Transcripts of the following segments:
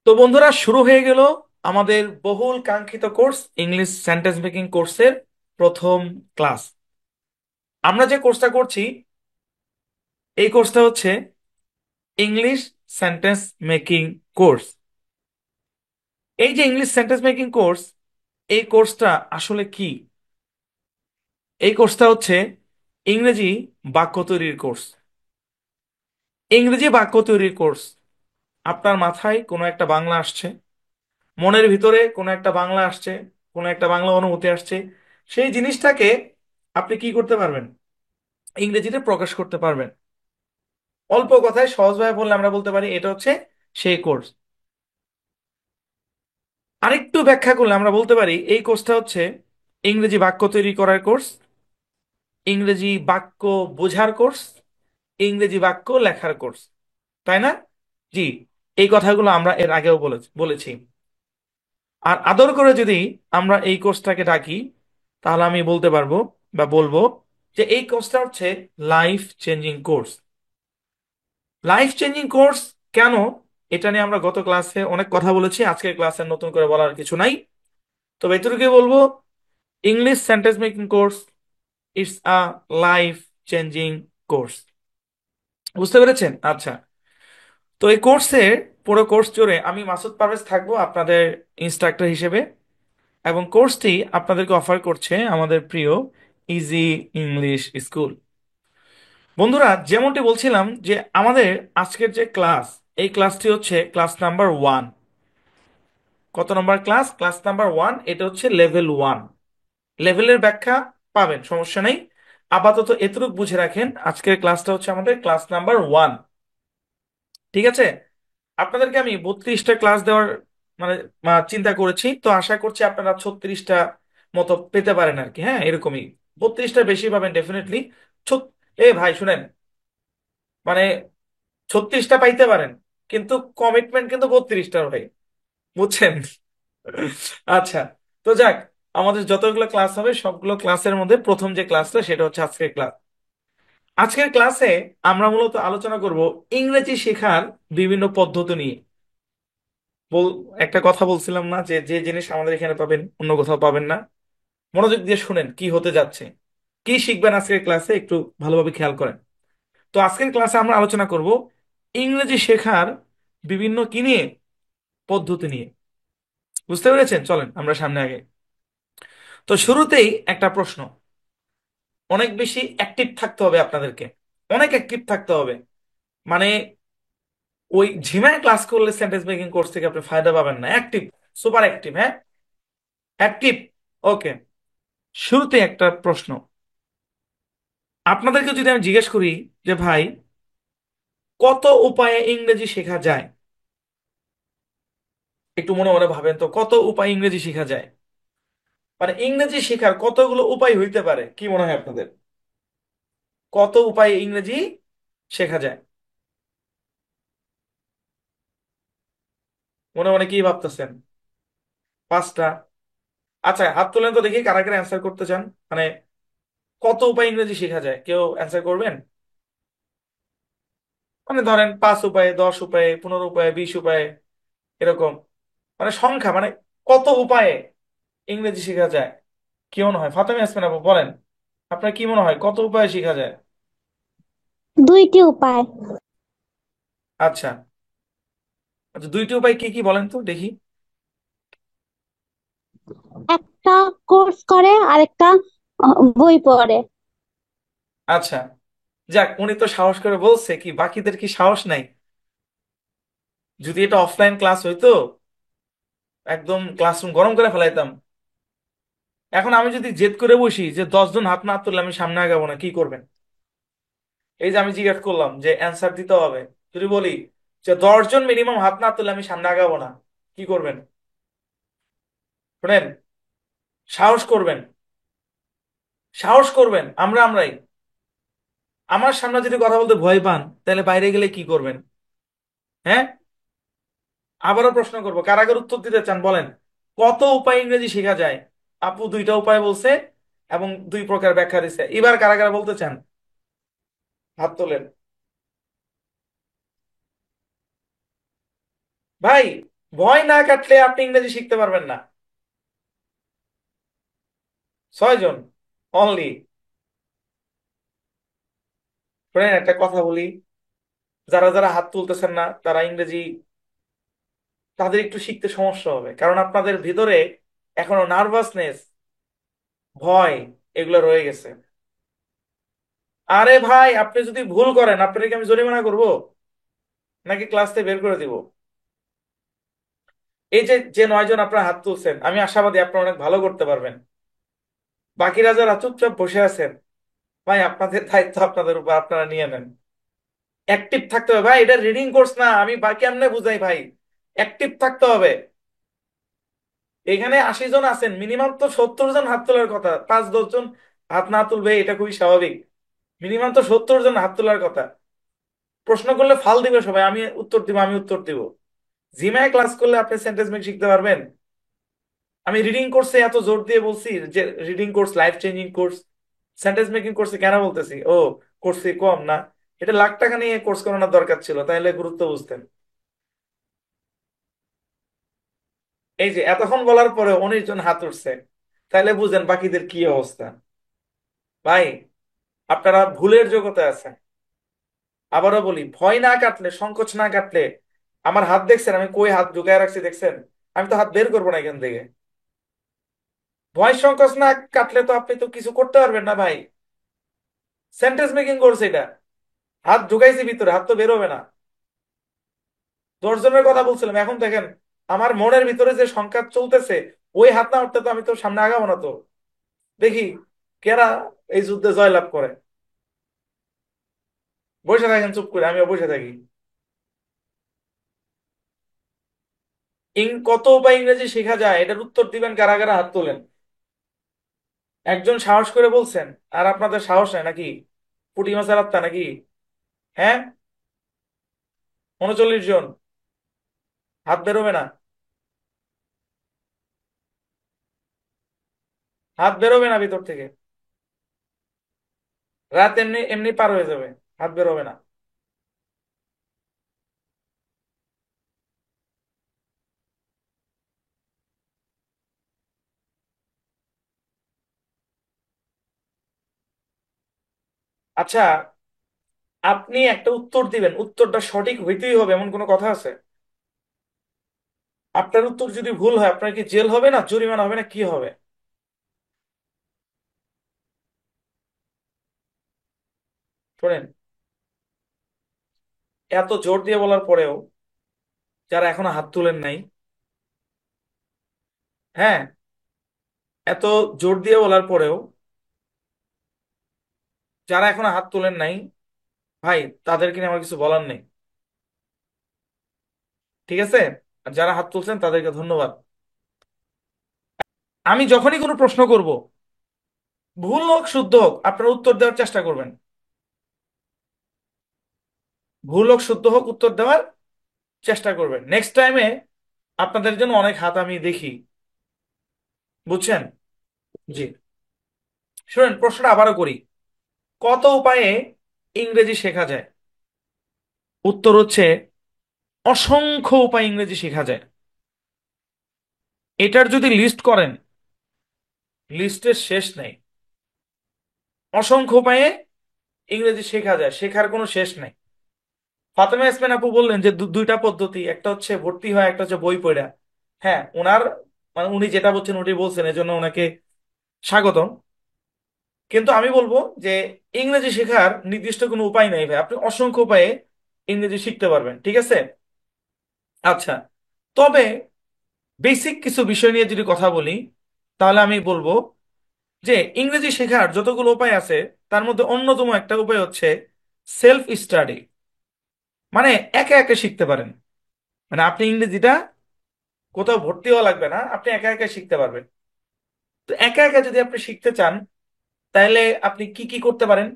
তো বন্ধুরা, শুরু হয়ে গেল আমাদের বহুল কাঙ্ক্ষিত কোর্স ইংলিশ সেন্টেন্স মেকিং কোর্সের প্রথম ক্লাস। আমরা যে কোর্সটা করছি, এই কোর্সটা হচ্ছে ইংলিশ সেন্টেন্স মেকিং কোর্স। এই যে ইংলিশ সেন্টেন্স মেকিং কোর্স, এই কোর্সটা আসলে কি? এই কোর্সটা হচ্ছে ইংরেজি বাক্য তৈরির কোর্স। ইংরেজি বাক্য তৈরির কোর্স। আপনার মাথায় কোনো একটা বাংলা আসছে, মনের ভিতরে কোনো একটা বাংলা আসছে, কোনো একটা বাংলা অনুভূতি আসছে, সেই জিনিসটাকে আপনি কি করতে পারবেন? ইংরেজিতে প্রকাশ করতে পারবেন। অল্প কথায় সহজভাবে বললে আমরা বলতে পারি এটা হচ্ছে সেই কোর্স। আরেকটু ব্যাখ্যা করলে আমরা বলতে পারি এই কোর্সটা হচ্ছে ইংরেজি বাক্য তৈরি করার কোর্স, ইংরেজি বাক্য বোঝার কোর্স, ইংরেজি বাক্য লেখার কোর্স। তাই না? জি, এই কথাগুলো আমরা এর আগেও বলেছি। আর আদর করে যদি আমরা এই কোর্সটাকে ডাকি, তাহলে আমি বলতে পারবো বা বলবো যে এই কোর্সটা হচ্ছে life changing course. Life changing course কেন? এটা নিয়ে আমরা গত ক্লাসে অনেক কথা বলেছি, আজকের ক্লাসে নতুন করে বলার কিছু নাই। তবে এটুকুই বলবো, English sentence making course it's a life changing course. বুঝতে পেরেছেন? আচ্ছা। তো এই কোর্সের পুরো কোর্স জুড়ে আমি মাসুদ পারভেজ থাকবো আপনাদের ইনস্ট্রাক্টর হিসেবে, এবং কোর্সটি আপনাদেরকে অফার করছে আমাদের প্রিয় ইজি ইংলিশ স্কুল। বন্ধুরা, যেমনটি বলছিলাম যে আমাদের আজকের যে ক্লাস, এই ক্লাসটি হচ্ছে ক্লাস নাম্বার 1। কত নম্বর ক্লাস? Class number 1। এটা হচ্ছে লেভেল 1। লেভেলের ব্যাখ্যা পাবেন, সমস্যা নেই। আপাতত এতটুকু বুঝে রাখেন, আজকের ক্লাসটা হচ্ছে আমাদের ক্লাস নাম্বার 1। ঠিক আছে? আপনাদেরকে আমি 32টা ক্লাস দেওয়ার মানে চিন্তা করেছি, তো আশা করছি আপনারা 36টা মতো পেতে পারেন আর কি। হ্যাঁ, এরকমই। 32টা বেশি পাবেন ডেফিনেটলি। এ ভাই শুনেন, মানে 36টা পাইতে পারেন, কিন্তু কমিটমেন্ট কিন্তু 32টার ভাই। বুঝছেন? আচ্ছা। তো যাক, আমাদের যতগুলো ক্লাস হবে সবগুলো ক্লাসের মধ্যে প্রথম যে ক্লাসটা সেটা হচ্ছে আজকের ক্লাস। আজকের ক্লাসে আমরা মূলত আলোচনা করব ইংরেজি শেখার বিভিন্ন পদ্ধতি নিয়ে। বল একটা কথা বলছিলাম না যে যে জিনিস আমাদের এখানে পাবেন অন্য কোথাও পাবেন না? মনোযোগ দিয়ে শুনেন কি হতে যাচ্ছে, কি শিখবেন আজকের ক্লাসে, একটু ভালোভাবে খেয়াল করেন। তো আজকের ক্লাসে আমরা আলোচনা করব ইংরেজি শেখার বিভিন্ন কি নিয়ে, পদ্ধতি নিয়ে। বুঝতে পেরেছেন? চলেন আমরা সামনে আগে। তো শুরুতেই একটা প্রশ্ন। অনেক বেশি অ্যাক্টিভ থাকতে হবে আপনাদেরকে, অনেক অ্যাক্টিভ থাকতে হবে। মানে ওই ঝিমায় ক্লাস করলে সেন্টেন্স মেকিং কোর্স থেকে আপনি ফায়দা পাবেন না। Active, super active. হ্যাঁ, অ্যাক্টিভ। ওকে। শুরুতে একটা প্রশ্ন। আপনাদেরকে যদি আমি জিজ্ঞেস করি যে ভাই, কত উপায়ে ইংরেজি শেখা যায়? একটু মনে মনে ভাবেন তো, কত উপায়ে ইংরেজি শেখা যায়? মানে ইংরেজি শেখার কতগুলো উপায় হইতে পারে, কি মনে হয় আপনাদের? কত উপায়ে ইংরেজি শেখা যায়? মনে মনে কি ভাবতেছেন? 5টা? আচ্ছা, হাত তুলেন তো দেখি কারা কারা অ্যান্সার করতে চান। মানে কত উপায় ইংরেজি শেখা যায়, কেউ অ্যান্সার করবেন? মানে ধরেন 5 উপায়ে, 10 উপায়ে, 15 উপায়ে, 20 উপায়ে, এরকম। মানে সংখ্যা, মানে কত উপায়ে ইংরেজি শেখা যায়। কি মনে হয় ফাতেমা ইয়াসমিন আপু, বলেন আপনার কি মনে হয় কত উপায়ে শেখা যায়? দুইটি উপায়। আচ্ছা। আচ্ছা, 2টি উপায় কি কি বলেন তো দেখি। একটা কোর্স করে, আরেকটা বই পড়ে। আচ্ছা, যাক, উনি তো সাহস করে বলছে, কি বাকিদের কি সাহস নাই? যদি এটা অফলাইন ক্লাস হইতো, একদম ক্লাসরুম গরম করে ফেলাইতাম। এখন আমি যদি জেদ করে বসি যে 10 জন হাত না তুললে আমি সামনে আগাবো না, কি করবেন? এই যে আমি জিজ্ঞেস করলাম যে অ্যান্সার দিতে হবে, যদি বলি যে 10 জন মিনিমাম হাত না তুললে আমি সামনে আগাবো না, কি করবেন? শুনেন, সাহস করবেন, সাহস করবেন, আমরাই। আমার সামনে যদি কথা বলতে ভয় পান, তাহলে বাইরে গেলে কি করবেন? হ্যাঁ, আবারও প্রশ্ন করবো, কারাগার উত্তর দিতে চান বলেন। কত উপায় ইংরেজি শেখা যায়? আপু 2টা উপায় বলছে এবং 2 প্রকার ব্যাখ্যা দিছে। এবার কারাগার বলতে চান? হাত তোলেন ভাই। ভয় না কাটলে আপনি ইংরেজি শিখতে পারবেন না। 6 জন অনলি। শুনেন একটা কথা বলি, যারা যারা হাত তুলতেছেন না তারা ইংরেজি, তাদের একটু শিখতে সমস্যা হবে, কারণ আপনাদের ভিতরে এখনো নার্ভাসনেস, ভয়, এগুলো রয়ে গেছে। আরে ভাই, আপনি যদি ভুল করেন আপনাকে কি আমি জরিমানা করব, নাকি ক্লাস থেকে বের করে দিব? এই যে যে 9 জন আপনার হাত তুলছেন, আমি আশাবাদী আপনারা অনেক ভালো করতে পারবেন। বাকিরা যারা চুপচাপ বসে আছেন, ভাই আপনাদের দায়িত্ব আপনাদের উপর, আপনারা নিয়ে নেন। অ্যাক্টিভ থাকতে হবে ভাই, এটা রিডিং কোর্স না, আমি বাকি এমনি বুঝাই ভাই। অ্যাক্টিভ থাকতে হবে। এখানে 80 জন আছেন, মিনিমাম তো 70 জন হাত তোলার কথা, 5-10 জন হাত না তুলবে এটা খুবই স্বাভাবিক। মিনিমাম তো 70 জন হাত তোলার কথা। প্রশ্ন করলে ফাল দিবে সবাই, আমি উত্তর দিব, আমি উত্তর দিব। জিমায় ক্লাস করলে আপনি সেন্টেন্স মেক শিখতে পারবেন। আমি রিডিং কোর্সে এত জোর দিয়ে বলছি যে reading course life changing course, sentence making কোর্সে কেন বলতেছি ও কোর্স ফি কম না? এটা লাখ টাকা নিয়ে কোর্স করানোর দরকার ছিল, তাহলে গুরুত্ব বুঝতেন। এই যে এতক্ষণ বলার পরে 19 জন হাত উঠছে, তাহলে বুঝেন বাকিদের কি অবস্থা। ভাই, আপনারা ভুলের জগতে আছেন। আবারও বলি, ভয় না কাটলে, সংকোচ না কাটলে, আমার হাত দেখছেন আমি কই হাত ঢুকায় রাখছি দেখছেন? আমি তো হাত বের করবো না এখান থেকে। ভয় সংকোচ না কাটলে তো আপনি তো কিছু করতে পারবেন না ভাই। সেন্টেন্স মেকিং করছে এটা, হাত ঢুকাইছি ভিতরে, হাত তো বেরোবে না। 10 জনের কথা বলছিলাম, এখন দেখেন আমার মনের ভিতরে যে সংঘাত চলতেছে, ওই হাত না উঠতে তো আমি তো সামনে আগাবো না তো। দেখি কেরা এই যুদ্ধে জয়লাভ করে। বসে থাকেন চুপ করে, আমিও বসে থাকি। কত উপায় ইংরেজি শেখা যায়, এটার উত্তর দিবেন কারা কারা হাত তোলেন। একজন সাহস করে বলছেন, আর আপনাদের সাহস নাই নাকি? পুঁটি মাছের আত্মা নাকি? হ্যাঁ, 39 জন। হাত বেরোবে না, হাত বেরোবে না ভিতর থেকে। রাত এমনি এমনি পার হয়ে যাবে, হাত বেরোবে না। আচ্ছা, আপনি একটা উত্তর দিবেন, উত্তরটা সঠিক হইতেই হবে এমন কোনো কথা আছে? আপনার উত্তর যদি ভুল হয় আপনার কি জেল হবে না, জরিমানা হবে না, কি হবে? শোনেন, এত জোর দিয়ে বলার পরেও যারা এখনো হাত তুলেন নাই, হ্যাঁ, এত জোর দিয়ে বলার পরেও যারা এখনো হাত তুলেন নাই, ভাই তাদেরকে নিয়ে আমার কিছু বলার নেই। ঠিক আছে? আর যারা হাত তুলছেন তাদেরকে ধন্যবাদ। আমি যখনই কোনো প্রশ্ন করব, ভুল হোক শুদ্ধ হোক, আপনারা উত্তর দেওয়ার চেষ্টা করবেন। ভুল হোক শুদ্ধ হোক, উত্তর দেওয়ার চেষ্টা করবেন। নেক্সট টাইমে আপনাদের জন্য অনেক হাত আমি দেখি। বুঝছেন? জি। শুনেন, প্রশ্নটা আবারও করি, কত উপায়ে ইংরেজি শেখা যায়? উত্তর হচ্ছে অসংখ্য উপায় ইংরেজি শেখা যায়। এটার যদি লিস্ট করেন, লিস্টের শেষ নেই। অসংখ্য উপায়ে ইংরেজি শেখা যায়, শেখার কোনো শেষ নেই। ফাতেমা ইয়াসমিন আপু বললেন যে দুইটা পদ্ধতি, একটা হচ্ছে ভর্তি হয়, একটা হচ্ছে বই পড়া। হ্যাঁ, ওনার মানে উনি যেটা বলছেন ওটি বলছেন, এজন্য ওনাকে স্বাগতম। কিন্তু আমি বলবো যে ইংরেজি শেখার নির্দিষ্ট কোনো উপায় নাই ভাই, আপনি অসংখ্য উপায়ে ইংরেজি শিখতে পারবেন। ঠিক আছে? আচ্ছা, তবে বেসিক কিছু বিষয় নিয়ে যদি কথা বলি, তাহলে আমি বলবো যে ইংরেজি শেখার যতগুলো উপায় আছে, তার মধ্যে অন্যতম একটা উপায় হচ্ছে সেলফ স্টাডি। মানে একা একা শিখতে পারেন। মানে আপনি ইংরেজিটা কোথাও ভর্তি হওয়া লাগবে না, আপনি একা একা শিখতে পারবেন। তো একা একা যদি আপনি শিখতে চান, তাহলে আপনি কি কি করতে পারেন?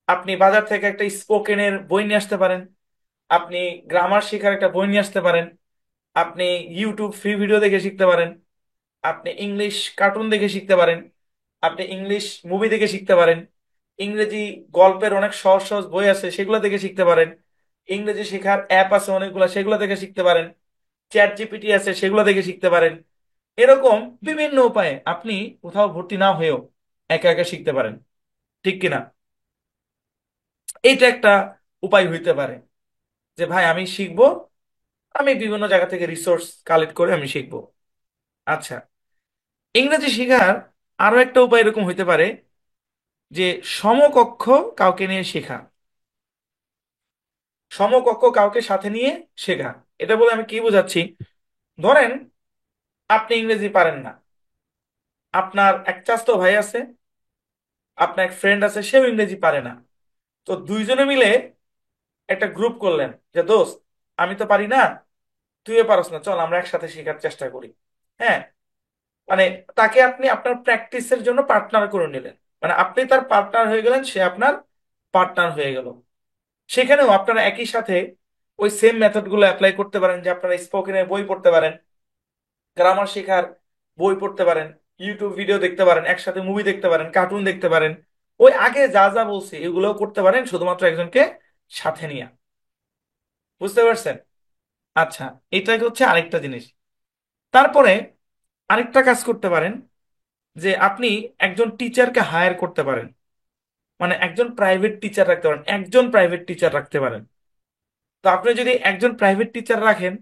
আপনি বাজার থেকে একটা স্পোকেনের বই নিয়ে আসতে পারেন। আপনি গ্রামার শেখার একটা বই নিয়ে আসতে পারেন। আপনি ইউটিউব ফ্রি ভিডিও দেখে শিখতে পারেন। আপনি ইংলিশ কার্টুন দেখে শিখতে পারেন। আপনি ইংলিশ মুভি দেখে শিখতে পারেন। ইংরেজি গল্পের অনেক সহজ সহজ বই আছে, সেগুলো দেখে শিখতে পারেন। ইংরেজি শেখার অ্যাপ আছে অনেকগুলো, সেগুলো দেখে শিখতে পারেন। চ্যাট জিপিটি আছে, সেগুলো দেখে শিখতে পারেন। এরকম বিভিন্ন উপায়ে আপনি কোথাও ভর্তি না হয়েও একা একা শিখতে পারেন, ঠিক কিনা? এইটা একটা উপায় হইতে পারে যে ভাই আমি শিখবো, আমি বিভিন্ন জায়গা থেকে রিসোর্স কালেক্ট করে আমি শিখবো। আচ্ছা, ইংরেজি শেখার আরো একটা উপায় এরকম হইতে পারে যে সমকক্ষ কাউকে নিয়ে শেখা। সমকক্ষ কাউকে সাথে নিয়ে শেখা, এটা বলে আমি কি বোঝাচ্ছি? ধরেন আপনি ইংরেজি পারেন না, আপনার এক চাচতো ভাই আছে, আপনার এক ফ্রেন্ড আছে, সেও ইংরেজি পারে না। তো দুইজনে মিলে একটা গ্রুপ করলেন যে দোস্ত, আমি তো পারি না, তুইও পারস না, চল আমরা একসাথে শেখার চেষ্টা করি। হ্যাঁ, মানে তাকে আপনি আপনার প্র্যাকটিসের জন্য পার্টনার করে নিলেন। মানে আপনি তার পার্টনার হয়ে গেলেন, সে আপনার পার্টনার হয়ে গেল। সেখানেও আপনারা একই সাথে ওই সেম মেথড গুলো অ্যাপ্লাই করতে পারেন, যে আপনারা স্পোকেনের বই পড়তে পারেন, গ্রামার শেখার বই পড়তে পারেন, ইউটিউব ভিডিও দেখতে পারেন, একসাথে মুভি দেখতে পারেন, কার্টুন দেখতে পারেন। ওই আগে যা যা বলছি এগুলোও করতে পারেন, শুধুমাত্র একজনকে সাথে নিয়ে। বুঝতে পারছেন? আচ্ছা, এটা হচ্ছে আরেকটা জিনিস। তারপরে আরেকটা কাজ করতে পারেন যে আপনি একজন টিচারকে হায়ার করতে পারেন। মানে একজন প্রাইভেট টিচার রাখতে পারেন, একজন প্রাইভেট টিচার রাখতে পারেন। তো আপনি যদি একজন প্রাইভেট টিচার রাখেন,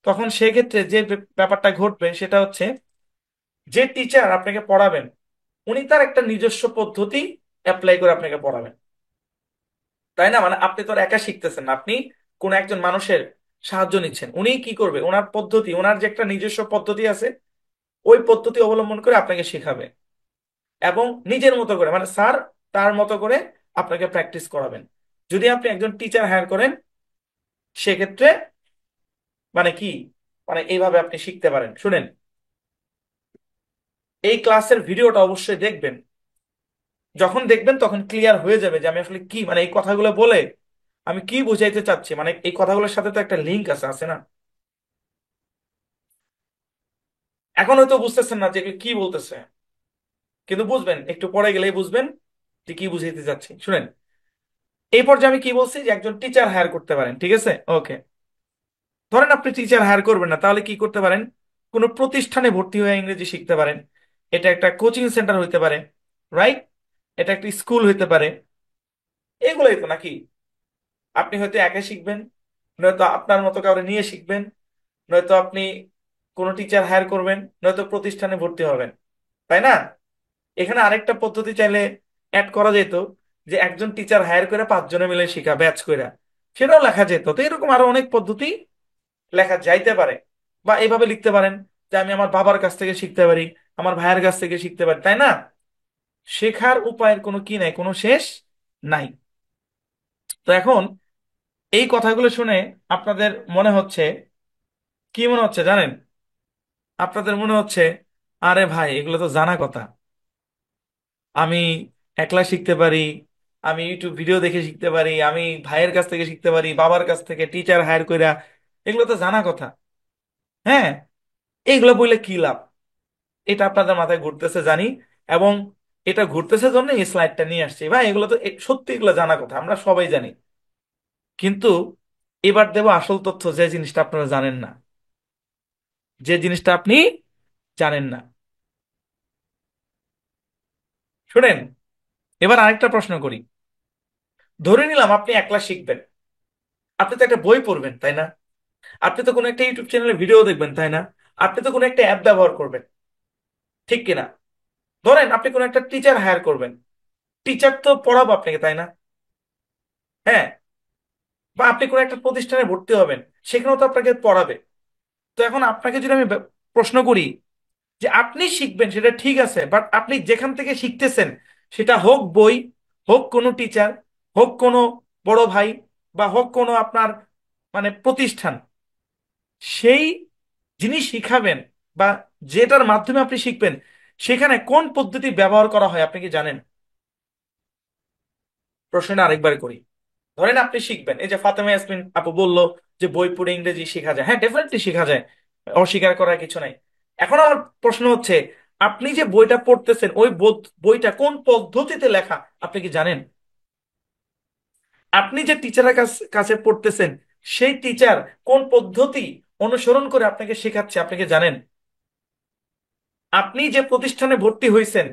তখন সেক্ষেত্রে যে ব্যাপারটা ঘটবে সেটা হচ্ছে, যে টিচার আপনাকে পড়াবেন উনি তার একটা নিজস্ব পদ্ধতি অ্যাপ্লাই করে আপনাকে পড়াবেন। তাই না? মানে আপনি তো আর একা শিখতেছেন না, আপনি কোন একজন মানুষের সাহায্য নিচ্ছেন। উনি কি করবে, ওনার পদ্ধতি, ওনার যে একটা নিজস্ব পদ্ধতি আছে, ওই পদ্ধতি অবলম্বন করে আপনাকে শেখাবে, এবং নিজের মতো করে, মানে স্যার তার মতো করে আপনাকে প্র্যাকটিস করাবেন। যদি আপনি একজন টিচার হায়ার করেন, সেক্ষেত্রে মানে কি, মানে এইভাবে আপনি শিখতে পারেন। শুনেন, এই ক্লাসের ভিডিওটা অবশ্যই দেখবেন। যখন দেখবেন তখন ক্লিয়ার হয়ে যাবে যে আমি আসলে কি, মানে এই কথাগুলো বলে আমি কি বুঝাইতে চাচ্ছি। মানে এই কথাগুলোর সাথে তো একটা লিঙ্ক আছে, আছে না? এখন হয়তো বুঝতেছেন না যে এগুলো কি বলতেছে, কিন্তু বুঝবেন, একটু পরে গেলেই বুঝবেন যে কি বুঝাইতে চাচ্ছি। শুনেন, এই পর্যায়ে আমি কি বলছি, যে একজন টিচার হায়ার করতে পারেন, ঠিক আছে? ওকে, ধরেন আপনি টিচার হায়ার করবেন না, তাহলে কি করতে পারেন? কোনো প্রতিষ্ঠানে ভর্তি হয়ে ইংরেজি শিখতে পারেন। এটা একটা কোচিং সেন্টার হইতে পারে, রাইট? এটা একটা স্কুল হইতে পারে। এগুলোই তো নাকি। আপনি হয়তো একা শিখবেন, নয়তো আপনার মতো কাউরে নিয়ে শিখবেন, নয়তো আপনি কোনো টিচার হায়ার করবেন, নয়তো প্রতিষ্ঠানে ভর্তি হবেন। তাই না? এখানে আরেকটা পদ্ধতি চাইলে অ্যাড করা যেত, যে একজন টিচার হায়ার করে 5 জনে মিলে শিখা, ব্যাচ করে, সেটাও লেখা যেত। তো এরকম আরো অনেক পদ্ধতি লেখা যাইতে পারে। বা এইভাবে লিখতে পারেন যে আমি আমার বাবার কাছ থেকে শিখতে পারি, আমার ভাইয়ের কাছ থেকে শিখতে পারি। তাই না? শেখার উপায়ের কোনো কি নাই, কোনো শেষ নাই। তো এখন এই কথাগুলো শুনে আপনাদের মনে হচ্ছে, কি মনে হচ্ছে জানেন? আপনাদের মনে হচ্ছে, আরে ভাই এগুলো তো জানা কথা, আমি একলা শিখতে পারি, আমি ইউটিউব ভিডিও দেখে শিখতে পারি, আমি ভাইয়ের কাছ থেকে শিখতে পারি, বাবার কাছ থেকে টিচার হায়ার কইরা, এগুলো তো জানা কথা। হ্যাঁ, এইগুলো বললে কি লাভ? এটা আপনাদের মাথায় ঘুরতেছে জানি, এবং এটা ঘুরতেছে জন্য এই স্লাইডটা নিয়ে আসছি। ভাই এগুলো তো সত্যি, এগুলো জানা কথা, আমরা সবাই জানি। কিন্তু এবার দেব আসল তথ্য, যে জিনিসটা আপনারা জানেন না, যে জিনিসটা আপনি জানেন না। শুনেন, এবার আরেকটা প্রশ্ন করি। ধরে নিলাম আপনি একলা শিখবেন, আপনি তো একটা বই পড়বেন, তাই না? আপনি তো কোনো একটা ইউটিউব চ্যানেলে ভিডিও দেখবেন, তাই না? আপনি তো কোনো একটা অ্যাপ ব্যবহার করবেন, ঠিক কিনা? ধরেন আপনি কোনো একটা টিচার হায়ার করবেন, টিচার তো পড়াবো আপনাকে, তাই না? হ্যাঁ, বা আপনি কোনো একটা প্রতিষ্ঠানে ভর্তি হবেন, সেখানেও তো আপনাকে পড়াবে। তো এখন আপনাকে যদি আমি প্রশ্ন করি যে আপনি শিখবেন, সেটা ঠিক আছে, বাট আপনি যেখান থেকে শিখতেছেন, সেটা হোক বই, হোক কোনো টিচার, হোক কোনো বড় ভাই, বা হোক কোনো আপনার মানে প্রতিষ্ঠান, সেই যিনি শিখাবেন বা যেটার মাধ্যমে আপনি শিখবেন, সেখানে কোন পদ্ধতি ব্যবহার করা হয় আপনি কি জানেন? প্রশ্নটা আরেকবার করি। ধরেন আপনি শিখবেন, এই যে ফাতেমা ইয়াসমিন আপু বললো যে বই পড়ে ইংরেজি শেখা যায়, হ্যাঁ ডেফিনেটলি শেখা যায়, অস্বীকার করার কিছু নাই। এখন আমার প্রশ্ন হচ্ছে, আপনি যে বইটা পড়তেছেন, ওই বইটা কোন পদ্ধতিতে লেখা আপনি কি জানেন? আপনি যে টিচারের কাছে কাছে পড়তেছেন, সেই টিচার কোন পদ্ধতি অনুসরণ করে আপনাকে শেখাচ্ছে। আপনি কি জানেন আপনি যে প্রতিষ্ঠানে ভর্তি হয়েছেন,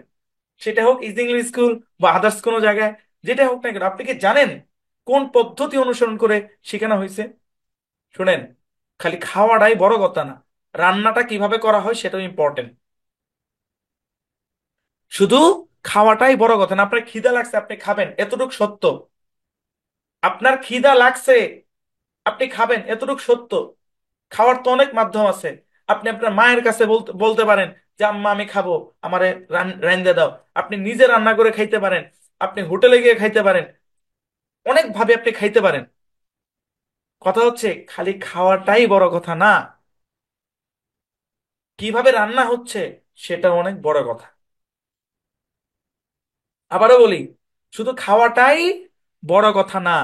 সেটা হোক ইজ ইংলিশ স্কুল বা আদার্স কোনো জায়গায়, যেটা হোক না কেন, আপনি কি জানেন কোন পদ্ধতি অনুসরণ করে শেখানো হয়েছে? শুনেন, খালি খাওয়াটাই বড় কথা না, রান্নাটা কিভাবে করা হয় সেটাও ইম্পর্টেন্ট। শুধু খাওয়াটাই বড় কথা না, আপনার খিদা লাগছে আপনি খাবেন, এতটুকু সত্য। আপনার খিদা লাগছে আপনি খাবেন, এতটুকু সত্য। খাওয়ার তো অনেক মাধ্যম আছে। আপনি আপনার মায়ের কাছে বলতে বলতে পারেন যে আম্মা আমি খাবো, আমারে রাইন্দা দাও। আপনি নিজে রান্না করে খাইতে পারেন, আপনি হোটেলে গিয়ে খাইতে পারেন, অনেক ভাবে আপনি খাইতে পারেন। কথা হচ্ছে খালি খাওয়াটাই বড় কথা না, কিভাবে রান্না হচ্ছে সেটা অনেক বড় কথা। আবারও বলি, শুধু খাওয়াটাই বড় কথা না,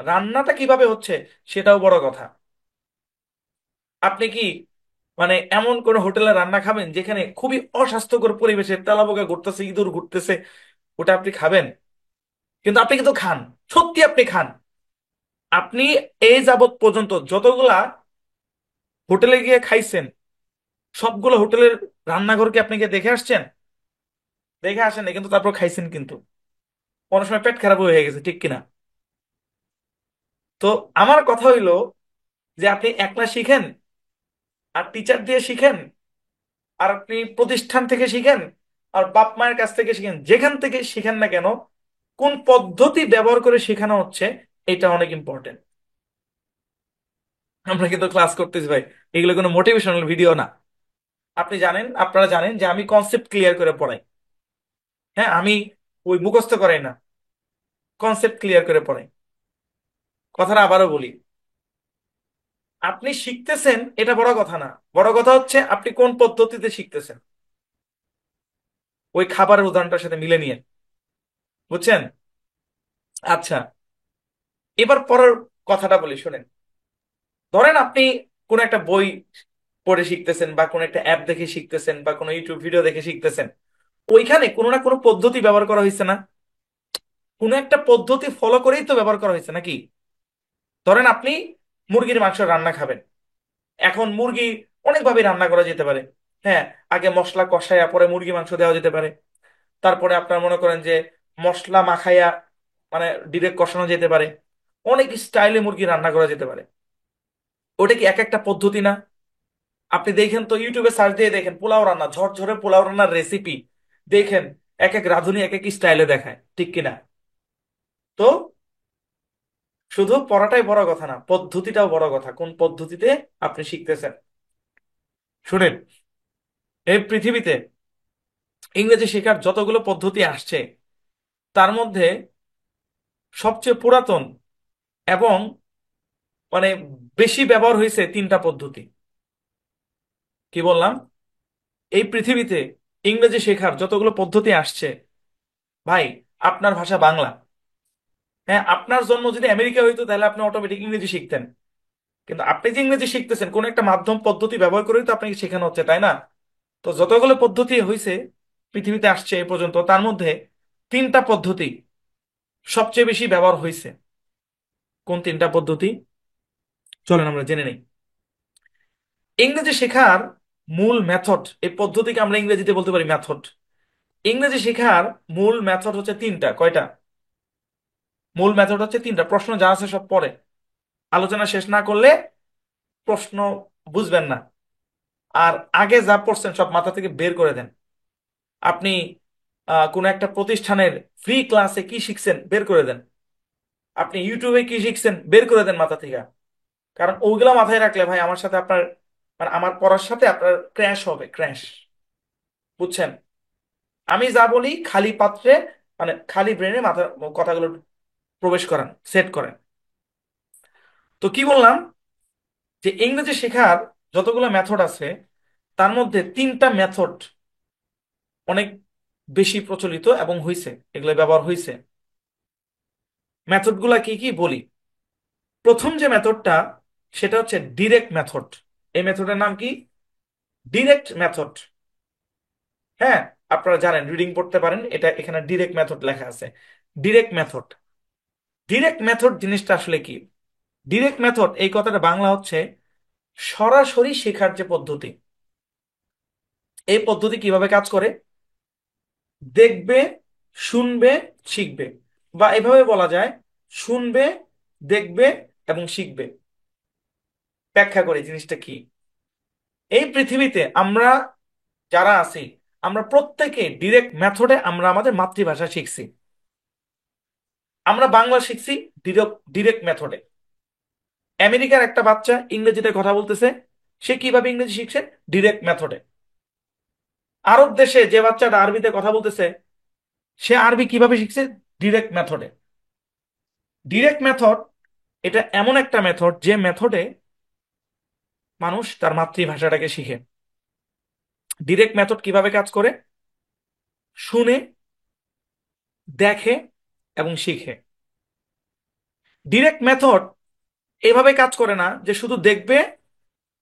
রান্নাটা কিভাবে হচ্ছে সেটাও বড় কথা। আপনি কি মানে এমন কোন হোটেলে রান্না খাবেন যেখানে খুবই অস্বাস্থ্যকর পরিবেশে তেলাপোকা ঘুরতেছে, ইঁদুর ঘুরতেছে, ওটা আপনি খাবেন? কিন্তু আপনি কিন্তু খান, সত্যি আপনি খান। আপনি এই যাবৎ পর্যন্ত যতগুলা হোটেলে গিয়ে খাইছেন, সবগুলো হোটেলের রান্নাঘর কি আপনি গিয়ে দেখে আসছেন? দেখে আসেন না, কিন্তু তারপর খাইছেন কিন্তু অনেক সময় পেট খারাপ হয়ে গেছে, ঠিক কিনা? তো আমার কথা হইলো যে আপনি একলা শিখেন আর টিচার দিয়ে শিখেন, আর আপনি প্রতিষ্ঠান থেকে শিখেন, আর বাপ মায়ের কাছ থেকে শিখেন, যেখান থেকে শিখেন না কেন, কোন পদ্ধতি ব্যবহার করে শেখানো হচ্ছে এটা অনেক ইম্পর্টেন্ট। আমরা কিন্তু ক্লাস করতেছি ভাই, এগুলো কোনো মোটিভেশনাল ভিডিও না। আপনি জানেন, আপনারা জানেন যে আমি কনসেপ্ট ক্লিয়ার করে পড়াই। হ্যাঁ, আমি ওই মুখস্থ করাই না, কনসেপ্ট ক্লিয়ার করে পড়াই। কথাটা আবারও বলি, আপনি শিখতেছেন এটা বড় কথা না, বড় কথা হচ্ছে আপনি কোন পদ্ধতিতে শিখতেছেন। ওই খাবারের উদাহরণটার সাথে মিলে নিয়ে, বুঝছেন? আচ্ছা, এবার পরের কথাটা বলি, শুনেন। ধরেন আপনি কোন একটা বই পড়ে শিখতেছেন, বা কোন একটা অ্যাপ দেখে শিখতেছেন, বা কোনো ইউটিউব ভিডিও দেখে শিখতেছেন, ওইখানে কোনো না কোনো পদ্ধতি ব্যবহার করা হয়েছে না? কোনো একটা পদ্ধতি ফলো করেই তো ব্যবহার করা হয়েছে নাকি? ধরেন আপনি মুরগির মাংস রান্না খাবেন। এখন মুরগি অনেকভাবে রান্না করা যেতে পারে। হ্যাঁ, আগে মশলা কষাইয়া পরে মুরগি মাংস দেওয়া যেতে পারে। তারপরে আপনার মনে করেন যে মশলা মাখাইয়া মানে ডিরেক্ট কষানো যেতে পারে। অনেক স্টাইলে মুরগি রান্না করা যেতে পারে। ওটা কি এক একটা পদ্ধতি না? আপনি দেখেন তো, ইউটিউবে সার্চ দিয়ে দেখেন পোলাও রান্না, ঝরঝরে পোলাও রান্নার রেসিপি দেখেন, এক এক রাঁধুনি এক এক স্টাইলে দেখায়, ঠিক কিনা? তো শুধু পড়াটাই বড় কথা না, পদ্ধতিটাও বড় কথা, কোন পদ্ধতিতে আপনি শিখতেছেন। শুনেন, এই পৃথিবীতে ইংরেজি শেখার যতগুলো পদ্ধতি আসছে, তার মধ্যে সবচেয়ে পুরাতন এবং মানে বেশি ব্যবহার হয়েছে তিনটা পদ্ধতি। কি বললাম? এই পৃথিবীতে ইংরেজি শেখার যতগুলো পদ্ধতি আসছে, ভাই, আপনার ভাষা বাংলা। হ্যাঁ, আপনার জন্ম যদি আমেরিকা হইতো তাহলে আপনি অটোমেটিক ইংরেজি শিখতেন। কিন্তু আপনি যে ইংরেজি শিখতেছেন কোন একটা মাধ্যম পদ্ধতি ব্যবহার করেই তো আপনাকে শেখানো হচ্ছে, তাই না? তো যতগুলো পদ্ধতি হয়েছে পৃথিবীতে আসছে এ পর্যন্ত, তার মধ্যে তিনটা পদ্ধতি সবচেয়ে বেশি ব্যবহার হয়েছে। কোন তিনটা পদ্ধতি? চলেন আমরা জেনে নেই। ইংরেজি শেখার মূল মেথড, এই পদ্ধতিকে আমরা ইংরেজিতে বলতে পারি মেথড। ইংরেজি শেখার মূল মেথড হচ্ছে তিনটা। কয়টা? মূল মেথড হচ্ছে তিনটা। প্রশ্ন যা আছে সব পরে, আলোচনা শেষ না করলে প্রশ্ন বুঝবেন না। আর আগে যা পড়ছেন সব মাথা থেকে বের করে দেন। আপনি কোনো একটা প্রতিষ্ঠানের ফ্রি ক্লাসে কি শিখছেন বের করে দেন। আপনি ইউটিউবে কি শিখছেন বের করে দেন মাথা থেকে। কারণ ওইগুলা মাথায় রাখলে ভাই আমার সাথে আপনার মানে আমার পড়ার সাথে আপনার ক্র্যাশ হবে, ক্র্যাশ। বুঝছেন? আমি যা বলি খালি পাত্রে মানে খালি ব্রেনে মাথা কথাগুলো প্রবেশ করান, সেট করেন। তো কি বললাম, যে ইংরেজি শেখার যতগুলো মেথড আছে তার মধ্যে তিনটা মেথড অনেক বেশি প্রচলিত এবং হয়েছে, এগুলো ব্যবহার হয়েছে। মেথড গুলা কি কি বলি। প্রথম যে মেথডটা সেটা হচ্ছে ডিরেক্ট মেথড। এই মেথডের নাম কি? Direct method. হ্যাঁ, আপনারা জানেন, রিডিং পড়তে পারেন, এটা এখানে ডিরেক্ট মেথড লেখা আছে। ডিরেক্ট মেথড, ডিরেক্ট মেথড জিনিসটা আসলে কি? ডিরেক্ট মেথড এই কথাটা বাংলা হচ্ছে সরাসরি শেখার যে পদ্ধতি, এই পদ্ধতি কিভাবে কাজ করে? দেখবে, শুনবে, শিখবে। বা এভাবে বলা যায়, শুনবে, দেখবে এবং শিখবে। ব্যাখ্যা করে জিনিসটা কি। এই পৃথিবীতে আমরা যারা আছি, আমরা প্রত্যেকে ডিরেক্ট মেথডে আমরা আমাদের মাতৃভাষা শিখছি। আমরা বাংলা শিখছি ডিরেক্ট ডিরেক্ট মেথডে। আমেরিকার একটা বাচ্চা ইংরেজিতে কথা বলতেছে, সে কিভাবে ইংরেজি শিখছে? ডিরেক্ট মেথডে। আরব দেশে যে বাচ্চাটা আরবিতে কথা বলতেছে, সে আরবি কিভাবে শিখছে? ডিরেক্ট মেথডে। ডিরেক্ট মেথড এটা এমন একটা মেথড যে মেথডে মানুষ তার মাতৃভাষাটাকে শিখে। ডিরেক্ট মেথড কিভাবে কাজ করে? শুনে, দেখে এবং শিখে। ডিরেক্ট মেথড এভাবে কাজ করে না যে শুধু দেখবে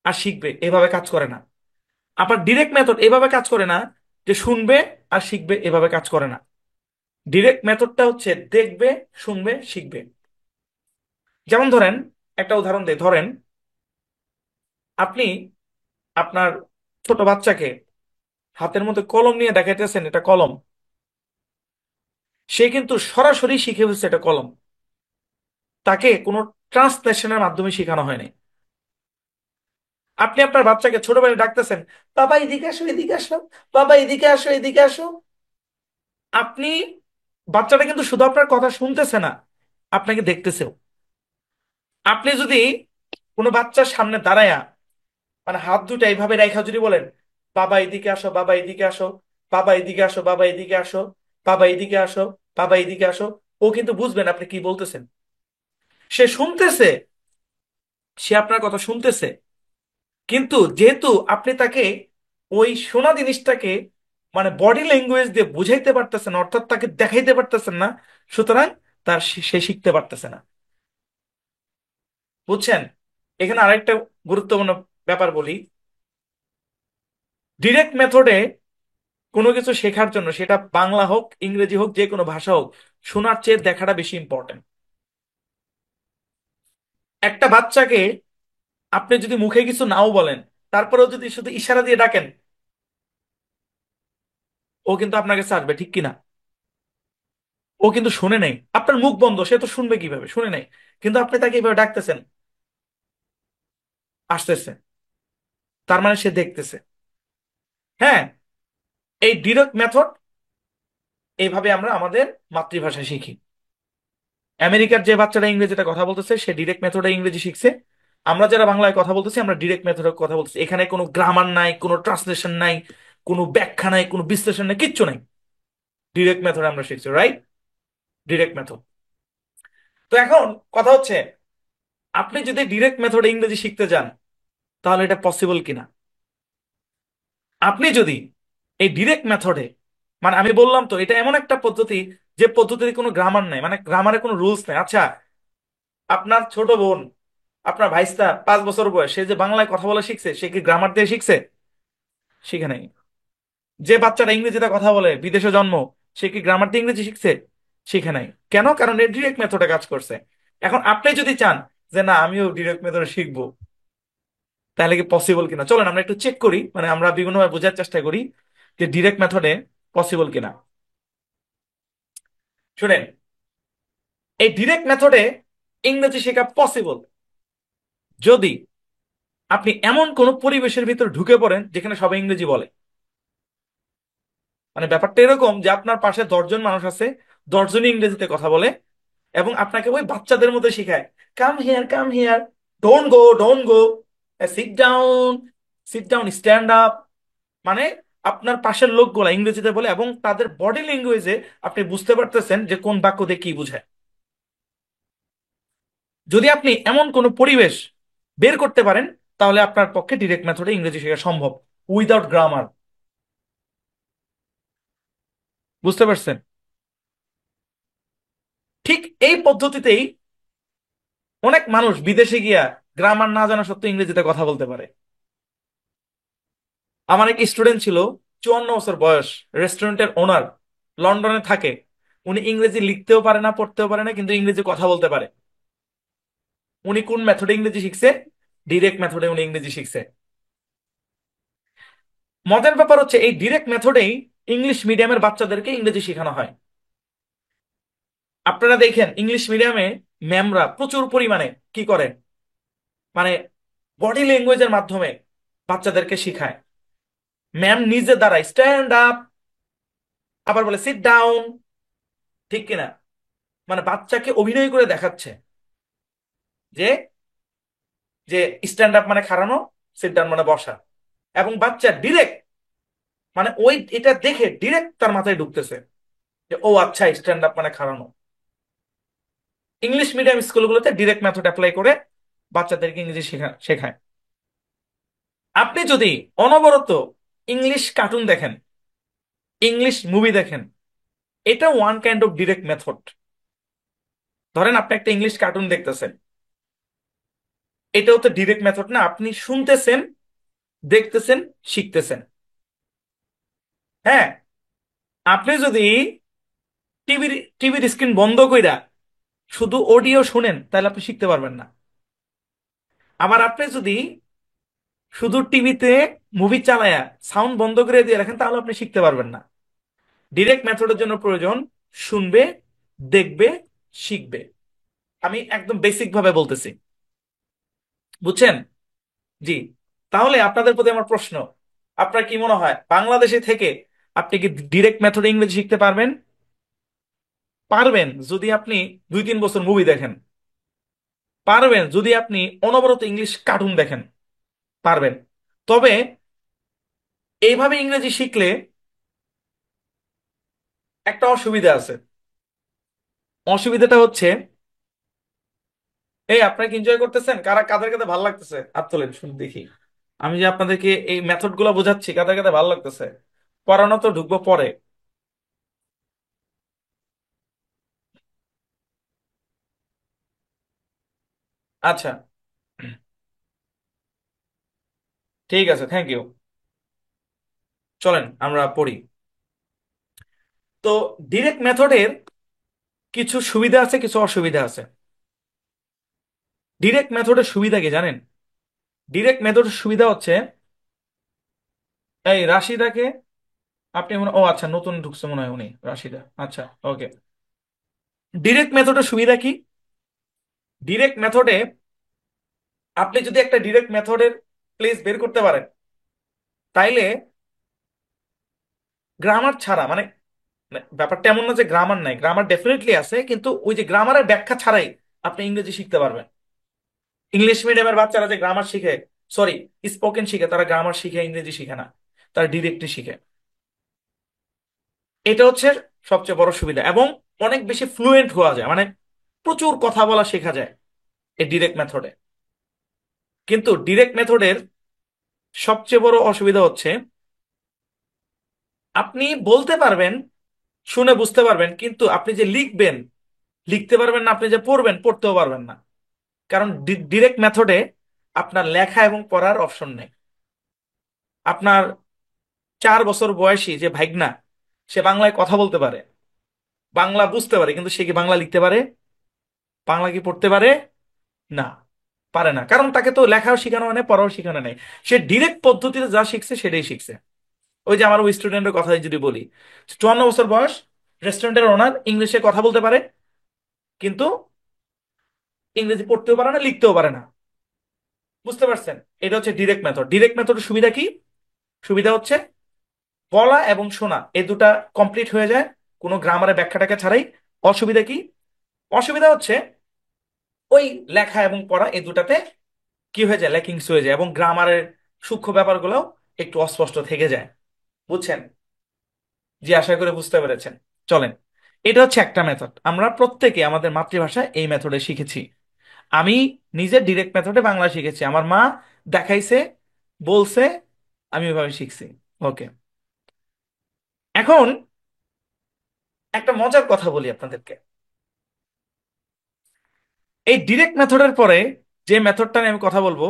আর শিখবে, এভাবে কাজ করে না। আবার ডিরেক্ট মেথড এভাবে কাজ করে না যে শুনবে আর শিখবে, এভাবে কাজ করে না। ডিরেক্ট মেথডটা হচ্ছে দেখবে, শুনবে, শিখবে। যেমন ধরেন, একটা উদাহরণ দেই। ধরেন আপনি আপনার ছোট বাচ্চাকে হাতের মধ্যে কলম নিয়ে দেখাইতেছেন এটা কলম, সে কিন্তু সরাসরি শিখে ফেলছে এটা কলম। তাকে কোনো ট্রান্সলেশনের মাধ্যমে শেখানো হয়নি। আপনি আপনার বাচ্চাকে ছোটবেলায় ডাকতেছেন, বাবা এদিকে আসো, এদিকে আসো, বাবা এদিকে আসো, এদিকে আসো। আপনি, বাচ্চাটা কিন্তু শুধু আপনার কথা শুনতেছে না, আপনাকে দেখতেছেও। আপনি যদি কোনো বাচ্চার সামনে দাঁড়ায়া, মানে হাত দুটো এইভাবে রেখা যদি বলেন, বাবা এদিকে আসো, বাবা এদিকে আসো, বাবা এদিকে আসো, বাবা এদিকে আসো, বাবা এদিকে আসো, বাবা এদিকে আসো, ও কিন্তু বুঝবেন আপনি কি বলতেছেন। সে শুনতেছে, সে আপনার কথা শুনতেছে। কিন্তু যেহেতু আপনি তাকে ওই শোনা জিনিসটাকে মানে বডি ল্যাঙ্গুয়েজ দিয়ে বুঝাইতে পারতেছেন, অর্থাৎ তাকে দেখাইতে পারতেছেন না, সুতরাং সে শিখতে পারতেছে না। বুঝছেন? এখানে আরেকটা গুরুত্বপূর্ণ ব্যাপার বলি। ডিরেক্ট মেথডে কোনো কিছু শেখার জন্য, সেটা বাংলা হোক, ইংরেজি হোক, যে কোনো ভাষা হোক, শোনার চেয়ে দেখাটা বেশি ইম্পর্টেন্ট। একটা বাচ্চাকে আপনি যদি মুখে কিছু নাও বলেন, তারপরেও যদি শুধু ইশারা দিয়ে ডাকেন, ও কিন্তু আপনার কাছে আসবে, ঠিক কিনা? ও কিন্তু শুনে নেই, আপনার মুখ বন্ধ, সে তো শুনবে কিভাবে? শুনে নেই। কিন্তু আপনি তাকে এইভাবে ডাকতেছেন, আসতেছে, তার মানে সে দেখতেছে। হ্যাঁ, এই ডিরেক্ট মেথড, এইভাবে আমরা আমাদের মাতৃভাষা শিখি। আমেরিকার যে বাচ্চাটা ইংরেজিতে কথা বলতেছে, সে ডিরেক্ট মেথডে ইংরেজি শিখছে। আমরা যারা বাংলায় কথা বলতেছি, আমরা ডিরেক্ট মেথডে কথা বলতেছি। এখানে কোনো গ্রামার নাই, কোনো ট্রান্সলেশন নাই, কোনো ব্যাখ্যা নাই, কোনো বিশ্লেষণ নাই, কিচ্ছু নাই। ডিরেক্ট মেথডে আমরা শিখছি, রাইট? Direct method. তো এখন কথা হচ্ছে, আপনি যদি ডিরেক্ট মেথডে ইংরেজি শিখতে যান, তাহলে এটা পসিবল কিনা। আপনি যদি এই ডিরেক্ট মেথডে, মানে আমি বললাম তো এটা এমন একটা পদ্ধতি যে পদ্ধতিতে কোনো গ্রামার নাই, মানে গ্রামারে কোনো রুলস নাই। আচ্ছা, আপনার ছোট বোন, আপনার ভাইস্তা 5 বছর বয়স, সে যে বাংলায় কথা বলা শিখছে, সে কি গ্রামার দিয়ে শিখছে? শিখে নাই। যে বাচ্চাটা ইংরেজিতে কথা বলে, বিদেশে জন্ম, সে কি গ্রামার দিয়ে ইংরেজি শিখছে? শিখে নাই। কেন? কারণ এর ডিরেক্ট মেথডে কাজ করছে। এখন আপনি যদি চান যে না আমিও ডিরেক্ট মেথডে শিখবো, তাহলে কি পসিবল কিনা, চলেন আমরা একটু চেক করি, মানে আমরা বিভিন্নভাবে বোঝার চেষ্টা করি যে ডিরেক্ট মেথডে পসিবল কিনা। শুনেন, এই ডিরেক্ট মেথডে ইংরেজি শেখা পসিবল যদি আপনি এমন কোন পরিবেশের ভিতর ঢুকে পড়েন যেখানে সবাই ইংরেজি বলে। মানে ব্যাপারটা এরকম যে আপনার পাশে 10 জন মানুষ আছে, 10 জনই ইংরেজিতে কথা বলে, এবং আপনাকে ওই বাচ্চাদের মধ্যে শেখায়, come here, come here, don't go, don't go, sit down, sit down, stand up. মানে আপনার পাশের লোকগুলা ইংরেজিতে বলে, এবং তাদের বডি ল্যাঙ্গুয়েজে আপনি বুঝতে পারতেছেন যে কোন বাক্য দিয়ে কি বোঝায়। যদি আপনি এমন কোন পরিবেশ বের করতে পারেন, তাহলে আপনার পক্ষে ডিরেক্ট মেথডে ইংরেজি শেখা সম্ভব, উইদাউট গ্রামার। বুঝতে পারছেন? ঠিক এই পদ্ধতিতেই অনেক মানুষ বিদেশে গিয়া গ্রামার না জানা সত্ত্বেও ইংরেজিতে কথা বলতে পারে। আমার এক স্টুডেন্ট ছিল, 54 বছর বয়স, রেস্টুরেন্টের ওনার, লন্ডনে থাকে। উনি ইংরেজি লিখতেও পারে না, পড়তেও পারে না, কিন্তু ইংরেজি কথা বলতে পারে। উনি কোন মেথডে ইংরেজি শিখছে? ডিরেক্ট মেথডে উনি ইংরেজি শিখছে। মজার ব্যাপার হচ্ছে এই ডিরেক্ট মেথডেই ইংলিশ মিডিয়ামের বাচ্চাদেরকে ইংরেজি শেখানো হয়। আপনারা দেখেন ইংলিশ মিডিয়ামে ম্যামরা প্রচুর পরিমাণে কি করে, মানে বডি ল্যাঙ্গুয়েজের মাধ্যমে বাচ্চাদেরকে শিখায়। ম্যাম নিজে দাঁড়ায় স্ট্যান্ড আপ, আবার বলে সিট ডাউন, ঠিক কিনা? মানে বাচ্চাকে অভিনয় করে দেখাচ্ছে যে যে স্ট্যান্ড আপ মানে খাড়ানো, সিট ডাউন মানে বসা। এবং বাচ্চা ডিরেক্ট, মানে ওই এটা দেখে ডিরেক্ট তার মাথায় ঢুকতেছে যে ও আচ্ছা স্ট্যান্ড আপ মানে খাড়ানো। ইংলিশ মিডিয়াম স্কুলগুলোতে ডিরেক্ট মেথড অ্যাপ্লাই করে বাচ্চাদেরকে ইংরেজি শেখায়। আপনি যদি অনবরত ইংলিশ কার্টুন দেখেন, ইংলিশ মুভি দেখেন, এটা one kind of direct method. ধরেন আপনি একটা ইংলিশ কার্টুন দেখতেছেন, এটাও তো ডিরেক্ট মেথড না? আপনি শুনতেছেন, দেখতেছেন, শিখতেছেন। হ্যাঁ, আপনি যদি টিভির টিভির স্ক্রিন বন্ধ কইরা শুধু অডিও শুনেন তাহলে আপনি শিখতে পারবেন না। আবার আপনি যদি শুধু টিভিতে মুভি চালায়া সাউন্ড বন্ধ করে দিয়ে রাখেন তাহলে আপনি শিখতে পারবেন না। ডিরেক্ট মেথডের জন্য প্রয়োজন শুনবে, দেখবে, শিখবে। আমি একদম বেসিক ভাবে বলতেছি, বুঝছেন? জি। তাহলে আপনাদের প্রতি আমার প্রশ্ন, আপনার কি মনে হয় বাংলাদেশে থেকে আপনি কি ডিরেক্ট মেথডে ইংরেজি শিখতে পারবেন? পারবেন যদি আপনি 2-3 বছর মুভি দেখেন। পারবেন যদি আপনি অনবরত ইংলিশ কার্টুন দেখেন। পারবেন। তবে এইভাবে ইংরেজি শিখলে একটা অসুবিধা আছে। অসুবিধাটা হচ্ছে, এই আপনারা কি এনজয় করতেছেন? কারা কাদের কাছে ভালো লাগতেছে হাত তোলেন শুনি দেখি। আমি যে আপনাদেরকে এই মেথড গুলো বোঝাচ্ছি কাদের কাছে ভালো লাগতেছে? পড়ানো তো ঢুকবো পরে। আচ্ছা, ঠিক আছে, থ্যাংক ইউ। চলেন আমরা পড়ি। তো ডিরেক্ট মেথডের কিছু সুবিধা আছে, কিছু অসুবিধা আছে। ডিরেক্ট মেথডের সুবিধা কি জানেন? ডিরেক্ট মেথডের সুবিধা হচ্ছে, এই রাশিদাকে আপনি ও আচ্ছা নতুন ঢুকছে মনে হয় উনি, রাশিদা, আচ্ছা, ওকে। ডিরেক্ট মেথডের সুবিধা কি? ডিরেক্ট মেথডে আপনি যদি একটা ডিরেক্ট মেথডের প্লেস বের করতে পারেন, তাইলে গ্রামার ছাড়া, মানে ব্যাপারটা এমন না যে গ্রামার নাই, গ্রামার ডেফিনেটলি আছে, কিন্তু ওই যে গ্রামারের ব্যাখ্যা ছাড়াই আপনি ইংরেজি শিখতে পারবেন। ইংলিশ মিডিয়ামের বাচ্চারা যে গ্রামার শিখে, সরি, স্পোকেন শিখে, তারা গ্রামার শিখে ইংরেজি শিখে না, তারা ডিরেক্টলি শিখে। এটা হচ্ছে সবচেয়ে বড় সুবিধা। এবং অনেক বেশি ফ্লুয়েন্ট হওয়া যায়, মানে প্রচুর কথা বলা শেখা যায় এই ডিরেক্ট মেথডে। কিন্তু ডিরেক্ট মেথডের সবচেয়ে বড় অসুবিধা হচ্ছে, আপনি বলতে পারবেন, শুনে বুঝতে পারবেন, কিন্তু আপনি যে লিখবেন, লিখতে পারবেন না। আপনি যে পড়বেন, পড়তেও পারবেন না। কারণ ডিরেক্ট মেথডে আপনার লেখা এবং পড়ার অপশন নেই। আপনার 4 বছর বয়সী যে ভাইগনা, সে বাংলায় কথা বলতে পারে, বাংলা বুঝতে পারে, কিন্তু সে কি বাংলা লিখতে পারে? বাংলা কি পড়তে পারে? না, পারে না। কারণ তাকে তো লেখাও শেখানো হয় না, পড়াও শেখানো নেই। সে ডিরেক্ট পদ্ধতিতে যা শিখছে সেটাই শিখছে। ওই যে আমার ওই স্টুডেন্টের কথা যদি বলি, 54 বছর বয়স, রেস্টুরেন্টের ওনার, ইংলিশে কথা বলতে পারে, কিন্তু ইংরেজি পড়তেও পারে না, লিখতেও পারে না। বুঝতে পারছেন? এটা হচ্ছে ডিরেক্ট মেথড। ডিরেক্ট মেথডের সুবিধা কি? সুবিধা হচ্ছে বলা এবং শোনা এই দুটা কমপ্লিট হয়ে যায় কোনো গ্রামারের ব্যাখ্যাটাকে ছাড়াই। অসুবিধা কি? অসুবিধা হচ্ছে ওই লেখা এবং পড়া এই দুটাতে কি হয়ে যায়, ল্যাকিংস হয়ে যায়, এবং গ্রামারের সূক্ষ্ম ব্যাপারগুলো একটু অস্পষ্ট থেকে যায়। বুঝছেন? জি, আশা করে বুঝতে পেরেছেন। চলেন, এটা হচ্ছে একটা মেথড, আমরা প্রত্যেকে আমাদের মাতৃভাষায় এই মেথডে শিখেছি। আমি নিজে ডিরেক্ট মেথডে বাংলা শিখেছি, আমার মা দেখাইছে, বলছে, আমি ওইভাবে শিখছি। ওকে। এখন একটা মজার কথা বলি আপনাদেরকে। এই ডিরেক্ট মেথডের পরে যে মেথডটা নিয়ে আমি কথা বলবো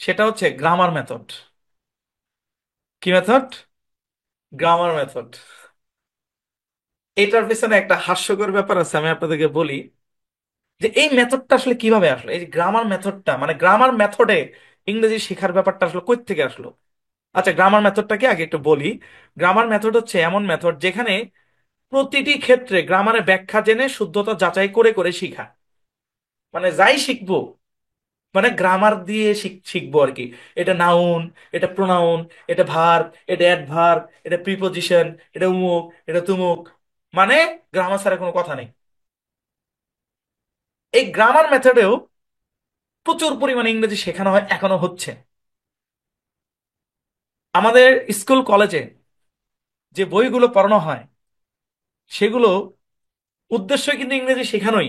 সেটা হচ্ছে গ্রামার মেথড। কি মেথড? Grammar method. এটার পেছনে একটা হাস্যকর ব্যাপার আছে, আমি আপনাদেরকে বলি। যে এই মেথডটা আসলে কিভাবে আসলো, এই যে গ্রামার মেথডটা, মানে গ্রামার মেথডে ইংরেজি শেখার ব্যাপারটা আসলে কই থেকে আসলো। আচ্ছা, গ্রামার মেথডটাকে আগে একটু বলি। গ্রামার মেথড হচ্ছে এমন মেথড যেখানে প্রতিটি ক্ষেত্রে গ্রামারের ব্যাখ্যা জেনে শুদ্ধতা যাচাই করে করে শিখা। মানে যাই শিখবো, মানে গ্রামার দিয়ে শিখবো আর কি। এটা নাউন, এটা প্রোনাউন, এটা ভার্ব, এটা অ্যাডভার্ব, এটা প্রিপোজিশন, এটা উমুক, এটা তুমুক, মানে গ্রামার ছাড়া কোনো কথা নেই। এই গ্রামার মেথডেও প্রচুর পরিমাণে ইংরেজি শেখানো হয়, এখনো হচ্ছে। আমাদের স্কুল কলেজে যে বইগুলো পড়ানো হয় সেগুলো উদ্দেশ্য কিন্তু ইংরেজি শেখানোই।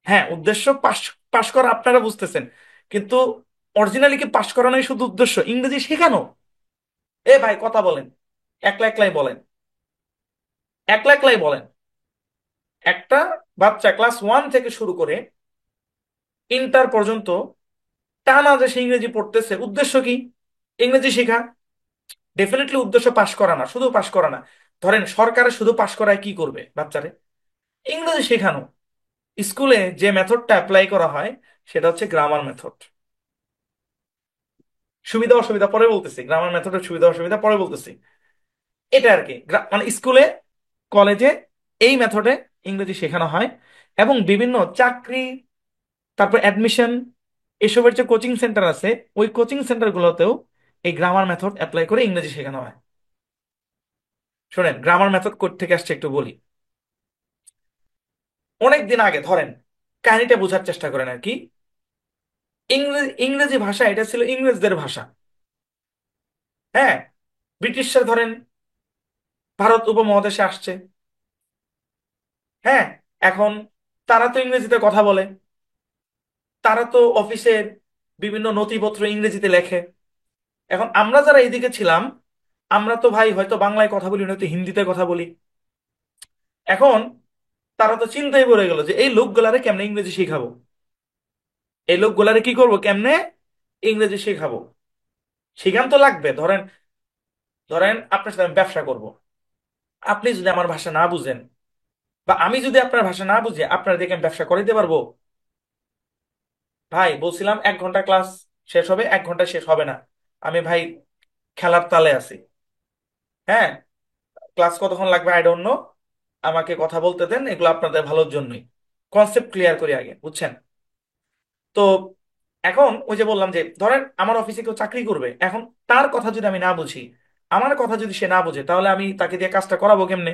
হ্যাঁ, উদ্দেশ্য পাশ পাশ করা, আপনারা বুঝতেছেন, কিন্তু অরিজিনালি কি পাশ করানোই শুধু উদ্দেশ্য? ইংরেজি শেখানো। এ ভাই কথা বলেন, একলা একলাই বলেন, একলা একলাই বলেন। একটা বাচ্চা ক্লাস 1 থেকে শুরু করে ইন্টার পর্যন্ত টানা যে সে ইংরেজি পড়তেছে, উদ্দেশ্য কি? ইংরেজি শেখা। ডেফিনেটলি উদ্দেশ্য পাশ করা না, শুধু পাশ করা না। ধরেন সরকারে শুধু পাশ করায় কি করবে বাচ্চারে? ইংরেজি শেখানো। স্কুলে যে মেথডটা অ্যাপ্লাই করা হয় সেটা হচ্ছে গ্রামার মেথড। সুবিধা অসুবিধা পরে বলতেছি, গ্রামার মেথডের সুবিধা অসুবিধা পরে বলতেছি। এটা আর কি, মানে স্কুলে কলেজে এই মেথডে ইংরেজি শেখানো হয়। এবং বিভিন্ন চাকরি, তারপর অ্যাডমিশন, এসবের যে কোচিং সেন্টার আছে, ওই কোচিং সেন্টারগুলোতেও এই গ্রামার মেথড অ্যাপ্লাই করে ইংরেজি শেখানো হয়। শোনেন, গ্রামার মেথড কোথা থেকে আসছে একটু বলি। অনেক দিন আগে, ধরেন কাহিনীটা বোঝার চেষ্টা করেন আর কি। ইংরেজি ইংরেজি ভাষা এটা ছিল ইংরেজদের ভাষা। হ্যাঁ, ব্রিটিশরা ধরেন ভারত উপমহাদেশে আসছে। হ্যাঁ, এখন তারা তো ইংরেজিতে কথা বলে, তারা তো অফিসের বিভিন্ন নথিপত্র ইংরেজিতে লেখে। এখন আমরা যারা এইদিকে ছিলাম, আমরা তো ভাই হয়তো বাংলায় কথা বলি, নয়তো হিন্দিতে কথা বলি। এখন তারা তো চিন্তায় পড়ে গেল যে এই লোকগুলারে কেমনে ইংরেজি শিখাবো, এই লোকগুলারে কি করব, কেমনে ইংরেজি শেখাবো। শিখান তো লাগবে। ধরেন ধরেন আপনার সাথে আমি ব্যবসা করব, আপনি যদি আমার ভাষা না বুঝেন, বা আমি যদি আপনার ভাষা না বুঝি, আপনার দিকে আমি ব্যবসা করাইতে পারবো? ভাই বলছিলাম 1 ঘন্টা ক্লাস শেষ হবে, 1 ঘন্টা শেষ হবে না। আমি ভাই খেলার তালে আছি। হ্যাঁ, ক্লাস কতক্ষণ লাগবে আই ডোন্ট নো, আমাকে কথা বলতে দেন, এগুলো আপনাদের ভালোর জন্যই। কনসেপ্ট ক্লিয়ার করি আগে, বুঝছেন? তো এখন ওই যে বললাম যে ধরেন আমার অফিসে কেউ চাকরি করবে, এখন তার কথা যদি আমি না বুঝি, আমার কথা যদি সে না বুঝে, তাহলে আমি তাকে দিয়ে কাজটা করাবো কেমনে?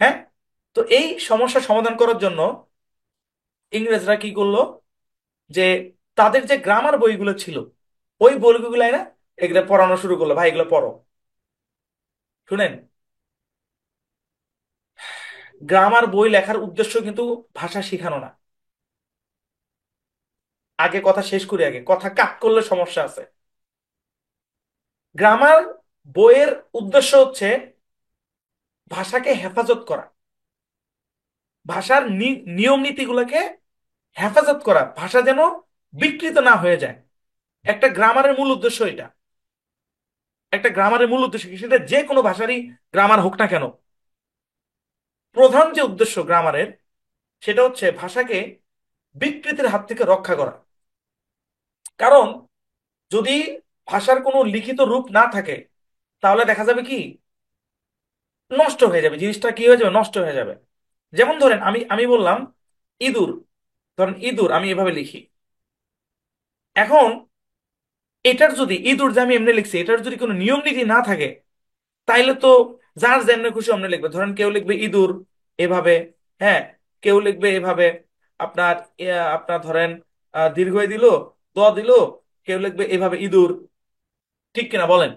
হ্যাঁ। তো এই সমস্যার সমাধান করার জন্য ইংরেজরা কি করলো, যে তাদের যে গ্রামার বইগুলো ছিল, ওই বইগুলো না এগুলো পড়ানো শুরু করলো। ভাই এগুলো পড়ো। শুনেন, গ্রামার বই লেখার উদ্দেশ্য কিন্তু ভাষা শেখানো না। আগে কথা শেষ করি, আগে কথা কাট করলে সমস্যা আছে। গ্রামার বইয়ের উদ্দেশ্য হচ্ছে ভাষাকে হেফাজত করা, ভাষার নিয়ম নীতিগুলোকে হেফাজত করা, ভাষা যেন বিকৃত না হয়ে যায়। একটা গ্রামারের মূল উদ্দেশ্য এটা। একটা গ্রামারের মূল উদ্দেশ্য কি, সেটা যে কোনো ভাষারই গ্রামার হোক না কেন, প্রধান যে উদ্দেশ্য গ্রামারের, সেটা হচ্ছে ভাষাকে বিকৃতির হাত থেকে রক্ষা করা। কারণ যদি ভাষার কোনো লিখিত রূপ না থাকে, তাহলে দেখা যাবে কি, নষ্ট হয়ে যাবে জিনিসটা, কি হয়ে যাবে, নষ্ট হয়ে যাবে। যেমন ধরেন আমি আমি বললাম ইঁদুর, ধরেন ইঁদুর আমি এভাবে লিখি। এখন এটার যদি, ইঁদুর যে আমি এমনি লিখছি, এটার যদি কোনো নিয়ম নীতি না থাকে, তাইলে তো যার যেমনি খুশি অমনি লিখবে। ধরেন কেউ লিখবে ইঁদুর এভাবে, হ্যাঁ, কেউ লিখবে এভাবে, আপনার আপনার ধরেন দীর্ঘই দিল, দ দিল, কেউ লিখবে এভাবে ইঁদুর। ঠিক কিনা বলেন?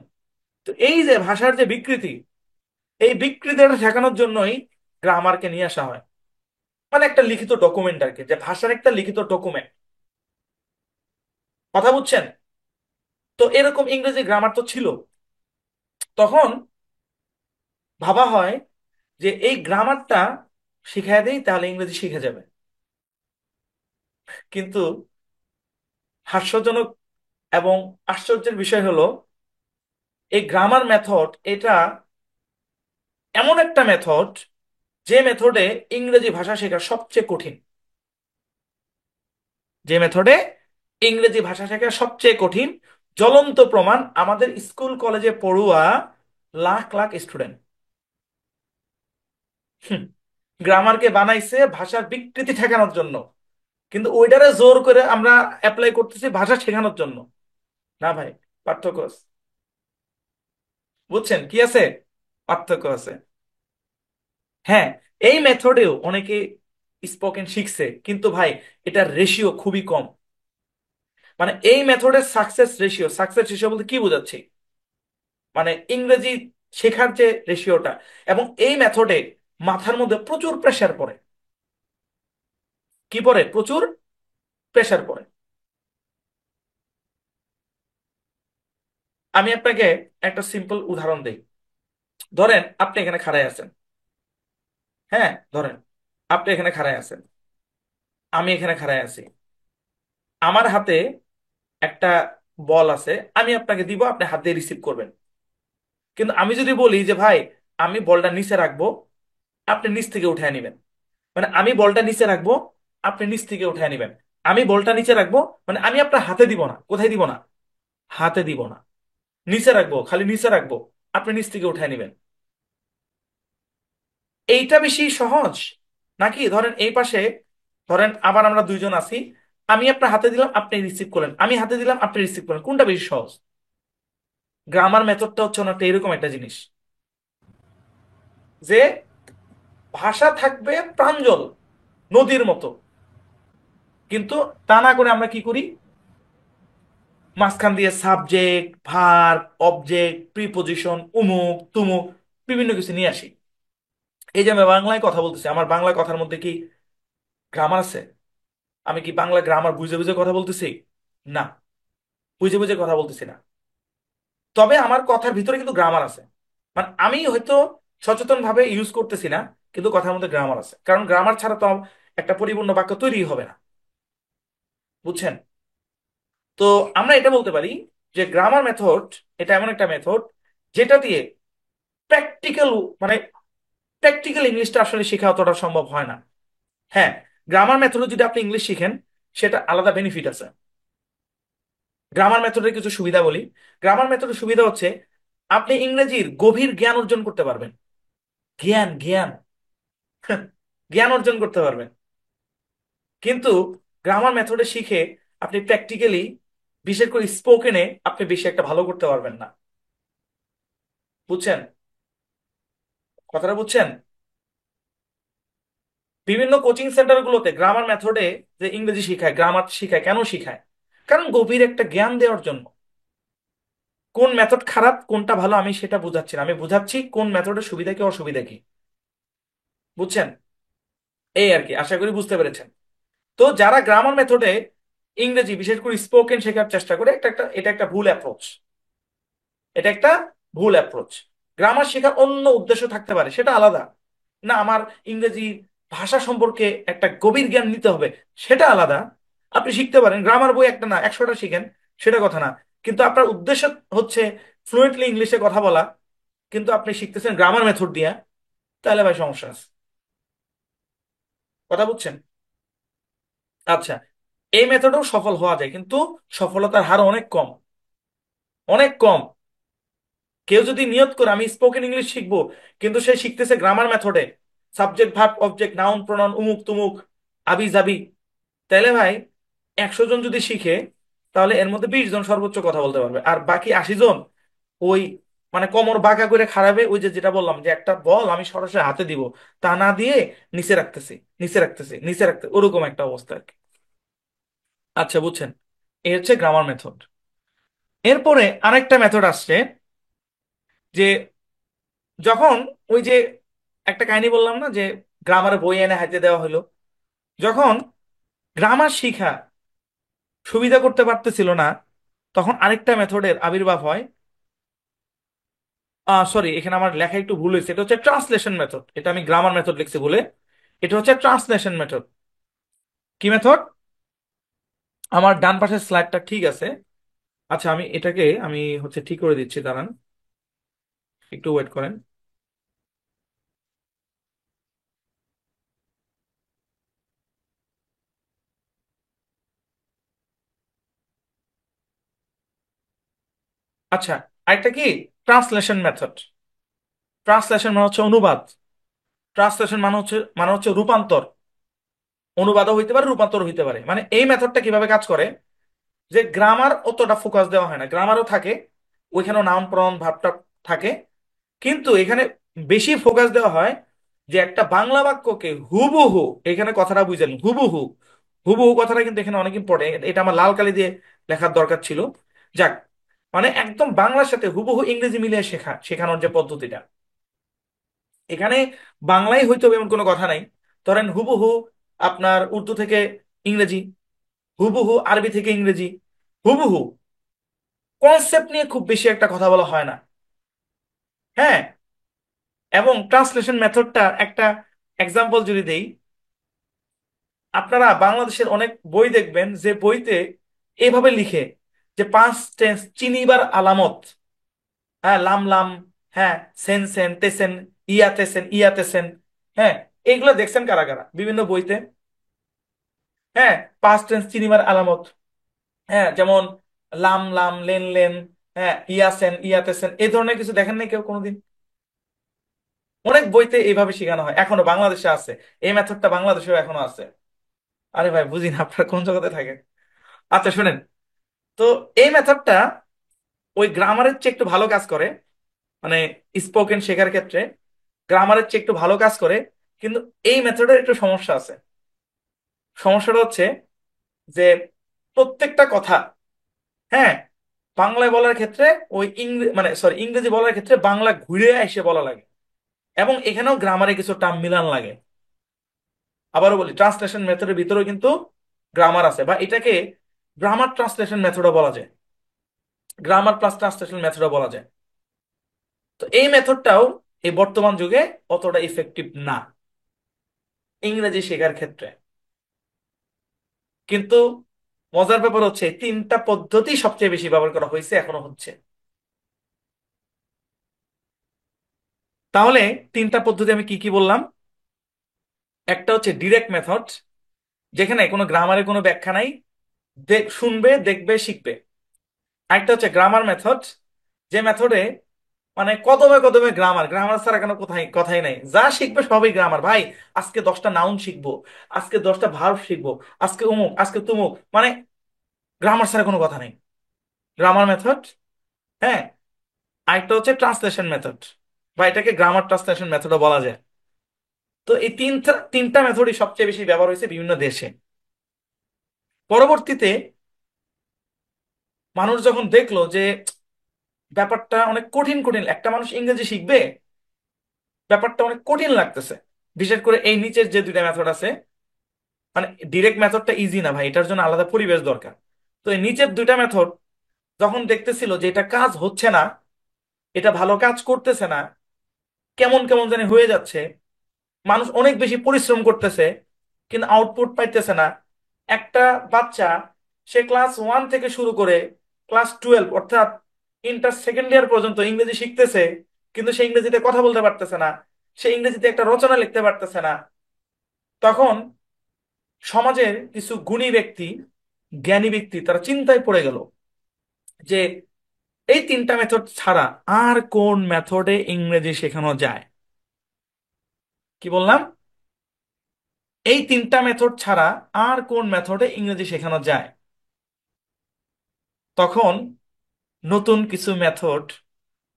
তো এই যে ভাষার যে বিকৃতি, এই বিকৃতিটা ঠেকানোর জন্যই গ্রামারকে নিয়ে আসা হয়। মানে একটা লিখিত ডকুমেন্ট আর কি, যে ভাষার একটা লিখিত ডকুমেন্ট। কথা বুঝছেন? তো এরকম ইংরেজি গ্রামার তো ছিল। তখন ভাবা হয় যে এই গ্রামারটা শিখাই দেই, তাহলে ইংরেজি শিখে যাবে। কিন্তু হাস্যজনক এবং আশ্চর্যের বিষয় হলো, এই গ্রামার মেথড এটা এমন একটা মেথড যে মেথডে ইংরেজি ভাষা শেখা সবচেয়ে কঠিন, যে মেথডে ইংরেজি ভাষা শেখা সবচেয়ে কঠিন, জ্বলন্ত প্রমাণ আমাদের স্কুল কলেজে পড়ুয়া লাখ লাখ স্টুডেন্ট। গ্রামারকে বানাইছে ভাষার বিকৃতি ঠেকানোর জন্য, কিন্তু ওইটারে জোর করে আমরা অ্যাপ্লাই করতেছি ভাষা শেখানোর জন্য। না ভাই, পার্থক্য আছে। বুঝছেন কি আছে? পার্থক্য আছে। হ্যাঁ, এই মেথডেও অনেকে স্পোকেন শিখছে, কিন্তু ভাই এটার রেশিও খুবই কম। মানে এই মেথডের সাকসেস রেশিও বলতে কি বোঝাচ্ছি, মানে ইংরেজি শেখার যে রেশিওটা, এবং এই মেথডে মাথার মধ্যে প্রচুর প্রেসার পড়ে। কি পড়ে? প্রচুর প্রেসার পড়ে। আমি আপনাকে একটা সিম্পল উদাহরণ দিই। ধরেন আপনি এখানে খাড়ায় আছেন। হ্যাঁ, ধরেন আপনি এখানে খাড়ায় আছেন, আমি এখানে খাড়ায় আছি। আমার হাতে একটা বল আছে, আমি আপনাকে দিব, আপনি হাত দিয়ে রিসিভ করবেন। কিন্তু আমি যদি বলি যে ভাই আমি বলটা নিচে রাখবো, আপনি নিচ থেকে উঠায় নিবেন। মানে আমি বলটা নিচে রাখবো, আপনি নিচ থেকে উঠায় নিবেন। আমি বলটা নিচে রাখবো, মানে আমি আপনার হাতে দিব না। কোথায় দিব না? হাতে দিব না। নিচে রাখবো, খালি নিচে রাখবো, আপনি নিচ থেকে উঠায় নিবেন। এইটা বেশি সহজ নাকি ধরেন এই পাশে, ধরেন আবার আমরা দুইজন আছি, আমি আপনার হাতে দিলাম, আপনি রিসিভ করলেন, আমি হাতে দিলাম, আপনি রিসিভ করলেন, কোনটা বেশি সহজ? গ্রামার মেথডটা হচ্ছে অনেকটা এরকম একটা জিনিস, যে ভাষা থাকবে প্রাঞ্জল, নদীর মতো, কিন্তু তা না করে আমরা কি করি, মাঝখান দিয়ে সাবজেক্ট, ভার্ব, অবজেক্ট, প্রিপজিশন, উমুক তুমুক বিভিন্ন কিছু নিয়ে আসি। এই যে আমি বাংলায় কথা বলতেছি, আমার বাংলা কথার মধ্যে কি গ্রামার আছে? আমি কি বাংলা গ্রামার বুঝে বুঝে কথা বলতেছি? না, বুঝে বুঝে কথা বলতেছি না। তবে আমার কথার ভিতরে কিন্তু গ্রামার আছে। মানে আমি হয়তো সচেতন ভাবে ইউজ করতেছি না, কিন্তু কথার মধ্যে গ্রামার আছে, কারণ গ্রামার ছাড়া তো একটা পরিপূর্ণ বাক্য তৈরি হবে না। বুঝছেন? তো আমরা এটা বলতে পারি যে গ্রামার মেথড এটা এমন একটা মেথড যেটা দিয়ে প্র্যাকটিক্যাল, মানে প্র্যাকটিক্যাল ইংলিশটা আসলে শেখা অতটা সম্ভব হয় না। হ্যাঁ, গ্রামার মেথডে যদি আপনি ইংলিশ শিখেন, সেটা আলাদা বেনিফিট আছে। গ্রামার মেথডের কিছু সুবিধা বলি। গ্রামার মেথডের সুবিধা হচ্ছে আপনি ইংরেজির গভীর জ্ঞান অর্জন করতে পারবেন। জ্ঞান জ্ঞান জ্ঞান অর্জন করতে পারবেন। কিন্তু গ্রামার মেথডে শিখে আপনি প্র্যাকটিক্যালি, বিশেষ করে স্পোকেনে, আপনি বেশি একটা ভালো করতে পারবেন না। বুঝছেন? কথাটা বুঝছেন? বিভিন্ন কোচিং সেন্টার গুলোতে গ্রামার মেথডে যে ইংরেজি শিখায়, গ্রামার শিখায়, কেন শিখায়? কারণ গভীর একটা জ্ঞান দেওয়ার জন্য। কোন মেথড খারাপ কোনটা ভালো আমি সেটা বুঝাচ্ছি না, আমি বুঝাচ্ছি কোন মেথডের সুবিধা কি অসুবিধা কি। বুঝছেন? এই আর কি, আশা করি বুঝতে পেরেছেন। তো যারা গ্রামার মেথডে ইংরেজি বিশেষ করে স্পোকেন শেখার চেষ্টা করে, এটা একটা ভুল অ্যাপ্রোচ। এটা একটা ভুল অ্যাপ্রোচ। গ্রামার শেখার অন্য উদ্দেশ্য থাকতে পারে, সেটা আলাদা। না, আমার ইংরেজি ভাষা সম্পর্কে একটা গভীর জ্ঞান নিতে হবে, সেটা আলাদা। আপনি শিখতে পারেন, গ্রামার বই একটা না 100টা শিখেন, সেটা কথা না। কিন্তু আপনার উদ্দেশ্য হচ্ছে ফ্লুয়েন্টলি ইংলিশে কথা বলা, কিন্তু আপনি শিখতেছেন গ্রামার মেথড দিয়া, তাহলে ভাই সমস্যা আছে। কথা বুঝছেন? আচ্ছা, এই মেথডেও সফল হওয়া যায়, কিন্তু সফলতার হার অনেক কম, অনেক কম। কেউ যদি নিয়ত করে আমি স্পোকেন ইংলিশ শিখবো, কিন্তু সে শিখতেছে গ্রামার মেথডে, subject verb object noun pronoun উমুক তুমুক আবি যাবি, তাহলে ভাই 100 জন যদি শিখে, তাহলে এর মধ্যে 20 জন সর্বোচ্চ কথা বলতে পারবে, আর বাকি 80 জন ওই মানে কোমর বাঁকা করে খাড়াবে, ওই যে যেটা বললাম যে একটা বল আমি সরাসরি হাতে দিব, তা না দিয়ে নিচে রাখতেছি, নিচে রাখতেছি, নিচে রাখতে, ওরকম একটা অবস্থা আর কি। আচ্ছা, বুঝছেন? এই হচ্ছে গ্রামার মেথড। এরপরে আরেকটা মেথড আসছে, যে যখন ওই যে একটা কাহিনী বললাম না, যে গ্রামার বই এনে হাতে দেওয়া হলো, যখন গ্রামার শিখা সুবিধা করতে পারতেছিল না, তখন আরেকটা মেথডের আবির্ভাব হয়। সরি, এখানে আমার লেখা একটু ভুল হয়েছে, এটা হচ্ছে ট্রান্সলেশন মেথড। এটা আমি গ্রামার মেথড লিখছি বলে, এটা হচ্ছে ট্রান্সলেশন মেথড। কি মেথড? আমার ডান পাশের স্লাইডটা ঠিক আছে। আচ্ছা, আমি এটাকে আমি হচ্ছে ঠিক করে দিচ্ছি, দাঁড়ান, একটু ওয়েট করেন। আচ্ছা, আরেকটা কি, ট্রান্সলেশন মেথড। ট্রান্সলেশন মানে হচ্ছে অনুবাদ। ট্রান্সলেশন মানে হচ্ছে রূপান্তর। অনুবাদও হইতে পারে, রূপান্তর হইতে পারে। মানে এই মেথডটা কিভাবে কাজ করে, যে গ্রামার অতটা ফোকাস দেওয়া হয় না, গ্রামারও থাকে, ওইখানেও নাউন প্রনাউন ভার্বটা থাকে, কিন্তু এখানে বেশি ফোকাস দেওয়া হয় যে একটা বাংলা বাক্যকে হুবহু, এখানে কথাটা বুঝলেন, হুবহু। হুবহু কথাটা কিন্তু এখানে অনেক ইম্পর্টেন্ট, এটা আমার লাল কালি দিয়ে লেখার দরকার ছিল। যাক, মানে একদম বাংলার সাথে হুবহু ইংরেজি মিলিয়ে শেখানোর যে পদ্ধতিটা, এখানে বাংলায় হইতে হবে এমন কোনো কথা নাই। ধরেন হুবহু আপনার উর্দু থেকে ইংরেজি, হুবহু আরবি থেকে ইংরেজি, হুবহু। কনসেপ্ট নিয়ে খুব বেশি একটা কথা বলা হয় না। হ্যাঁ, এবং ট্রান্সলেশন মেথডটা একটা এক্সাম্পল যদি দেই, আপনারা বাংলাদেশের অনেক বই দেখবেন যে বইতে এভাবে লিখে যে পাস্ট টেন্স চিনিবার আলামত, হ্যাঁ লাম লাম, হ্যাঁ সেন সেন তেসেন, ইয়াতেসেন ইয়াতেসেন, হ্যাঁ এইগুলো দেখছেন কারা কারা বিভিন্ন বইতে? হ্যাঁ, পাস্ট টেন্স চিনিবার আলামত, হ্যাঁ যেমন লাম লাম লেন লেন, হ্যাঁ ইয়াসেন ইয়াতেসেন, এই ধরনের কিছু দেখেন নাই কেউ কোনোদিন? অনেক বইতে এইভাবে শেখানো হয়, এখনো বাংলাদেশে আছে। এই মেথডটা বাংলাদেশেও এখনো আছে। আরে ভাই বুঝি না আপনারা কোন জগতে থাকেন। আচ্ছা শুনেন, তো এই মেথডটা ওই গ্রামারের চেয়ে একটু ভালো কাজ করে, মানে স্পোকেন শেখার ক্ষেত্রে গ্রামারের চেয়ে একটু ভালো কাজ করে। কিন্তু এই মেথডের একটু সমস্যা আছে। সমস্যাটা হচ্ছে যে প্রত্যেকটা কথা, হ্যাঁ, বাংলায় বলার ক্ষেত্রে ওই মানে সরি ইংরেজি বলার ক্ষেত্রে বাংলা ঘুরে এসে বলা লাগে, এবং এখানেও গ্রামারে কিছু টার্ম মিলান লাগে। আবারও বলি, ট্রান্সলেশন মেথডের ভিতরেও কিন্তু গ্রামার আছে, বা এটাকে গ্রামার ট্রান্সলেশন মেথডও বলা যায়, গ্রামার প্লাস ট্রান্সলেশন মেথডও বলা যায়। তো এই মেথডটাও এই বর্তমান যুগে অতটা ইফেক্টিভ না ইংরেজি শেখার ক্ষেত্রে। কিন্তু মজার ব্যাপার হচ্ছে এই তিনটা পদ্ধতি সবচেয়ে বেশি ব্যবহার করা হয়েছে, এখনো হচ্ছে। তাহলে তিনটা পদ্ধতি আমি কি কি বললাম? একটা হচ্ছে ডিরেক্ট মেথড, যেখানে কোনো গ্রামারের কোনো ব্যাখ্যা নাই, শুনবে দেখবে শিখবে। আরেকটা হচ্ছে গ্রামার মেথড, যে মেথডে মানে কদমে কদমে গ্রামার, গ্রামার ছাড়া কেন কোথায় কথাই নাই, যা শিখবে সবই গ্রামার ভাই। আজকে 10টা নাউন শিখবো, আজকে 10টা ভার্ব শিখবো, আজকে অমুক আজকে তুমুক, মানে গ্রামার ছাড়া কোনো কথা নেই, গ্রামার মেথড। হ্যাঁ, আরেকটা হচ্ছে ট্রান্সলেশন মেথড, বা এটাকে গ্রামার ট্রান্সলেশন মেথডও বলা যায়। তো এই তিনটা তিনটা মেথডই সবচেয়ে বেশি ব্যবহার হয়েছে বিভিন্ন দেশে। পরবর্তীতে মানুষ যখন দেখলো যে ব্যাপারটা অনেক কঠিন কঠিন, একটা মানুষ ইংরেজি শিখবে, ব্যাপারটা অনেক কঠিন লাগতেছে, বিশেষ করে এই নিচের যে দুইটা মেথড আছে, মানে ডিরেক্ট মেথডটা ইজি না ভাই, এটার জন্য আলাদা পরিবেশ দরকার। তো এই নিচের দুইটা মেথড যখন দেখতেছিল যে এটা কাজ হচ্ছে না, এটা ভালো কাজ করতেছে না, কেমন কেমন জানি হয়ে যাচ্ছে, মানুষ অনেক বেশি পরিশ্রম করতেছে কিন্তু আউটপুট পাইতেছে না। একটা বাচ্চা, সে ক্লাস 1 থেকে শুরু করে ক্লাস 12 অর্থাৎ ইন্টার সেকেন্ড ইয়ার পর্যন্ত ইংরেজি শিখতেছে, কিন্তু সে ইংরেজিতে কথা বলতে পারতেছে না, সে ইংরেজিতে একটা রচনা লিখতে পারতেছে না। তখন সমাজের কিছু গুণী ব্যক্তি, জ্ঞানী ব্যক্তি, তারা চিন্তায় পড়ে গেল যে এই তিনটা মেথড ছাড়া আর কোন মেথডে ইংরেজি শেখানো যায়। কি বললাম? এই তিনটা মেথড ছাড়া আর কোন মেথডে ইংরেজি শেখানো যায়। তখন নতুন কিছু মেথড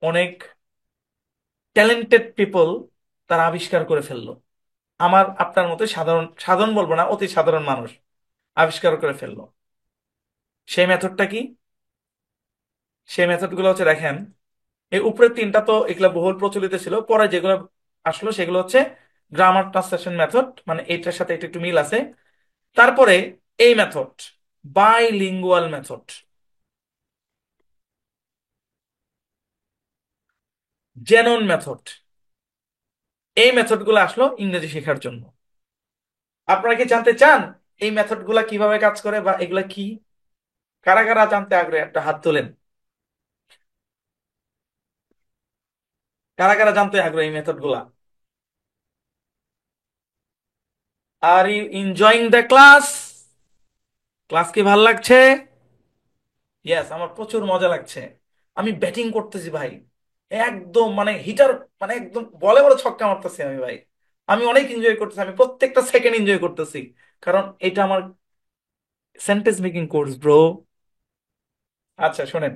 অনেক ট্যালেন্টেড পিপল তারা আবিষ্কার করে ফেললো, আমার আপনার মতো সাধারণ সাধারণ বলবো না, অতি সাধারণ মানুষ আবিষ্কার করে ফেললো। সেই মেথডটা কি? সেই মেথড গুলো হচ্ছে, দেখেন, এই উপরের তিনটা তো এগুলো বহুল প্রচলিত ছিল, পরে যেগুলো আসলো সেগুলো হচ্ছে গ্রামার ট্রান্সলেশন মেথড, মানে এটার সাথে এটা একটু মিল আছে। তারপরে এই method, bilingual method, xenon method, এই মেথড গুলো আসলো ইংরেজি শেখার জন্য। আপনারা কি জানতে চান এই মেথড গুলা কিভাবে কাজ করে বা এগুলা কি? কারা কারা জানতে আগ্রহী একটা হাত তোলেন। কারা কারা জানতে আগ্রহী এই মেথড গুলা? Are you enjoying the class? Class কি ভালো লাগছে? ইয়েস, আমার প্রচুর মজা লাগছে। আমি ব্যাটিং করতেছি ভাই, একদম মানে হিটার, মানে একদম বলে বলে ছক্কা মারতেছি আমি ভাই। আমি অনেক এনজয় করতেছি, আমি প্রত্যেকটা সেকেন্ড এনজয় করতেছি, কারণ এটা আমার সেন্টেন্স মেকিং কোর্স ব্রো। আচ্ছা শোনেন,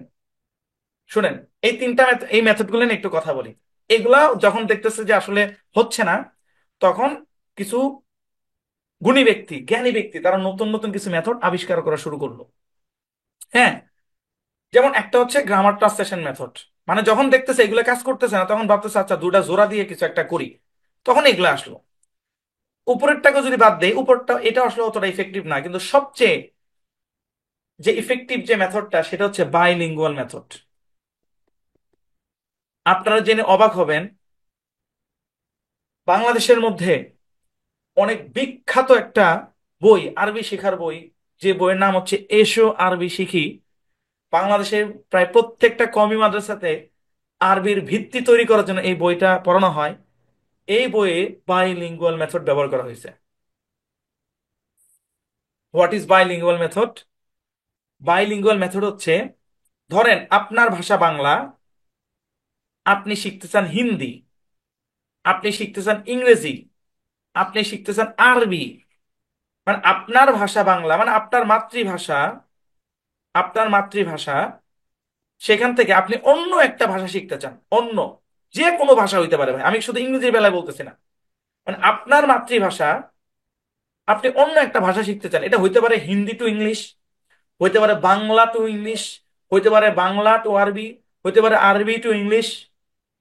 শুনেন, এই তিনটা এই মেথড গুলো নিয়ে একটু কথা বলি। এগুলা যখন দেখতেছে যে আসলে হচ্ছে না, তখন কিছু গুণী ব্যক্তি, জ্ঞানী ব্যক্তি, তারা নতুন নতুন কিছু মেথড আবিষ্কার করা শুরু করলো। হ্যাঁ, যেমন একটা হচ্ছে গ্রামার ট্রান্সলেশন মেথড। মানে যখন দেখতেছে এগুলো কাজ করতেছে না, তখন ভাবতেছে আচ্ছা দুটা জোড়া দিয়ে কিছু একটা করি, তখন এগুলো আসলো। উপরেরটাকে যদি বাদ দেই, উপরটা এটা আসলে অতটা ইফেক্টিভ না, কিন্তু সবচেয়ে যে ইফেক্টিভ যে মেথডটা সেটা হচ্ছে বাইলিঙ্গুয়াল মেথড। আপনারা জেনে অবাক হবেন, বাংলাদেশের মধ্যে অনেক বিখ্যাত একটা বই, আরবি শেখার বই, যে বইয়ের নাম হচ্ছে এসো আরবি শিখি। বাংলাদেশের প্রায় প্রত্যেকটা কওমি মাদ্রাসাতে আরবির ভিত্তি তৈরি করার জন্য এই বইটা পড়ানো হয়। এই বইয়ে বাইলিঙ্গুয়াল মেথড ব্যবহার করা হয়েছে। What is bilingual method? Bilingual method হচ্ছে, ধরেন আপনার ভাষা বাংলা, আপনি শিখতে চান হিন্দি, আপনি শিখতে চান ইংরেজি, আপনি শিখতে চান আরবি। মানে আপনার ভাষা বাংলা, মানে আপনার মাতৃভাষা, আপনার মাতৃভাষা, সেখান থেকে আপনি অন্য একটা ভাষা শিখতে চান, অন্য যে কোনো ভাষা হইতে পারে ভাই, আমি শুধু ইংরেজির বেলায় বলতেছি না। মানে আপনার মাতৃভাষা, আপনি অন্য একটা ভাষা শিখতে চান, এটা হইতে পারে হিন্দি টু ইংলিশ, হইতে পারে বাংলা টু ইংলিশ, হইতে পারে বাংলা টু আরবি, হইতে পারে আরবি টু ইংলিশ।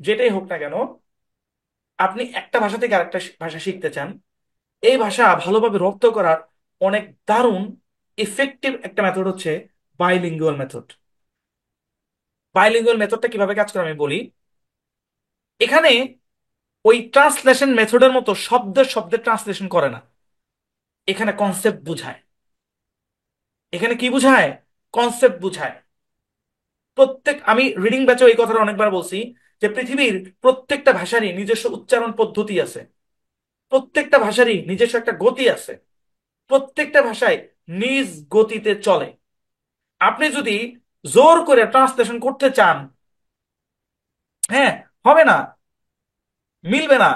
যেটাই হোক না কেন, আপনি একটা ভাষা থেকে আরেকটা ভাষা শিখতে চান, এই ভাষা ভালোভাবে রপ্ত করার অনেক দারুণ ইফেক্টিভ একটা মেথড হচ্ছে বাইলিঙ্গুয়াল মেথড। বাইলিঙ্গুয়াল মেথডটা কিভাবে কাজ করে আমি বলি। এখানে ওই ট্রান্সলেশন মেথডের মতো শব্দের শব্দের ট্রান্সলেশন করে না, এখানে কনসেপ্ট বুঝায়। এখানে কি বুঝায়? কনসেপ্ট বুঝায়। আমি রিডিং ব্যাচে এই কথাটা অনেকবার বলছি, যে পৃথিবীর প্রত্যেকটা ভাষারই নিজস্ব উচ্চারণ পদ্ধতি আছে, প্রত্যেকটা ভাষারই নিজস্ব একটা গতি আছে, প্রত্যেকটা ভাষায় নিজ গতিতে চলে। আপনি যদি জোর করে ট্রান্সলেশন করতে চান, হ্যাঁ, হবে না, মিলবে না,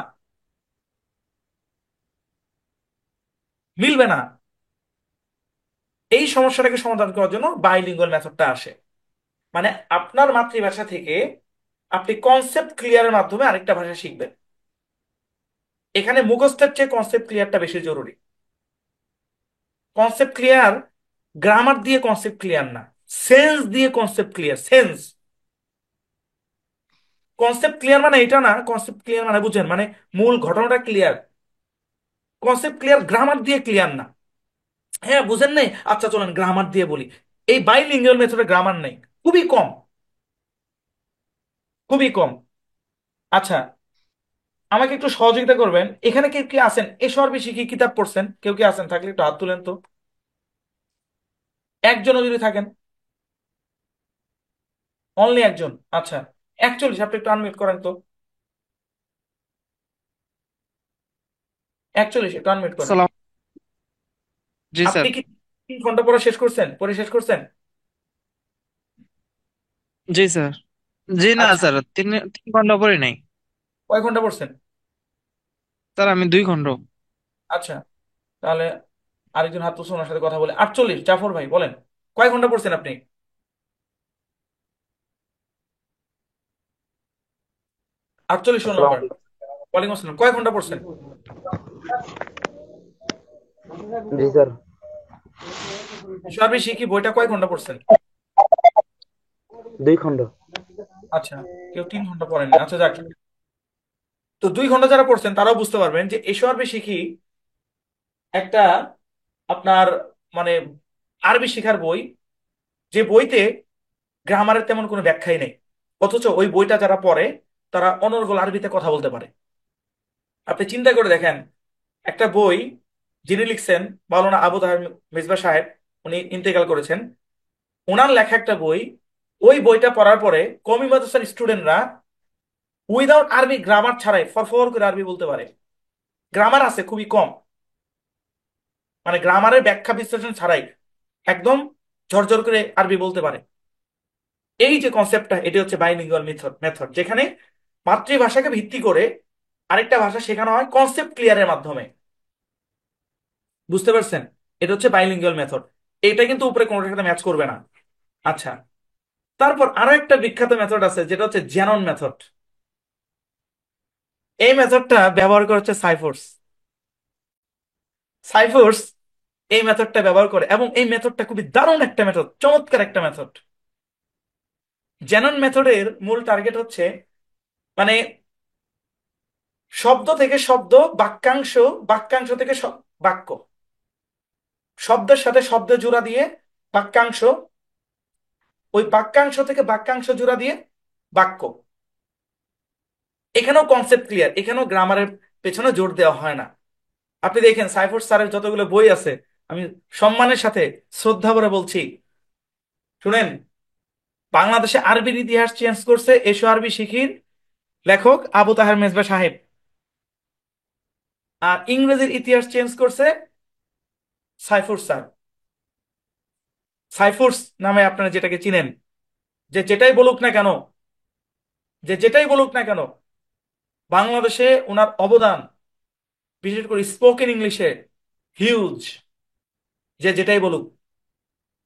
মিলবে না। এই সমস্যাটাকে সমাধান করার জন্য বাইলিঙ্গুয়াল মেথডটা আসে। মানে আপনার মাতৃভাষা থেকে আপনি কনসেপ্ট ক্লিয়ারের মাধ্যমে আরেকটা ভাষা শিখবেন। এখানে মুখস্থের চেয়ে কনসেপ্ট ক্লিয়ারটা বেশি জরুরি। কনসেপ্ট ক্লিয়ার গ্রামার দিয়ে কনসেপ্ট ক্লিয়ার না, সেন্স দিয়ে concept clear, sense. Concept clear মানে এটা না, কনসেপ্ট ক্লিয়ার মানে বুঝেন, মানে মূল ঘটনাটা ক্লিয়ার। কনসেপ্ট ক্লিয়ার গ্রামার দিয়ে ক্লিয়ার না। হ্যাঁ বুঝেন নাই, আচ্ছা চলেন গ্রামার দিয়ে বলি। এই বাইলিঙ্গুয়াল মেথডে গ্রামার নেই, খুবই কম, খুবই কম। আচ্ছা, আমাকে একটু সহযোগিতা করবেন, এখানে কেউ কি আছেন এসব বেশি কি কিতাব পড়ছেন? কেউ কি আছেন? থাকলে একটু হাত তুলেন তো, একজনও যদি থাকেন। অনলি একজন? আচ্ছা, 41, আপনি একটু আনমিউট করেন তো। 41, একটু আনমিউট করেন। সালাম। জি আপনি স্যার। কি 3 ঘন্টা পড়া শেষ করছেন, পড়ে শেষ করছেন? জি স্যার। জি না আচ্ছা, স্যার, 3 ঘন্টা পরে নাই। কয় ঘন্টা পড়ছেন? স্যার আমি 2 ঘন্টা। আচ্ছা, তাহলে আরেকজন হাত তুলছে, ওনার সাথে কথা বলে। 48, জাফর ভাই বলেন, কয় ঘন্টা পড়ছেন আপনি? 48 ফোন আসসালামু নাম্বার। ওয়ালাইকুম আসসালাম, কয় ঘন্টা পড়ছেন? আলাইকুম। জি স্যার, সার্বিক শিখি বইটা কয় ঘন্টা পড়ছেন? 2 খণ্ড। আচ্ছা, কেউ 3 ঘন্টা পড়েননি, আচ্ছা যাক। তো 2 ঘন্টা যারা পড়ছেন তারাও বুঝতে পারবেন যে এসো আরবি শিখি একটা আপনার মানে আরবি শেখার বই, যে বইতে গ্রামারের তেমন কোনো ব্যাখ্যাই নেই, অথচ ওই বইটা যারা পড়ে তারা অনর্গল আরবিতে কথা বলতে পারে। আপনি চিন্তা করে দেখেন, একটা বই যিনি লিখছেন, মাওলানা আবু তাহের মিসবাহ সাহেব, উনি ইন্তেকাল করেছেন। ওনার লেখা একটা বই, ওই বইটা পড়ার পরে কওমি মাদ্রাসার স্টুডেন্টরা উইদাউট আরবি, গ্রামার ছাড়াই ফরফর করে আরবি বলতে পারে। গ্রামার আছে খুবই কম, মানে গ্রামারের ব্যাখ্যা বিশ্লেষণ ছাড়াই একদম ঝরঝর করে আরবি বলতে পারে। এই যে কনসেপ্টটা, এটা হচ্ছে বাইলিঙ্গুয়াল মেথড মেথড যেখানে মাতৃভাষাকে ভিত্তি করে আরেকটা ভাষা শেখানো হয় কনসেপ্ট ক্লিয়ারের মাধ্যমে। বুঝতে পারছেন? এটা হচ্ছে বাইলিঙ্গুয়াল মেথড। এটা কিন্তু উপরে কোনোটার সাথে ম্যাচ করবে না। আচ্ছা, তারপর আরো একটা বিখ্যাত মেথড আছে যেটা হচ্ছে জ্যানন মেথড। এই মেথডটা ব্যবহার করে হচ্ছে সাইফোর্স। সাইফোর্স এই মেথডটা ব্যবহার করে, এবং এই মেথডটা খুবই দারুণ একটা মেথড, চমৎকার একটা মেথড। জ্যানন মেথডের মূল টার্গেট হচ্ছে মানে শব্দ থেকে শব্দ, বাক্যাংশ, বাক্যাংশ থেকে বাক্য, শব্দের সাথে শব্দ জোড়া দিয়ে বাক্যাংশ, ওই বাক্যাংশ থেকে বাক্যাংশ জোড়া দিয়ে বাক্য। এখানেও কনসেপ্ট ক্লিয়ার, এখানেও গ্রামারের পেছনে জোর দেওয়া হয় না। আপনি দেখেন সাইফুর স্যারের যতগুলো বই আছে, আমি সম্মানের সাথে শ্রদ্ধা ভরে বলছি, শুনেন, বাংলাদেশে আরবির ইতিহাস চেঞ্জ করছে এসো আরবি শিখির লেখক আবু তাহের মেজবা সাহেব, আর ইংরেজির ইতিহাস চেঞ্জ করছে সাইফুর স্যার। সাইফুরস নামে আপনারা যেটাকে চিনেন, যে যেটাই বলুক না কেন, যে যেটাই বলুক না কেন, বাংলাদেশে ওনার অবদান বিশেষ করে স্পোকেন ইংলিশে হিউজ। যে যেটাই বলুক,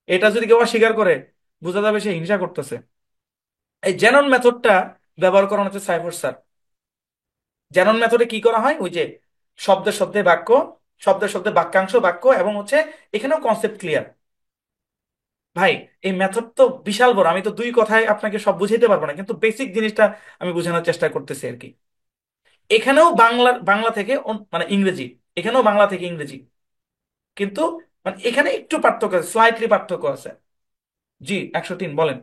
এটা যদি কেউ অস্বীকার করে বোঝা যাবে সে হিংসা করতেছে। এই জেনন মেথডটা ব্যবহার করা হচ্ছে সাইফুর স্যার। জেনন মেথডে কি করা হয়, ওই যে শব্দে শব্দে বাক্য, শব্দে শব্দে বাক্যাংশ বাক্য, এবং হচ্ছে এখানেও কনসেপ্ট ক্লিয়ার। ভাই, এই মেথড তো বিশাল বড়, আমি তো দুই কথায় আপনাকে সব বুঝাইতে পারবো না, কিন্তু বেসিক জিনিসটা আমি বোঝানোর চেষ্টা করতেছি আর কি। এখানেও বাংলা থেকে মানে ইংরেজি, এখানেও বাংলা থেকে ইংরেজি, কিন্তু মানে এখানে একটু পার্থক্য আছে, স্লাইটলি পার্থক্য আছে। জি, 103 বলেন।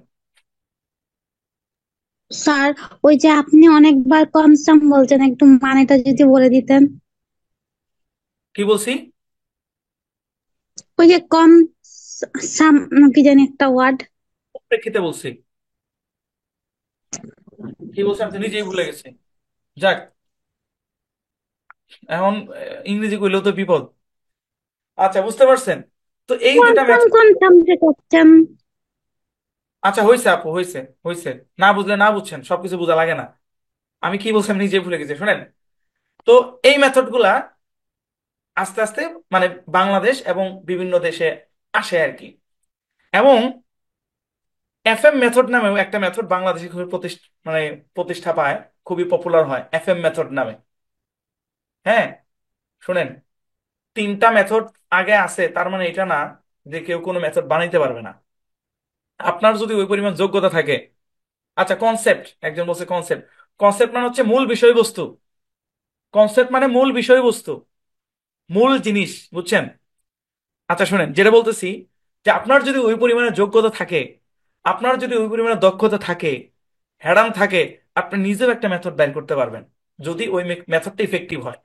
স্যার, ওই যে আপনি অনেকবার কনসাম বলছেন, একটু মানেটা যদি বলে দিতেন। কি বলছি? ওই যে কম সাম কি জানি একটা ওয়ার্ড। প্রেক্ষিতে বলছি। কি বলছি আমি তো নিজেই ভুলে গেছি। যাক, এখন ইংরেজি কইলেও তো বিপদ। আচ্ছা, বুঝতে পারছেন? তো এই দুটা কনসাম ম্যাচ। কনসাম যে করছেন। আচ্ছা, হয়েছে আপু, হয়েছে হয়েছে। না বুঝলে না বুঝছেন, সবকিছু বোঝা লাগে না। আমি কি বলছি আমি নিজেই ভুলে গেছি, শুনেন। তো এই মেথড গুলা আস্তে আস্তে মানে বাংলাদেশ এবং বিভিন্ন দেশে আসে আর কি। এবং এফএম মেথড নামেও একটা মেথড বাংলাদেশে খুবই মানে প্রতিষ্ঠা পায়, খুবই পপুলার হয় এফএম মেথড নামে। হ্যাঁ, শুনেন, তিনটা মেথড আগে আছে তার মানে এটা না যে কেউ কোনো মেথড বানাইতে পারবে না। আপনার যদি ওই পরিমাণ যোগ্যতা থাকে। আচ্ছা, কনসেপ্ট, একজন বলছে কনসেপ্ট। কনসেপ্ট মানে হচ্ছে মূল বিষয়বস্তু। কনসেপ্ট মানে মূল বিষয়বস্তু, মূল জিনিস, বুঝছেন? আচ্ছা শুনেন, যেটা বলতেছি, যে আপনার যদি ওই পরিমাণে যোগ্যতা থাকে, আপনার যদি ওই পরিমাণে দক্ষতা থাকে, হ্যাডাম থাকে, আপনি নিজেও একটা মেথড বের করতে পারবেন, যদি ওই মেথডটা ইফেক্টিভ হয়।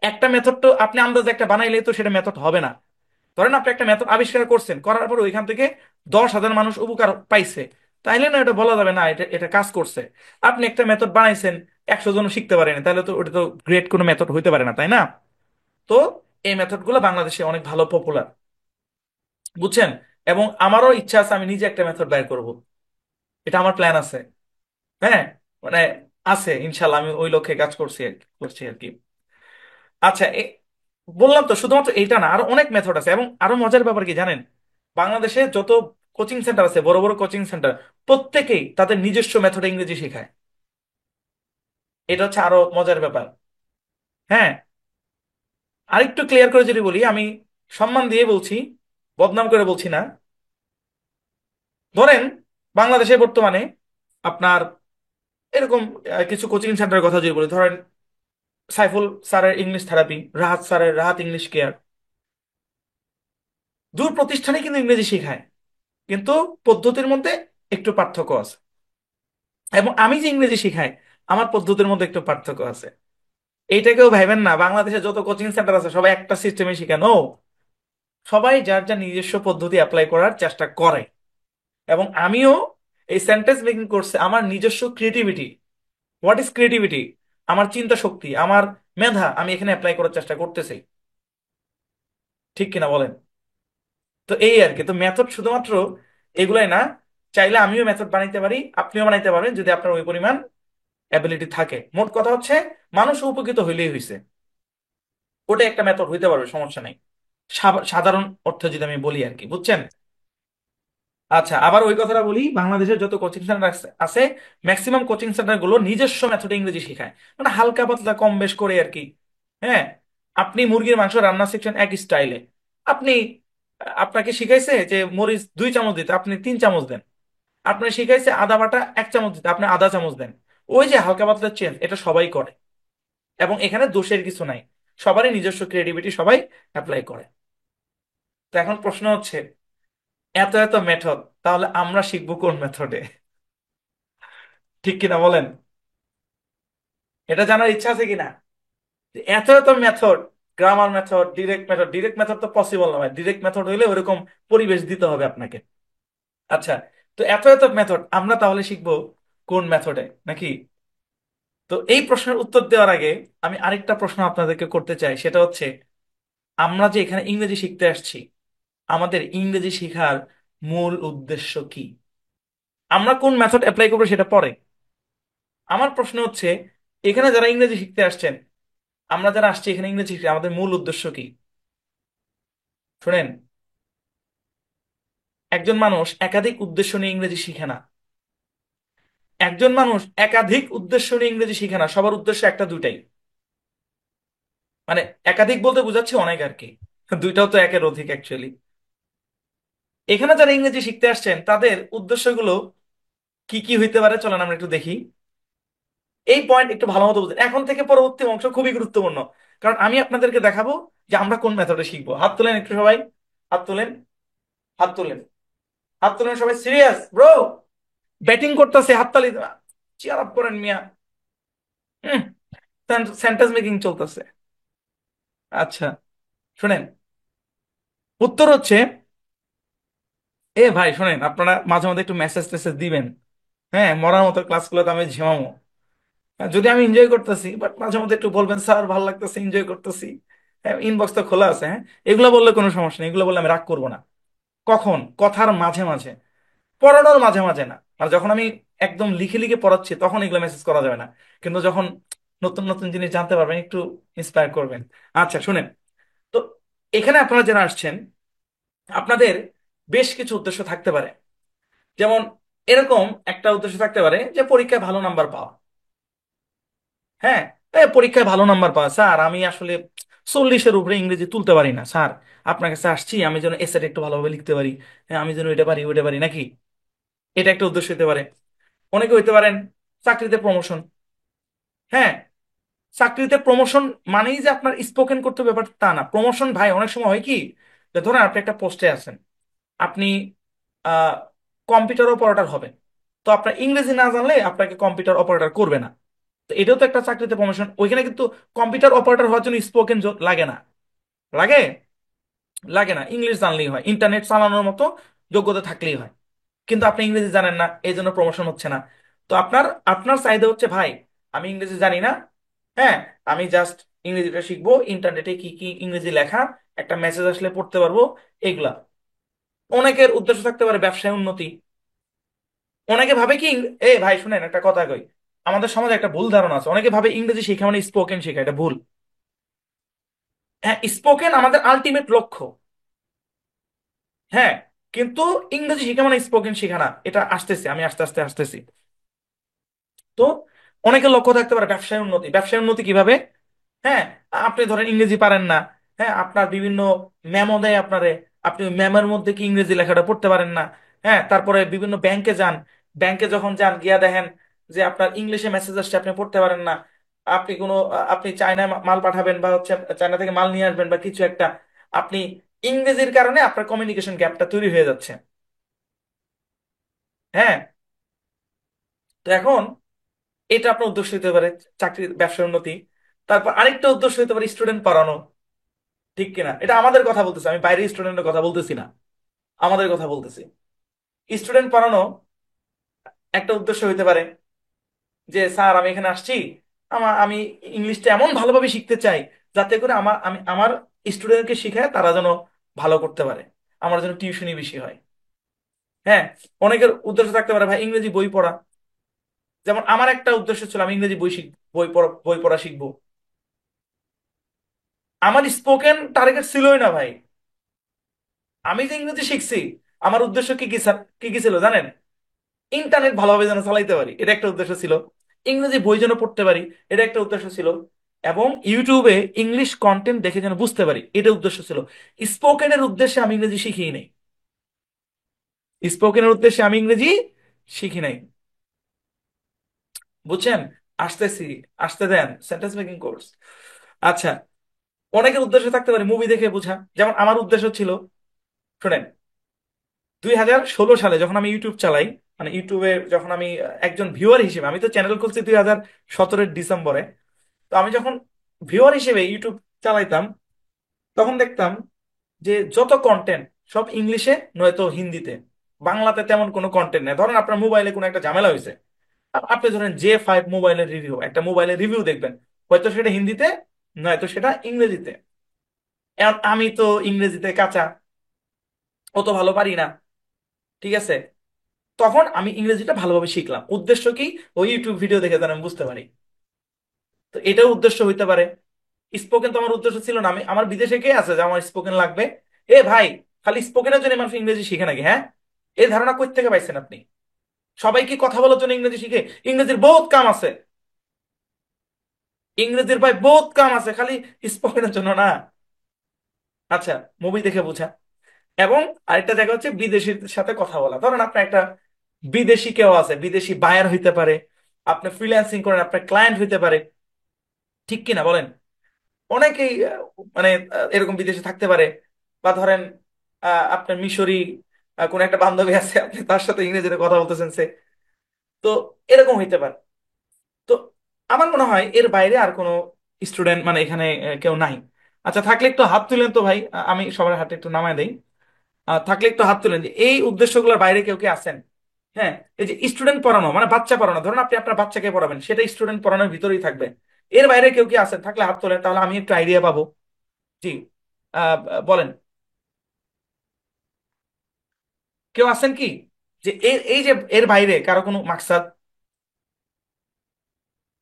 একটা মেথড তো আপনি আন্দাজে একটা বানাইলে তো সেটা মেথড হবে না। ধরেন আপনি একটা মেথড আবিষ্কার করছেন, করার পর ওইখান থেকে 10,000 মানুষ উপকার পাইছে, তাইলে না এটা বলা যাবে না এটা এটা কাজ করছে। আপনি একটা মেথড বানাইছেন, 100 জন শিখতে পারেনি, তাহলে তো ওটা তো গ্রেট কোনো মেথড হইতে পারে না, তাই না? তো এই মেথডগুলো বাংলাদেশে অনেক ভালো পপুলার, বুঝছেন? এবং আমারও ইচ্ছা আছে আমি নিজে একটা মেথড বের করব, এটা আমার প্ল্যান আছে। হ্যাঁ, মানে আছে ইনশাল্লাহ, আমি ওই লক্ষ্যে কাজ করছি আর কি। আচ্ছা, বললাম তো শুধুমাত্র এইটা না, আরো অনেক মেথড আছে। এবং আরো মজার ব্যাপার কি জানেন, বাংলাদেশে যত কোচিং সেন্টার আছে, বড় বড় কোচিং সেন্টার, প্রত্যেকেই তাদের নিজস্ব মেথডে ইংরেজি শেখায়। এটা হচ্ছে আরো মজার ব্যাপার। হ্যাঁ, আরেকটু ক্লিয়ার করে যদি বলি, আমি সম্মান দিয়ে বলছি, বদনাম করে বলছি না। ধরেন বাংলাদেশে বর্তমানে আপনার এরকম কিছু কোচিং সেন্টারের কথা যদি বলি, ধরেন সাইফুল স্যারের ইংলিশ থেরাপি, রাহাত স্যারের রাহাত ইংলিশ কেয়ার, দূর প্রতিষ্ঠানে কিন্তু ইংরেজি শেখায়, কিন্তু পদ্ধতির মধ্যে একটু পার্থক্য আছে। এবং আমি যে ইংরেজি শিখাই, আমার পদ্ধতির মধ্যে একটু পার্থক্য আছে। এইটাকেও ভাইবেন না বাংলাদেশে যত কোচিং সেন্টার আছে সবাই একটা সিস্টেমে শেখানো, সবাই যার যার নিজস্ব পদ্ধতি অ্যাপ্লাই করার চেষ্টা করে। এবং আমিও এই সেন্টেন্স মেকিং কোর্সে আমার নিজস্ব ক্রিয়েটিভিটি, হোয়াট ইজ ক্রিয়েটিভিটি, আমার চিন্তা শক্তি, আমার মেধা আমি এখানে অ্যাপ্লাই করার চেষ্টা করতেছি। ঠিক কিনা বলেন? তো এই আর কি, তো মেথড শুধুমাত্র এগুলাই না, চাইলে আমিও মেথড বানাইতে পারি, আপনিও বানাইতে পারেন, যদি আপনার ওই পরিমাণ অ্যাবিলিটি থাকে। মোট কথা হচ্ছে মানুষ উপকৃত হইলেই হয়েছে, ওটা একটা মেথড হইতে পারবে, সমস্যা নেই। সাধারণ অর্থে যদি আমি বলি আর কি, বুঝছেন? আচ্ছা, আবার ওই কথাটা বলি, বাংলাদেশের যত কোচিং সেন্টার আছে, ম্যাক্সিমাম কোচিং সেন্টার গুলো নিজস্ব মেথডে ইংরেজি শেখায়, মানে হালকা পাতলা কম বেশ করে আর কি। হ্যাঁ, আপনি মুরগির মাংস রান্না শিখছেন এক স্টাইলে, আপনি আপনাকে শিখাইছে যে মরিচ 2 চামচ দিতে, আপনি 3 চামচ দেন। আপনি শিখাইছে আদা বাটা 1 চামচ দিতে, আপনি আধা চামচ দেন। ওই যে হালকা পাতলা চেঞ্জ, এটা সবাই করে, এবং এখানে দোষের কিছু নাই, সবারই নিজস্ব ক্রিয়েটিভিটি, সবাই অ্যাপ্লাই করে। তো এখন প্রশ্ন হচ্ছে, এত এত মেথড, তাহলে আমরা শিখবো কোন মেথডে? ঠিক কিনা বলেন? এটা জানার ইচ্ছা আছে কিনা? যে এত এত method, grammar method, direct method, direct method তো পসিবল নয়, ডিরেক্ট মেথড হইলে ওরকম পরিবেশ দিতে হবে আপনাকে। আচ্ছা, তো এত এত মেথড, আমরা তাহলে শিখবো কোন মেথডে নাকি? তো এই প্রশ্নের উত্তর দেওয়ার আগে আমি আরেকটা প্রশ্ন আপনাদেরকে করতে চাই, সেটা হচ্ছে, আমরা যে এখানে ইংরেজি শিখতে আসছি, আমাদের ইংরেজি শেখার মূল উদ্দেশ্য কি? আমরা কোন মেথড অ্যাপ্লাই করবো সেটা পরে। আমার প্রশ্ন হচ্ছে, এখানে যারা ইংরেজি শিখতে আসছেন, আমরা যারা আসছি এখানে ইংরেজি শিখতে, আমাদের মূল উদ্দেশ্য কি? শুনেন, একজন মানুষ একাধিক উদ্দেশ্য নিয়ে ইংরেজি শিখে না। একজন মানুষ একাধিক উদ্দেশ্য নিয়ে ইংরেজি শিখে না, সবার উদ্দেশ্য একটা দুইটাই। মানে একাধিক বলতে বোঝাচ্ছে অনেক আর কি, দুইটাও তো একের অধিক অ্যাকচুয়ালি। এখানে যারা ইংরেজি শিখতে আসছেন, তাদের উদ্দেশ্যগুলো কি কি হইতে পারে, চলেন আমরা একটু দেখি। এই পয়েন্ট একটু ভালো মতো বুঝেন, এখন থেকে পরবর্তী অংশ খুবই গুরুত্বপূর্ণ, কারণ আমি আপনাদেরকে দেখাবো যে আমরা কোন মেথডে শিখবো। হাত তোলেন একটু সবাই, হাত তোলেন, হাত তোলেন, হাত তোলেন সবাই, সিরিয়াস ব্রো, ব্যাটিং করতেছে, হাততালি চিয়ার আপ করেন মিয়া। সেন্টেন্স মেকিং চলতেছে। আচ্ছা, শুনেন, উত্তর হচ্ছে, ভাই শুনেন, আপনারা মাঝে মাঝে একটু মেসেজ টেসেজ দিবেন। হ্যাঁ, মরার মতো ক্লাসগুলোতে আমি ঝিমামো, যদি আমি এনজয় করতেছি, বাট মাঝে মধ্যে একটু বলবেন স্যার ভালো লাগতেছে, এনজয় করতেছি। হ্যাঁ, ইনবক্স তো খোলা আছে, হ্যাঁ, এগুলো বললে কোনো সমস্যা নেই, এগুলো বললে আমি রাগ করবো না। কখন? কথার মাঝে মাঝে, পড়ানোর মাঝে মাঝে না। আর যখন আমি একদম লিখে লিখে পড়াচ্ছি, তখন এগুলো মেসেজ করা যাবে না। কিন্তু যখন নতুন নতুন জিনিস জানতে পারবেন, একটু ইন্সপায়ার করবেন। আচ্ছা শুনেন, তো এখানে আপনারা যারা আসছেন, আপনাদের বেশ কিছু উদ্দেশ্য থাকতে পারে। যেমন এরকম একটা উদ্দেশ্য থাকতে পারে যে পরীক্ষায় ভালো নাম্বার পাওয়া। হ্যাঁ, পরীক্ষায় ভালো নাম্বার পাওয়া, স্যার আমি আসলে 40-এর উপরে ইংরেজি তুলতে পারি না স্যার, আপনার কাছে আসছি আমি যেন এসেট একটু ভালোভাবে লিখতে পারি। হ্যাঁ, আমি যেন এটা পারি ওইটা পারি নাকি? এটা একটা উদ্দেশ্য হতে পারে। অনেকে হইতে পারেন চাকরিতে প্রমোশন। হ্যাঁ, চাকরিতে প্রমোশন মানেই যে আপনার স্পোকেন করতে হবে ব্যাপার তা না। প্রমোশন ভাই অনেক সময় হয় কি, যে ধরেন আপনি একটা পোস্টে আছেন, আপনি আহ কম্পিউটার অপারেটর হবেন, তো আপনার ইংরেজি না জানলে আপনাকে কম্পিউটার অপারেটর করবে না। তো এটাও তো একটা চাকরিতে প্রমোশন, ওইখানে কিন্তু কম্পিউটার অপারেটর হওয়ার জন্য স্পোকেন লাগে না। লাগে? লাগে না, ইংলিশ জানলেই হয়, ইন্টারনেট চালানোর মতো যোগ্যতা থাকলেই হয়। কিন্তু আপনি ইংরেজি জানেন না, এই জন্য প্রমোশন হচ্ছে না। তো আপনার আপনার চাহিদা হচ্ছে, ভাই আমি ইংরেজি জানি না, হ্যাঁ, আমি জাস্ট ইংরেজিটা শিখবো, ইন্টারনেটে কি কি ইংরেজি লেখা, একটা মেসেজ আসলে পড়তে পারবো, এগুলা। অনেকের উদ্দেশ্য থাকতে পারে ব্যবসায় উন্নতি। অনেকে ভাবে কি, ভাই শুনেন একটা কথা কই, আমাদের সমাজে একটা ভুল ধারণা আছে, অনেকে ভাবে ইংরেজি শেখা মানে স্পোকেন শেখা, এটা ভুল। হ্যাঁ, স্পোকেন আমাদের আলটিমেট লক্ষ্য। হ্যাঁ, কিন্তু ইংরেজি শেখা মানে স্পোকেন শেখা না, এটা আসতেছে, আমি আস্তে আস্তে আসতেছি। তো অনেকের লক্ষ্য থাকতে পারে ব্যবসায় উন্নতি। ব্যবসায় উন্নতি কিভাবে? হ্যাঁ, আপনি ধরেন ইংরেজি পারেন না, হ্যাঁ, আপনার বিভিন্ন মেমো দেয় আপনারে, আপনি ম্যামের মধ্যে কি ইংরেজি লেখাটা পড়তে পারেন না। হ্যাঁ, তারপরে বিভিন্ন ব্যাংকে যান, ব্যাংকে যখন যান গিয়া দেখেন যে আপনার ইংলিশে মেসেজ আসছে, আপনি পড়তে পারেন না। আপনি কোনো আপনি চায়না মাল পাঠাবেন, বা হচ্ছে চায়না থেকে মাল নিয়ে আসবেন বা কিছু একটা, আপনি ইংরেজির কারণে আপনার কমিউনিকেশন গ্যাপটা তৈরি হয়ে যাচ্ছে। হ্যাঁ, তো এখন এটা আপনার উদ্দেশ্য হতে পারে, চাকরির ব্যবসার উন্নতি। তারপর আরেকটা উদ্দেশ্য হতে পারে স্টুডেন্ট পড়ানো। ঠিক কিনা? এটা আমাদের কথা বলতেছি, আমি বাইরের স্টুডেন্টের কথা বলতেছি না, আমাদের কথা বলতেছি। স্টুডেন্ট পড়ানো একটা উদ্দেশ্য হইতে পারে, যে স্যার আমি এখানে আসছি, আমি ইংলিশটা এমন ভালোভাবে শিখতে চাই, যাতে করে আমি আমার স্টুডেন্টকে শিখায় তারা যেন ভালো করতে পারে, আমার যেন টিউশনি বেশি হয়। হ্যাঁ, অনেকের উদ্দেশ্য থাকতে পারে ভাই ইংরেজি বই পড়া। যেমন আমার একটা উদ্দেশ্য ছিল আমি ইংরেজি বই পড়া শিখবো। আমার স্পোকেন টার্গেট ছিলই না ভাই। আমি যে ইংরেজি শিখছি, আমার উদ্দেশ্য কি কি ছিল জানেন? ইন্টারনেট ভালোভাবে যেন চালাইতে পারি, এটা একটা উদ্দেশ্য ছিল। ইংরেজি বই যেন পড়তে পারি, এটা একটা উদ্দেশ্য ছিল। এবং ইউটিউবে ইংলিশ কন্টেন্ট দেখে যেন বুঝতে পারি, এটা উদ্দেশ্য ছিল। স্পোকেনের উদ্দেশ্যে আমি ইংরেজি শিখি নাই। স্পোকেনের উদ্দেশ্যে আমি ইংরেজি শিখি নাই। বুঝছেন? আসতেছি, আসতে দেন, সেন্টেন্স মেকিং কোর্স। আচ্ছা, অনেকের উদ্দেশ্য থাকতে পারে মুভি দেখে বোঝা। যেমন আমার উদ্দেশ্য ছিল, শোনেন, 2016 সালে যখন আমি ইউটিউব চালাই, মানে ইউটিউবে যখন আমি একজন ভিউয়ার হিসেবে, আমি তো চ্যানেল খুলছি 2017 ডিসেম্বরে। তো আমি যখন ভিউয়ার হিসেবে ইউটিউব চালাইতাম, তখন দেখতাম যে যত কন্টেন্ট সব ইংলিশে নয়তো হিন্দিতে। বাংলাতে তেমন কোনো কন্টেন্ট নেই। ধরেন আপনার মোবাইলে কোনো একটা ঝামেলা হয়েছে, আপনি ধরেন J5 মোবাইলের রিভিউ, একটা মোবাইলের রিভিউ দেখবেন, হয়তো সেটা হিন্দিতে নয়তো সেটা ইংরেজিতে। এখন আমি তো ইংরেজিতে কাঁচা, অত ভালো পারি না, ঠিক আছে? তখন আমি ইংরেজিটা ভালোভাবে শিখলাম, উদ্দেশ্য কি? ওই ইউটিউব ভিডিও দেখে যেন আমি বুঝতে পারি। তো এটাও উদ্দেশ্য হইতে পারে। স্পোকেন তো আমার উদ্দেশ্য ছিল না। আমি, আমার বিদেশে কে আছে যে আমার স্পোকেন লাগবে? এ ভাই, খালি স্পোকেনের জন্য মানুষ ইংরেজি শিখে নাকি? হ্যাঁ, এই ধারণা কই থেকে পাইছেন আপনি? সবাই কি কথা বলার জন্য ইংরেজি শিখে? ইংরেজির বহুত কাম আছে। ইংরেজির ভাই বহুত কাম আছে, খালি স্পোকেনের জন্য না। আচ্ছা, মুভি দেখে বোঝা। এবং আরেকটা জায়গা হচ্ছে বিদেশির সাথে কথা বলা। ধরেন আপনার একটা বিদেশি কেউ আছে, বিদেশি বায়ার হইতে পারে, আপনি ফ্রিল্যান্সিং করেন, আপনার ক্লায়েন্ট হইতে পারে, ঠিক কিনা বলেন? অনেকেই মানে এরকম বিদেশে থাকতে পারে। বা ধরেন আপনার মিশরি কোন একটা বান্ধবী আছে, আপনি তার সাথে ইংরেজিতে কথা বলতেছেন সে, তো এরকম হইতে পারে। তো আমার মনে হয় এর বাইরে আর কোনো স্টুডেন্ট মানে এখানে কেউ নাই। আচ্ছা, থাকলে একটু হাত তুলেন তো ভাই, আমি সবার হাতে একটু নামায় দেই। থাকলে একটু হাত তুলেন যে এই উদ্দেশ্যগুলোর বাইরে কেউ কে আছেন। হ্যাঁ, এই যে স্টুডেন্ট পড়ানো মানে বাচ্চা পড়ানো, ধরুন আপনি আপনার বাচ্চাকে পড়াবেন, সেটা স্টুডেন্ট পড়ানোর ভিতরেই থাকবে। এর বাইরে কেউ কি আছেন? থাকলে হাত তোলেন, তাহলে আমি একটু আইডিয়া পাবো। জি, আহ, বলেন, কেউ আছেন কি? যে এই যে এর বাইরে কারো কোনো মাকসাদ,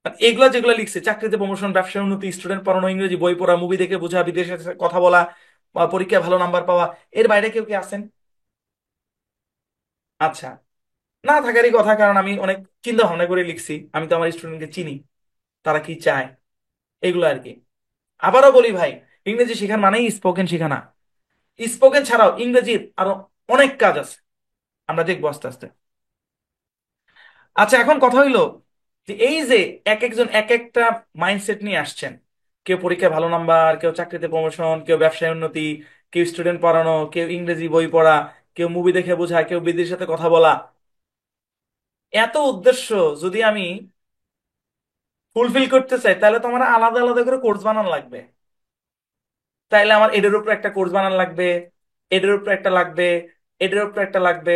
মানে এগুলা যেগুলো লিখছে, চাকরিতে প্রমোশন, ব্যবসায় উন্নতি, স্টুডেন্ট পড়ানো, ইংরেজি বই পড়া, মুভি দেখে বোঝা, বিদেশের সাথে কথা বলা, বা পরীক্ষায় ভালো নাম্বার পাওয়া, এর বাইরে কেউ কি আছেন? আচ্ছা, না থাকারই কথা, কারণ আমি অনেক চিন্তা ভাবনা করে লিখছি। আমি তো আমার স্টুডেন্টকে চিনি, তারা কি চায়, এগুলো আর কি। আবারও বলি ভাই, ইংরেজি শেখার মানেই স্পোকেন শেখা না। স্পোকেন ছাড়াও ইংরেজির আরো অনেক কাজ আছে, আমরা দেখবো আস্তে আস্তে। আচ্ছা, এখন কথা হইলো যে এই যে এক একজন এক একটা মাইন্ডসেট নিয়ে আসছেন, কেউ পরীক্ষায় ভালো নাম্বার, কেউ চাকরিতে প্রমোশন, কেউ ব্যবসায় উন্নতি, কেউ স্টুডেন্ট পড়ানো, কেউ ইংরেজি বই পড়া, কেউ মুভি দেখে বোঝা, কেউ বিদেশের সাথে কথা বলা। এত উদ্দেশ্য যদি আমি ফুলফিল করতে চাই, তাহলে তো আমার আলাদা আলাদা করে কোর্স বানানো লাগবে। তাইলে আমার এটার উপর একটা কোর্স বানানো লাগবে, এটার উপর একটা লাগবে, এটার উপর একটা লাগবে,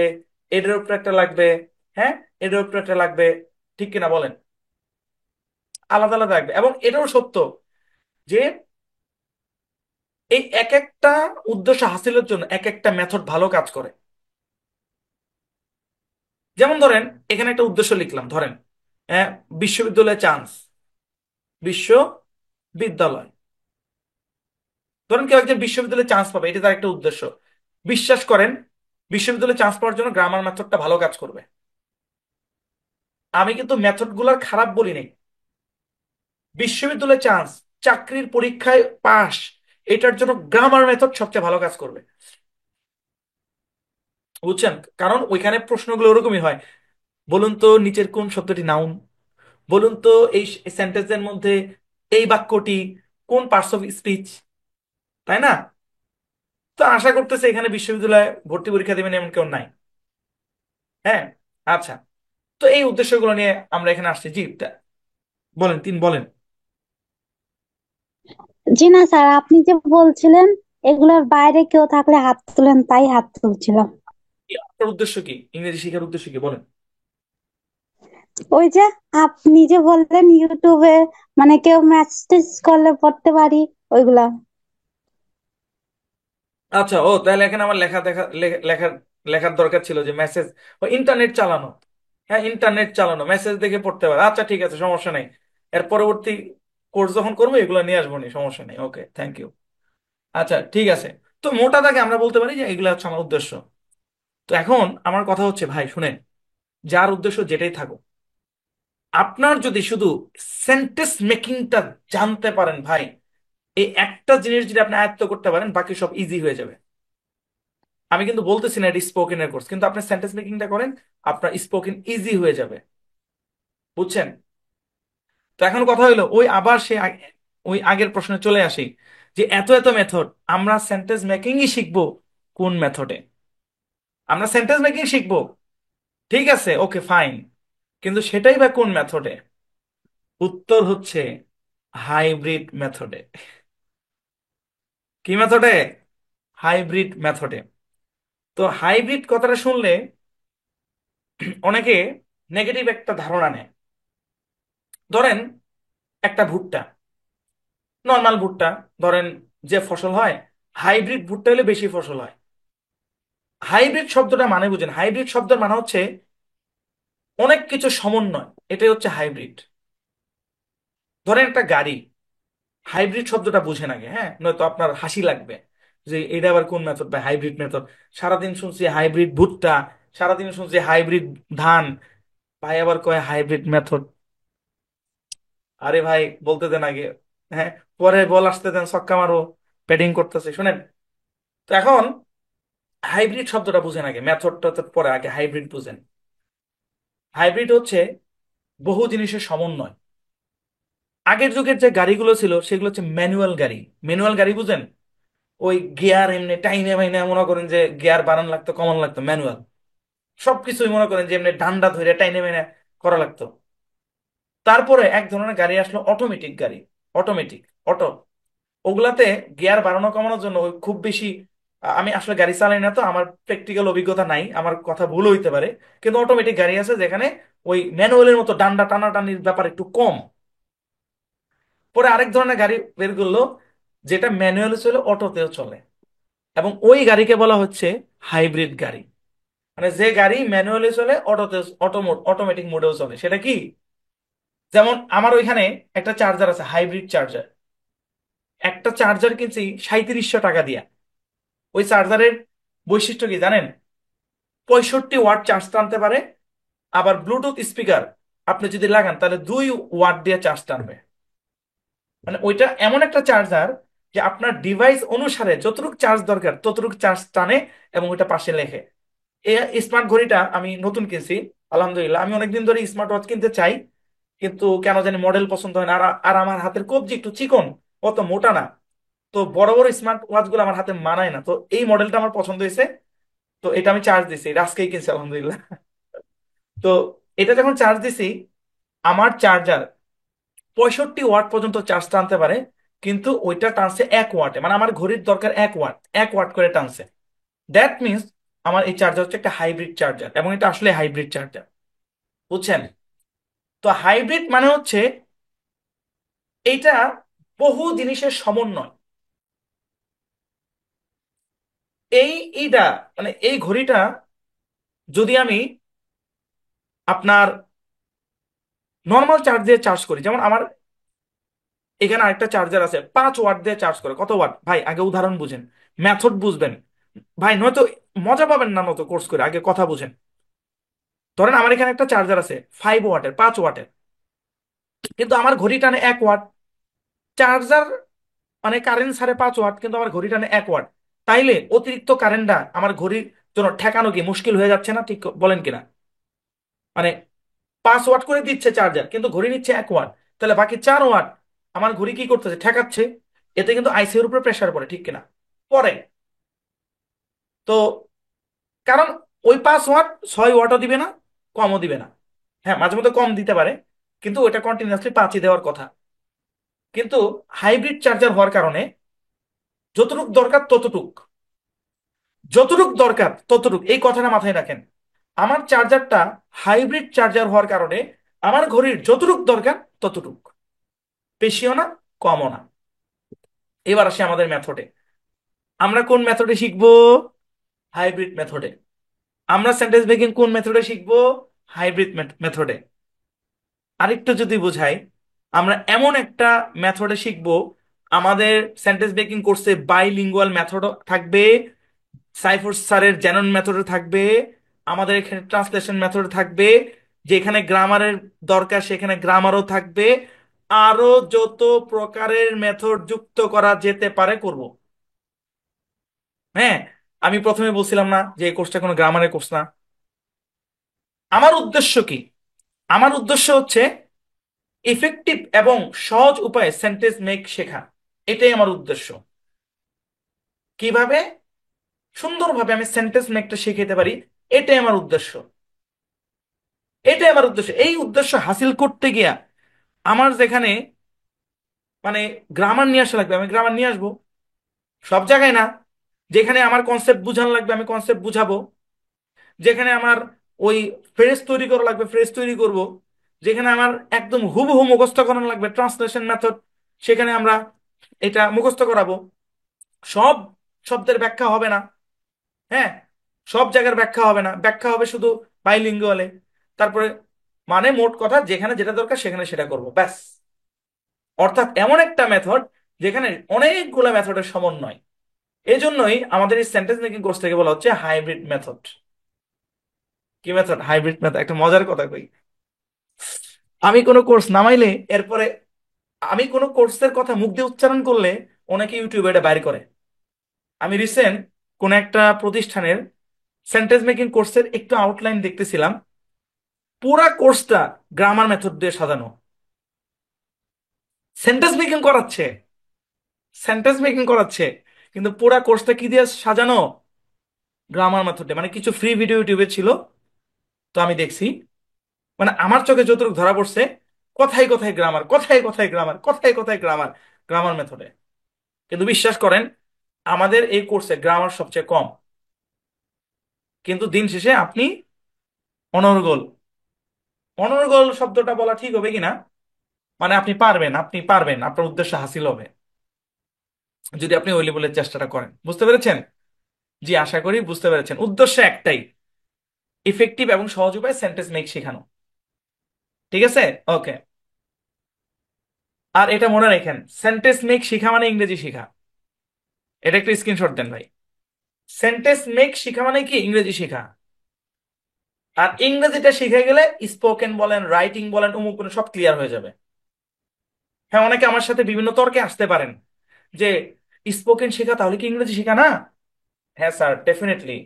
এটার উপর একটা লাগবে, হ্যাঁ, এটার উপর একটা লাগবে, ঠিক কিনা বলেন? আলাদা আলাদা লাগবে। এবং এটাও সত্য যে এই এক একটা উদ্দেশ্য হাসিলের জন্য এক একটা মেথড ভালো কাজ করে। যেমন ধরেন, এখানে একটা উদ্দেশ্য লিখলাম, ধরেন আহ, বিশ্ববিদ্যালয়ে চান্স, বিশ্ববিদ্যালয়, ধরেন কেউ একজন বিশ্ববিদ্যালয়ে চান্স পাবে, এটা তার একটা উদ্দেশ্য। বিশ্বাস করেন, বিশ্ববিদ্যালয়ে চান্স পাওয়ার জন্য গ্রামার মেথডটা ভালো কাজ করবে। আমি কিন্তু মেথড গুলার খারাপ বলি নাই। বিশ্ববিদ্যালয়ে চান্স, চাকরির পরীক্ষায় পাস, এটার জন্য গ্রামার মেথড সবচেয়ে ভালো কাজ করবে। বুঝছেন? কারণ ওইখানে প্রশ্নগুলো ওরকমই হয়। বলুন তো নিচের কোন শব্দটি নাউন, বলুন তো এই সেন্টেন্সের মধ্যে এই বাক্যটি কোন পার্টস অফ স্পিচ, তাই না? তো আশা করতেছে এখানে বিশ্ববিদ্যালয়ে ভর্তি পরীক্ষা দেবেন এমন কেউ নাই। হ্যাঁ, আচ্ছা, তো এই উদ্দেশ্যগুলো নিয়ে আমরা এখানে আসছি। জি, বলেন, বলেন। জি না স্যার, আপনি যে বলছিলেন এগুলোর বাইরে কেউ থাকলে হাত তুলেন, তাই হাত তুলছিলাম। আপনার উদ্দেশ্য কি? ইংরেজি শেখার উদ্দেশ্য কি বলেন? ওই যে আপনি যে বললেন ইউটিউবে মানে কেউ মেসেজ করলে পড়তে পারি, ওইগুলা। আচ্ছা, ও তাহলে এখানে আমার লেখা দেখা লেখার লেখার দরকার ছিল যে মেসেজ, ইন্টারনেট চালানো। হ্যাঁ, ইন্টারনেট চালানো, মেসেজ দেখে পড়তে পারে, আচ্ছা ঠিক আছে, সমস্যা নেই। এর পরবর্তী কোর্স যখন করবো এগুলো নিয়ে আসবো নি, সমস্যা নেই, ওকে, থ্যাংক ইউ। আচ্ছা ঠিক আছে। তো মোটা দাগে আমরা বলতে পারি যে এগুলো হচ্ছে আমার উদ্দেশ্য। তো এখন আমার কথা হচ্ছে ভাই শুনেন, যার উদ্দেশ্য যেটাই থাকুক, আপনার যদি শুধু সেন্টেন্স মেকিংটা জানতে পারেন ভাই, এই একটা জিনিস যদি আপনি আয়ত্ত করতে পারেন, বাকি সব ইজি হয়ে যাবে। আমি কিন্তু বলতেছি না এটা স্পোকেনের কোর্স, কিন্তু আপনি সেন্টেন্স মেকিংটা করেন, আপনার স্পোকেন ইজি হয়ে যাবে, বুঝছেন? তো এখন কথা হলো ওই আবার ওই আগের প্রশ্নে চলে আসি, যে এত এত মেথড, আমরা সেন্টেন্স মেকিংই শিখবো কোন মেথডে? আমরা সেন্টেন্স মেকিং শিখবো, ঠিক আছে, ওকে ফাইন, কিন্তু সেটাই বা কোন মেথডে? উত্তর হচ্ছে হাইব্রিড মেথডে। কি মেথডে? হাইব্রিড মেথডে। তো হাইব্রিড কথাটা শুনলে অনেকে নেগেটিভ একটা ধারণা নেয়। ধরেন একটা ভুট্টা, নর্মাল ভুট্টা, ধরেন যে ফসল হয়, হাইব্রিড ভুট্টা হলে বেশি ফসল হয়। হাইব্রিড শব্দটা মানে বুঝেন, হাইব্রিড শব্দের মানে হচ্ছে অনেক কিছু সমন্বয়, এটাই হচ্ছে হাইব্রিড। ধরেন একটা গাড়ি, হাইব্রিড শব্দটা বুঝেন আগে, হ্যাঁ, নয়তো আপনার হাসি লাগবে যে এটা আবার কোন মেথড বা হাইব্রিড মেথড। সারাদিন শুনছি হাইব্রিড ভুট্টা, সারাদিন শুনছি হাইব্রিড ধান, ভাই আবার কয় হাইব্রিড মেথড। আরে ভাই বলতে দেন আগে, হ্যাঁ, পরে বল আসতে দেন, ছক্কা মারো, ব্যাটিং করতেছে, শুনেন। তো এখন হাইব্রিড শব্দটা বুঝেন আগে, মেথডটা তো পরে, আগে হাইব্রিড বুঝেন। হাইব্রিড হচ্ছে বহু জিনিসের সমন্বয়। আগের যুগের যে গাড়িগুলো ছিল সেগুলো হচ্ছে ম্যানুয়াল গাড়ি। ম্যানুয়াল গাড়ি বুঝেন, ওই গিয়ার এমনি টাইনে মাইনে, মনে করেন যে গিয়ার বাড়ান লাগতো কমান লাগতো, ম্যানুয়াল। সবকিছুই মনে করেন যে এমনি ডান্ডা ধরে টাইনে মাইনে করা লাগতো। তারপরে এক ধরনের গাড়ি আসলো অটোমেটিক গাড়ি, অটোমেটিক, অটো। ওগুলাতে গিয়ার বাড়ানো কমানোর জন্য ওই খুব বেশি, আমি আসলে গাড়ি চালাই না তো আমার প্র্যাকটিক্যাল অভিজ্ঞতা নাই, আমার কথা ভুল হইতে পারে, কিন্তু অটোমেটিক গাড়ি আছে যেখানে ওই ম্যানুয়ালের মতো ডান্ডা টানাটানির ব্যাপার একটু কম। পরে আরেক ধরনের গাড়ি বের করলো যেটা ম্যানুয়ালি চলে, অটোতেও চলে, এবং ওই গাড়িকে বলা হচ্ছে হাইব্রিড গাড়ি। মানে যে গাড়ি ম্যানুয়ালি চলে, অটোতে, অটোমেটিক মোডেও চলে, সেটা কি? যেমন আমার ওইখানে একটা চার্জার আছে, হাইব্রিড চার্জার। একটা চার্জার কিনছি 3700 টাকা দিয়া। ওই চার্জারের বৈশিষ্ট্য কি জানেন? 65 ওয়াট চার্জ টানতে পারে, আবার ব্লুটুথ স্পিকার আপনি যদি লাগান তাহলে 2 ওয়াট দিয়ে চার্জ টানবে। মানে ওইটা এমন একটা চার্জার যে আপনার ডিভাইস অনুসারে যতটুকু চার্জ দরকার ততটুকু চার্জ টানে, এবং ওইটা পাশে লেখে। এই স্মার্ট ঘড়িটা আমি নতুন কিনছি, আলহামদুলিল্লাহ। আমি অনেকদিন ধরে স্মার্ট ওয়াচ কিনতে চাই, কিন্তু কেন জানি মডেল পছন্দ হয় না। আর আর আমার হাতের কবজি একটু চিকন, অত মোটা না। তো বড় বড় স্মার্ট ওয়াচ গুলো আমার হাতে মানায় না, তো এই মডেলটা আমার পছন্দ হয়েছে। তো এটা আমি চার্জ দিছি, এটা আজকেই কিনছি আলহামদুলিল্লাহ। তো এটা যখন চার্জ দিছি, আমার চার্জার 65 ওয়াট পর্যন্ত চার্জ টানতে পারে, কিন্তু ওইটা টানছে 1 ওয়াটে। মানে আমার ঘড়ির দরকার 1 ওয়াট, 1 ওয়াট করে টানছে। দ্যাট মিনস আমার এই চার্জার হচ্ছে একটা হাইব্রিড চার্জার, এবং এটা আসলে হাইব্রিড চার্জার, বুঝছেন? তো হাইব্রিড মানে হচ্ছে এইটা বহু জিনিসের সমন্বয়। এই এইটা মানে এই ঘড়িটা যদি আমি আপনার নর্মাল চার্জ দিয়ে চার্জ করি, যেমন আমার এখানে আরেকটা চার্জার আছে 5 ওয়াট দিয়ে চার্জ করে। কত ওয়াট ভাই? আগে উদাহরণ বুঝেন, মেথড বুঝবেন ভাই, নয়তো মজা পাবেন না, নয়তো কোর্স করে, আগে কথা বুঝেন। ধরেন আমার এখানে একটা চার্জার আছে 5 ওয়াটের, 5 ওয়াটের, কিন্তু আমার ঘড়ি টানে 1 ওয়াট। চার্জার মানে কারেন্ট 5.5 ওয়াট, কিন্তু আমার ঘড়ি টানে 1 ওয়াট। তাইলে অতিরিক্ত কারেন্টটা আমার ঘড়ির জন্য ঠেকানো কি মুশকিল হয়ে যাচ্ছে না? ঠিক বলেন কিনা? মানে 5 ওয়াট করে দিচ্ছে চার্জার, কিন্তু ঘড়ি নিচ্ছে 1 ওয়াট, তাহলে বাকি 4 ওয়াট আমার ঘড়ি কি করতেছে? ঠেকাচ্ছে। এতে কিন্তু আইসির উপরে প্রেসার পড়ে, ঠিক কিনা? পরে তো, কারণ ওই 5 ওয়াট 6 ওয়াটও দিবে না, কমও দিবে না। হ্যাঁ, মাঝে মধ্যে কম দিতে পারে, কিন্তু ওইটা কন্টিনিউয়াসলি 5ই দেওয়ার কথা। কিন্তু হাইব্রিড চার্জার হওয়ার কারণে যতটুক দরকার ততটুক, যতটুক দরকার ততটুক, এই কথাটা মাথায় রাখেন। আমার চার্জারটা হাইব্রিড চার্জার হওয়ার কারণে আমার ঘড়ির যতটুক দরকার ততটুক, বেশিও না, কমও না। এবার আসি আমাদের মেথডে। আমরা কোন মেথডে শিখবো? হাইব্রিড মেথডে। আমরা সেন্টেন্স মেকিং কোন মেথডে শিখবো? হাইব্রিড মেথডে। আরেকটু যদি বুঝাই, আমরা এমন একটা মেথডে শিখবো, আমাদের সেন্টেন্স মেকিং কোর্সে বাইলিঙ্গুয়াল মেথড থাকবে, সাইফুর স্যারের জ্যানন মেথড থাকবে, আমাদের এখানে ট্রান্সলেশন মেথড থাকবে, যেখানে গ্রামারের দরকার সেখানে গ্রামারও থাকবে, আরো যত প্রকারের মেথড যুক্ত করা যেতে পারে করব। হ্যাঁ, আমি প্রথমে বলছিলাম না যে এই কোর্সটা কোনো গ্রামারের কোর্স না। আমার উদ্দেশ্য কি? আমার উদ্দেশ্য হচ্ছে ইফেক্টিভ এবং সহজ উপায়ে সেন্টেন্স মেক শেখা। এটাই আমার উদ্দেশ্য। কিভাবে সুন্দরভাবে আমি সেন্টেন্স মেকটা শিখাতে পারি, এটাই আমার উদ্দেশ্য। এটাই আমার উদ্দেশ্য। এই উদ্দেশ্য হাসিল করতে গিয়া আমার যেখানে মানে গ্রামার নিয়ে আসা লাগবে, আমি গ্রামার নিয়ে আসবো। সব জায়গায় না। যেখানে আমার কনসেপ্ট বুঝানো লাগবে আমি কনসেপ্ট বুঝাবো। যেখানে আমার ওই ফ্রেজ তৈরি করা লাগবে ফ্রেজ তৈরি করব। যেখানে আমার একদম হুবহু মুখস্থ করানো লাগবে ট্রান্সলেশন মেথড, সেখানে আমরা এটা মুখস্থ করাবো। সব শব্দের ব্যাখ্যা হবে না। হ্যাঁ, সব জায়গার ব্যাখ্যা হবে না, ব্যাখ্যা হবে শুধু বাইলিঙ্গুয়ালে। তারপরে মানে মোট কথা যেখানে যেটা দরকার সেখানে সেটা করব, ব্যাস। অর্থাৎ এমন একটা মেথড যেখানে অনেকগুলো মেথডের সমন্বয়। এই জন্যই আমাদের এই সেন্টেন্স মেকিং কোর্স থেকে বলা হচ্ছে হাইব্রিড মেথড। কি মেথড? Hybrid method. একটা মজার কথা কই, আমি কোনো কোর্স নামাইলে এরপরে আমি কোনো কোর্সের কথা মুখ দিয়ে উচ্চারণ করলে অনেকে ইউটিউবে এটা বাইর করে। আমি রিসেন্ট কোন একটা প্রতিষ্ঠানের সেন্টেন্স মেকিং কোর্সের একটু আউটলাইন দেখতেছিলাম, পুরা কোর্সটা গ্রামার মেথড দিয়ে সাজানো। সেন্টেন্স মেকিং করাচ্ছে, সেন্টেন্স মেকিং করাচ্ছে, কিন্তু পুরা কোর্সটা কি দিয়ে সাজানো? গ্রামার মেথডে। মানে কিছু ফ্রি ভিডিও ইউটিউবে ছিল, তো আমি দেখছি। মানে আমার চোখে যতটুকু ধরা পড়ছে, কথায় কথায় গ্রামার, কথায় কথায় গ্রামার, কথায় কথায় গ্রামার, গ্রামার মেথডে। কিন্তু বিশ্বাস করেন, আমাদের এই কোর্সে গ্রামার সবচেয়ে কম, কিন্তু দিন শেষে আপনি অনর্গল। অনর্গল শব্দটা বলা ঠিক হবে কিনা, মানে আপনি পারবেন, আপনি পারবেন, আপনার উদ্দেশ্য হাসিল হবে যদি আপনি ওই লেভেলের চেষ্টাটা করেন। বুঝতে পেরেছেন? জি, আশা করি বুঝতে পেরেছেন। উদ্দেশ্য একটাই, ইফেক্টিভ এবং সহজ উপায়ে সেন্টেন্স মেক শেখানো। ঠিক আছে? ওকে। আর এটা মনে রাখেন, সেন্টেন্স মেক শেখা মানে ইংরেজি শেখা। এটা একটু স্ক্রিনশট দেন ভাই। সেন্টেন্স মেক শেখা মানে কি? ইংরেজি শেখা। আর ইংরেজিটা শিখে গেলে স্পোকেন বলেন, রাইটিং বলেন, অমুক বলেন, সব ক্লিয়ার হয়ে যাবে। হ্যাঁ, অনেকে আমার সাথে বিভিন্ন তর্কে আসতে পারেন যে স্পোকেন শেখা তাহলে কি ইংরেজি শেখা না? হ্যাঁ স্যার, ডেফিনেটলি।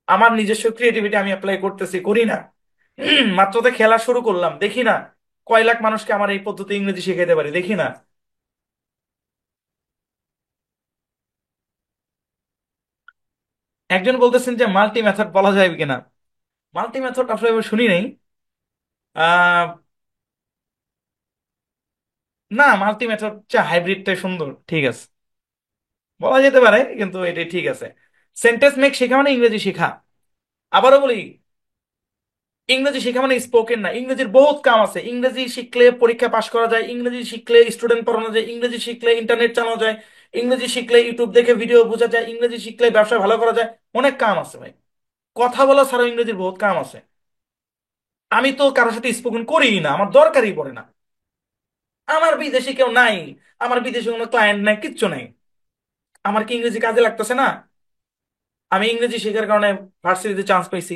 আমার নিজস্ব ক্রিয়েটিভিটি আমি অ্যাপ্লাই করতেছি, করি না? মাত্র তো খেলা শুরু করলাম, দেখি না কয় লাখ মানুষকে আমার এই পদ্ধতি ইংরেজি শিখাইতে পারি, দেখি না? একজন বলতেছেন যে মাল্টি মেথড বলা যায় কিনা। মাল্টি মেথড আসলে আমি শুনি নাই। আহ না, মাল্টি মেথড হাইব্রিডটাই সুন্দর, ঠিক আছে, বলা যেতে পারে, কিন্তু এটাই ঠিক আছে। সেন্টেন্স মেক শেখা মানে ইংরেজি শেখা। আবারও বলি, ইংরেজি শেখা মানে স্পোকেন না। ইংরেজির বহুত কাম আছে। ইংরেজি শিখলে পরীক্ষা পাশ করা যায়, ইংরেজি শিখলে স্টুডেন্ট পড়ানো যায়, ইংরেজি শিখলে ইন্টারনেট চালানো যায়, ইংরেজি শিখলে ইউটিউব দেখে ভিডিও বোঝা যায়, ইংরেজি শিখলে ব্যবসা ভালো করা যায়। অনেক কাম আছে ভাই। কথা বলা ছাড়াও ইংরেজির বহুত কাম আছে। আমি তো কারোর সাথে স্পোকেন করিই না, আমার দরকারই পড়ে না। আমার বিদেশে কেউ নাই, আমার বিদেশে কোনো ক্লায়েন্ট নাই, কিচ্ছু নাই। আমার কি ইংরেজি কাজে লাগতেছে না? আমি ইংরেজি শেখার কারণে ভার্সিটিতে চান্স পাইছি,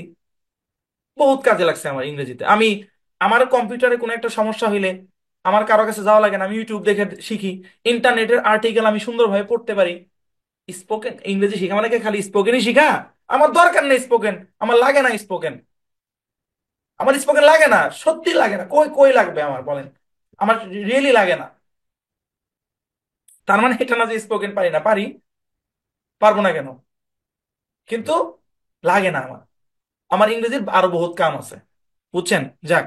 বহুত কাজে লাগছে আমার ইংরেজিতে। আমি আমার কম্পিউটারে কোনো একটা সমস্যা হইলে আমার কারো কাছে যাওয়া লাগে না, আমি ইউটিউব দেখে শিখি। ইন্টারনেটের আর্টিকেল আমি সুন্দরভাবে পড়তে পারি। স্পোকেন ইংরেজি শিখা মানে কি খালি স্পোকেনই শিখা? আমার দরকার নেই স্পোকেন, আমার লাগে না স্পোকেন। আমার স্পোকেন লাগে না, সত্যি লাগে না। কই কই লাগবে আমার, বলেন? আমার রিয়েলি লাগে না। তার মানে এটা না যে স্পোকেন পারি না, পারি, পারবো না কেন, কিন্তু লাগে না আমার। আমার ইংরেজির আরো বহুত কাম আছে, বুঝছেন? যাক,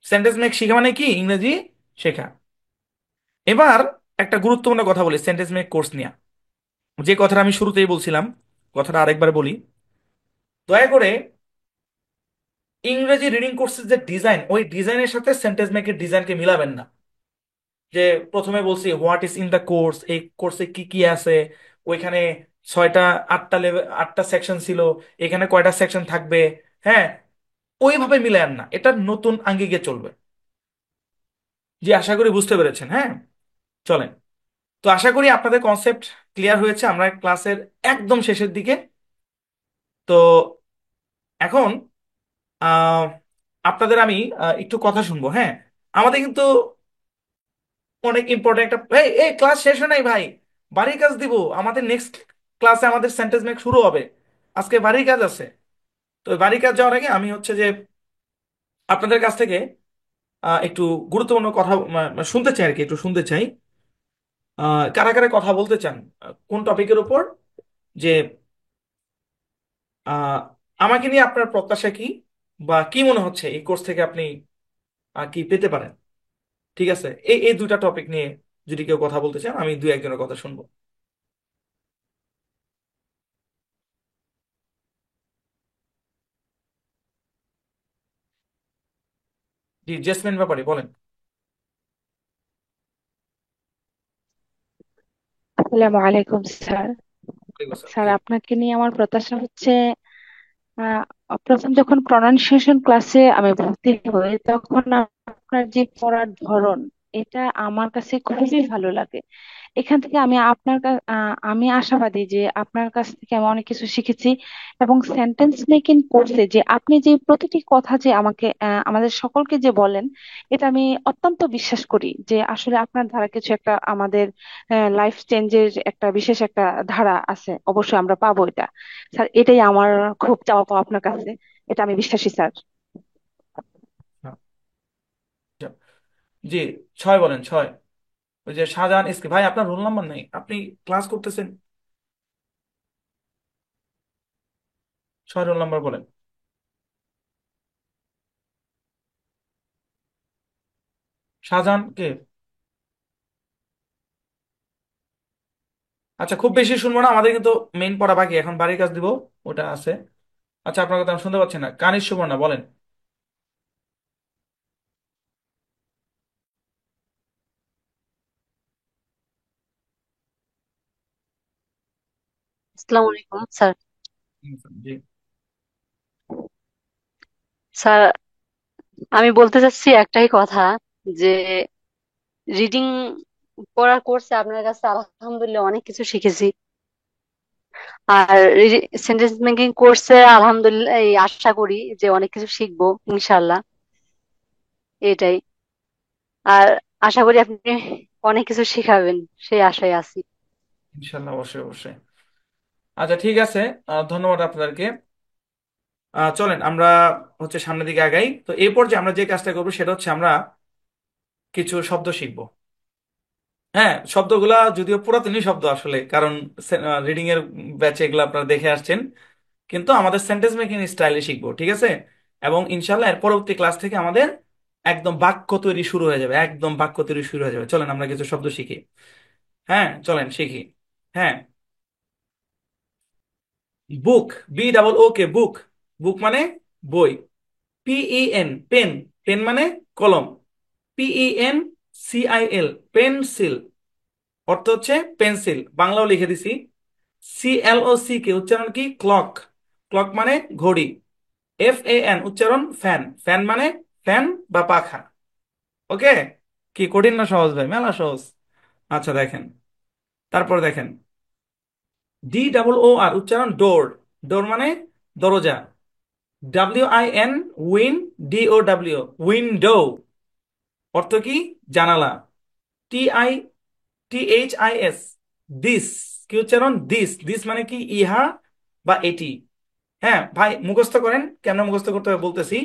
সেন্টেন্স মেক শেখা মানে কি? ইংরেজি শেখা। এবার একটা গুরুত্বপূর্ণ কথা বলি সেন্টেন্স মেক কোর্স নিয়ে, যে কথাটা আমি শুরুতেই বলছিলাম, কথাটা আরেকবার বলি। দয়া করে ইংরেজি রিডিং কোর্সের যে ডিজাইন, ওই ডিজাইনের সাথে সেন্টেন্স মেকের ডিজাইনকে মিলাবেন না। যে প্রথমে বলছি what is in the course, এই কোর্সে কি কি আছে, ওইখানে ছয়টা, আটটা লেভেল, আটটা সেকশন ছিল, এখানে কয়টা সেকশন থাকবে, হ্যাঁ, ওইভাবে মিলায়েন না, এটা নতুন আঙ্গিকে চলবে। জি, আশা করি বুঝতে পেরেছেন। হ্যাঁ, চলেন। তো আশা করি আপনাদের কনসেপ্ট ক্লিয়ার হয়েছে, আমরা ক্লাসের একদম শেষের দিকে। তো এখন আহ, আপনাদের আমি একটু কথা শুনবো। হ্যাঁ, আমাদের কিন্তু অনেক ইম্পর্টেন্ট একটা, এই এই ক্লাস শেষ হয় নাই ভাই, বাড়ির কাজ দিব। আমাদের নেক্সট ক্লাসে আমাদের সেন্টেন্স মেক শুরু হবে, আজকে বাড়ির কাজ আছে। তো ওই বাড়ির কাজ যাওয়ার আগে আমি হচ্ছে যে আপনাদের কাছ থেকে একটু গুরুত্বপূর্ণ কথা শুনতে চাই আর কি, একটু শুনতে চাই। কারা কারা কথা বলতে চান কোন টপিকের উপর, যে আহ, আমাকে নিয়ে আপনার প্রত্যাশা কি, বা কি মনে হচ্ছে এই কোর্স থেকে আপনি কি পেতে পারেন। ঠিক আছে, এই এই দুইটা টপিক নিয়ে যদি কেউ কথা বলতে চান, আমি দুই একজনের কথা শুনবো। জি, জেসমিন ব্যাপারে বলেন। আসসালামু আলাইকুম স্যার। ওয়ালাইকুম আসসালাম। স্যার জি। আপনাকে নিয়ে আমার প্রত্যাশা হচ্ছে আহ, প্রথম যখন প্রনাউন্সিয়েশন ক্লাসে আমি ভর্তি হই তখন আপনার যে পড়ার ধরন এটা আমার কাছে খুবই ভালো লাগে। এখান থেকে আমি আশাবাদী যে আপনার কাছ থেকে আমি অনেক কিছু শিখেছি। এবং সেন্টেন্স মেকিং কোর্সে যে আপনি যে প্রতিটি কথা যে আমাকে আমাদের সকলকে যে বলেন, এটা আমি অত্যন্ত বিশ্বাস করি যে আসলে আপনার ধারা কিছু একটা আমাদের লাইফ চেঞ্জের একটা বিশেষ একটা ধারা আছে, অবশ্যই আমরা পাবো এটা। স্যার এটাই আমার খুব চাওয়া পাওয়া আপনার কাছে, এটা আমি বিশ্বাসী স্যার। হ্যাঁ, জি, ছয় বলেন, ছয়। ওই যে শাহজাহান এসকে ভাই, আপনার রোল নাম্বার নেই, আপনি ক্লাস করতেছেন। ছয় রোল নাম্বার বলেন। শাহজাহান কে? আচ্ছা, খুব বেশি শুনবো না, আমাদের কিন্তু মেইন পড়া বাকি, এখন বাড়ির কাজ দিব, ওটা আছে। আচ্ছা, আপনার কথা আমি শুনতে পাচ্ছি না। কানিজ সুবর্ণা বলেন। আসসালামু আলাইকুম স্যার। জি। স্যার আমি বলতে চাচ্ছি একটাই কথা, যে রিডিং পড়ার কোর্সে আপনার কাছে আলহামদুলিল্লাহ অনেক কিছু শিখেছি। আর সেন্টেন্স মেকিং কোর্সে আলহামদুলিল্লাহ এই আশা করি যে অনেক কিছু শিখবো ইনশাল্লাহ, এটাই। আর আশা করি আপনি অনেক কিছু শিখাবেন, সেই আশায় আছি। ইনশাল্লাহ, অবশ্যই অবশ্যই। আচ্ছা, ঠিক আছে, ধন্যবাদ আপনাদেরকে। চলেন আমরা হচ্ছে সামনের দিকে আগাই। তো এরপর যে আমরা যে কাজটা করবো সেটা হচ্ছে আমরা কিছু শব্দ শিখবো। হ্যাঁ, শব্দগুলা যদিও পুরাতনই শব্দ আসলে, কারণ রিডিং এর ব্যাচে এগুলো আপনারা দেখে আসছেন, কিন্তু আমাদের সেন্টেন্স মেকিং স্টাইলে শিখবো, ঠিক আছে। এবং ইনশাল্লাহ এর পরবর্তী ক্লাস থেকে আমাদের একদম বাক্য তৈরি শুরু হয়ে যাবে, একদম বাক্য তৈরি শুরু হয়ে যাবে। চলেন আমরা কিছু শব্দ শিখি। হ্যাঁ, চলেন শিখি। হ্যাঁ, বুক, বি ডাবল ও কে, বুক। বুক মানে বই। PEN, pen. পেন মানে কলম। PENCIL, পেন্সিল, অর্থ হচ্ছে পেন্সিল, বাংলাও লিখে দিছি। CLOC কে উচ্চারণ কি, ক্লক। ক্লক মানে ঘড়ি। FAN উচ্চারণ ফ্যান। ফ্যান মানে ফ্যান বা পাখা। ওকে, কি কঠিন না সহজ ভাই? মেলা সহজ। আচ্ছা দেখেন, তারপর দেখেন, DOOR উচ্চারণ ডোর। ডোর মানে দরজা। WIN, win. DOW, উইন্ডো, অর্থ কি, জানালা। TI, THIS, দিস, কি উচ্চারণ, দিস। দিস মানে কি, ইহা বা এটি। হ্যাঁ ভাই, মুখস্থ করেন, কেন মুখস্থ করতে হবে বলতেছি,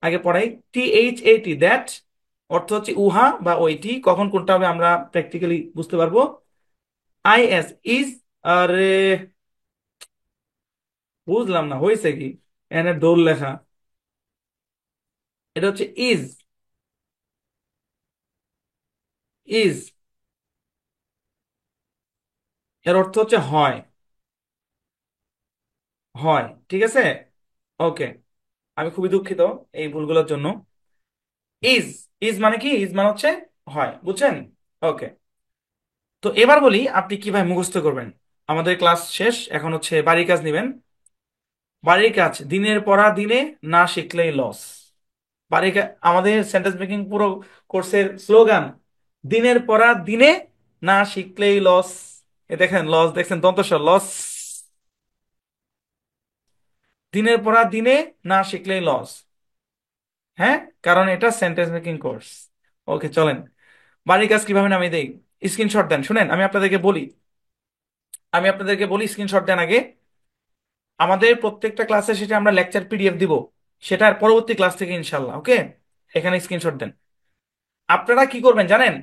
আগে পড়াই। THAT, দ্যাট, অর্থ হচ্ছে উহা বা ওইটি। কখন কোনটা হবে আমরা প্র্যাকটিক্যালি বুঝতে পারবো। IS, is. আরে, বুঝলাম না হয়েছে কি, এনে দোল লেখা, এটা হচ্ছে ইজ। ইজ এর অর্থ হচ্ছে হয়। হয়, ঠিক আছে। ওকে, আমি খুবই দুঃখিত এই ভুলগুলোর জন্য। ইজ, ইজ মানে কি, ইজ মানে হচ্ছে হয়, বুঝছেন। ওকে, তো এবার বলি আপনি কিভাবে মুখস্থ করবেন। আমাদের ক্লাস শেষ, এখন হচ্ছে বাড়ির কাজ নিবেন। বাড়ির কাজ দিনের পড়া দিনে, না শিখলেই লস। বাড়ির আমাদের সেন্টেন্স মেকিং পুরো কোর্সের স্লোগান দিনের পড়া দিনে, না শিখলেই লস। এ দেখেন লস, দেখছেন দন্তস্ব লস। দিনের পড়া দিনে, না শিখলেই লস। হ্যাঁ, কারণ এটা সেন্টেন্স মেকিং কোর্স। ওকে চলেন, বাড়ির কাজ কিভাবে নামিয়ে দেই। স্ক্রিনশট দেন, শুনেন আমি আপনাদেরকে বলি স্ক্রিনশট দেন আগে। আমাদের প্রত্যেকটা ক্লাসে সেটা আমরা লেকচার পিডিএফ দিব, সেটার পরবর্তী ক্লাস থেকে ইনশাল্লাহ। ওকে, এখানে স্ক্রিনশট দেন। আপনারা কি করবেন জানেন,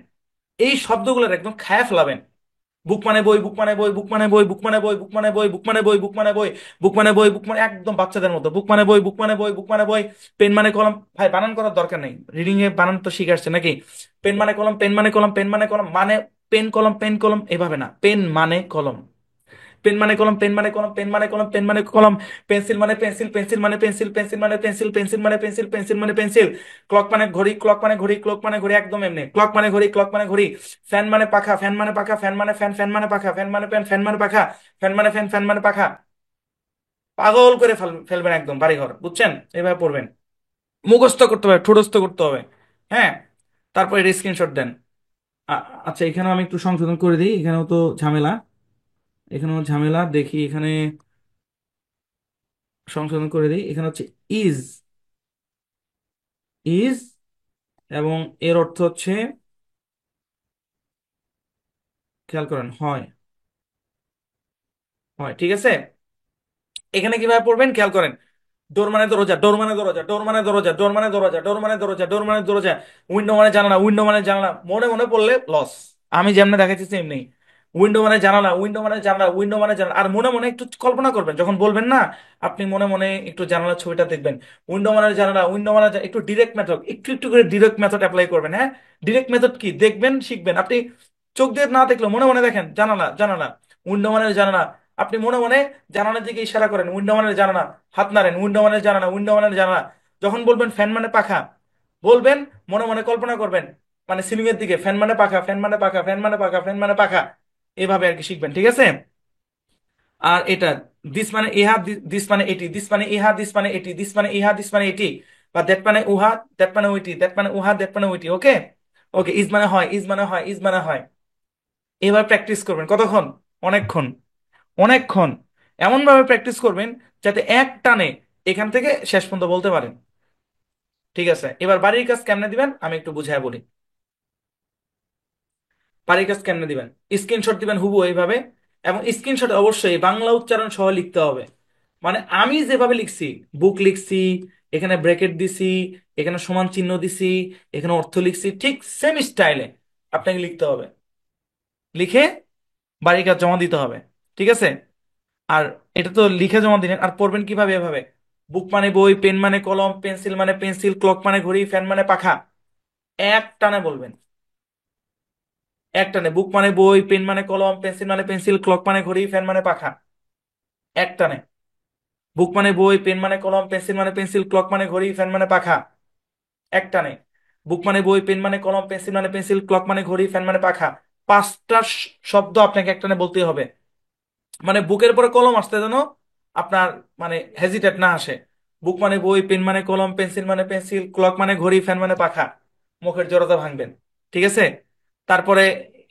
এই শব্দগুলোর একদম খায়া ফেলাবেন। বুক মানে বই, বুক মানে বই, বুক মানে বই, বুক মানে বই, বুক মানে বই, বুক মানে বই, বুক মানে বই, বুক মানে বই, বুক মানে একদম বাচ্চাদের মতো বুক মানে বই, বুক মানে বই, বুক মানে বই। পেন মানে কলম, ভাই বানান করার দরকার নেই, রিডিং এ বানান তো শিখে আসছে নাকি। পেন মানে কলম, পেন মানে কলম, পেন মানে কলম মানে পেন কলম, পেন কলম এভাবে না, পেন মানে কলম। পেন মানে কলম, পেন মানে কলম, পেন মানে কলম, পেন মানে কলম। পেন্সিল মানে পেন্সিল, পেন্সিল মানে পেন্সিল, পেন্সিল মানে পেন্সিল, পেন্সিল মানে পেন্সিল, পেন্সিল মানে পেন্সিল। ক্লক মানে ঘড়ি, ক্লক মানে ঘড়ি, ক্লক মানে ঘড়ি একদম এমনি, ক্লক মানে ঘড়ি, ক্লক মানে ঘড়ি। ফ্যান মানে পাখা, ফ্যান মানে পাখা, ফ্যান মানে ফ্যান, ফ্যান মানে পাখা, ফ্যান মানে ফ্যান, ফ্যান মানে পাখা। ফ্যান মানে ফ্যান, ফ্যান মানে পাখা। পাগল করে ফেলবেন একদম বাড়িঘর, বুঝছেন? এভাবে পড়বেন, মুখস্থ করতে হবে, ঠোঁটস্থ করতে হবে। হ্যাঁ, তারপরে স্ক্রিনশট দেন। আচ্ছা, এখানেও আমি একটু সংশোধন করে দিই, এখানেও তো ঝামেলা, এখানেও ঝামেলা দেখি এখানে। সংশোধন করে দিই, এখানে হচ্ছে ইজ, ইজ এবং এর অর্থ হচ্ছে, খেয়াল করেন, হয়, হয়, ঠিক আছে। এখানে কিভাবে পড়বেন খেয়াল করেন। ডোর মানে দরজা, ডোর মানে দরজা, ডোর মানে দরজা, ডোর মানে দরজা, ডোর মানে দরজা, ডোর মানে দরজা। উইন্ডো মানে জানালা, উইন্ডো মানে জানালা, মনে মনে পড়লে লস। আমি যেমনি দেখাচ্ছি এমনি। উইন্ডো মানে জানালা, উইন্ডো মানে জানালা, উইন্ডো মানে জানালা। আর মনে মনে একটু কল্পনা করবেন যখন বলবেন না, আপনি মনে মনে একটু জানালার ছবিটা দেখবেন। উইন্ডো মানে জানালা, উইন্ডো মানে একটু ডিরেক্ট মেথড, একটু একটু করে ডিরেক্ট মেথড অ্যাপ্লাই করবেন। হ্যাঁ, ডিরেক্ট মেথড কি দেখবেন শিখবেন আপনি। চোখ দিয়ে না দেখলে মনে মনে দেখেন জানালা, জানালা, উইন্ডো মানে জানালা। আপনি মনে মনে জানালার দিকে ইশারা করেন, উইন্ডো মানে জানালা, হাত নাড়েন, উইন্ডো মানে জানালা, উইন্ডো মানে জানালা। যখন বলবেন ফ্যান মানে পাখা, বলবেন মনে মনে কল্পনা করবেন, মানে সিলিং এর দিকে, ফ্যান মানে পাখা, ফ্যান মানে পাখা, ফ্যান মানে পাখা, ফ্যান মানে পাখা। এভাবে আর কি শিখবেন, ঠিক আছে। আর এটা দিস মানে ইহা, দিস মানে এটি, দিস মানে ইহা, দিস মানে এটি, দিস মানে ইহা, দিস মানে এটি। বা দ্যাট মানে উহা, দ্যাট মানে ওইটি, দ্যাট মানে উহা, দ্যাট মানে ওইটি। ওকে, ওকে। ইজ মানে হয়, ইজ মানে হয়, ইজ মানে হয়। এবার প্র্যাকটিস করবেন কতক্ষণ, অনেকক্ষণ, অনেকক্ষণ। এমন ভাবে প্র্যাকটিস করবেন যাতে এক টানে এখান থেকে শেষ পর্যন্ত বলতে পারেন। ঠিক আছে, এবার বাড়ির কাজ কেমনে দিবেন আমি একটু বুঝায় বলি। বাড়ির কাজ কেমনে দিবেন, স্ক্রিনশট দিবেন হুবু এইভাবে। এবং স্ক্রিনশট অবশ্যই বাংলা উচ্চারণ সহ লিখতে হবে। মানে আমি যেভাবে লিখছি, বুক লিখছি, এখানে ব্র্যাকেট দিছি, এখানে সমান চিহ্ন দিছি, এখানে অর্থ লিখছি, ঠিক সেম স্টাইলে আপনাকে লিখতে হবে। লিখে বাড়ির কাজ জমা দিতে হবে, ঠিক আছে। আর এটা তো লিখে জমা দিলেন, আর পড়বেন কিভাবে? এভাবে, বুক মানে বই, পেন মানে কলম, পেন্সিল মানে পেন্সিল, ক্লক মানে ঘড়ি, ফ্যান মানে পাখা। এক টানে বলবেন, এক টানে। বুক মানে বই, পেন মানে কলম, পেন্সিল মানে পেন্সিল, ক্লক মানে ঘড়ি, ফ্যান মানে পাখা। এক টানে। বুক মানে বই, পেন মানে কলম, পেন্সিল মানে পেন্সিল, ক্লক মানে ঘড়ি, ফ্যান মানে পাখা। এক টানে। বুক মানে বই, পেন মানে কলম, পেন্সিল মানে পেন্সিল, ক্লক মানে ঘড়ি, ফ্যান মানে পাখা। পাঁচটা শব্দ আপনাকে একটানে বলতে হবে। মানে বুকের পরে কলম আসতে যেন আপনার মানে হেজিটেট না আসে। বুক মানে বই, পেন মানে কলম, পেন্সিল মানে পেন্সিল, ক্লক মানে ঘড়ি, ফ্যান মানে পাখা। মুখের জড়তা ভাঙবেন, ঠিক আছে। তারপরে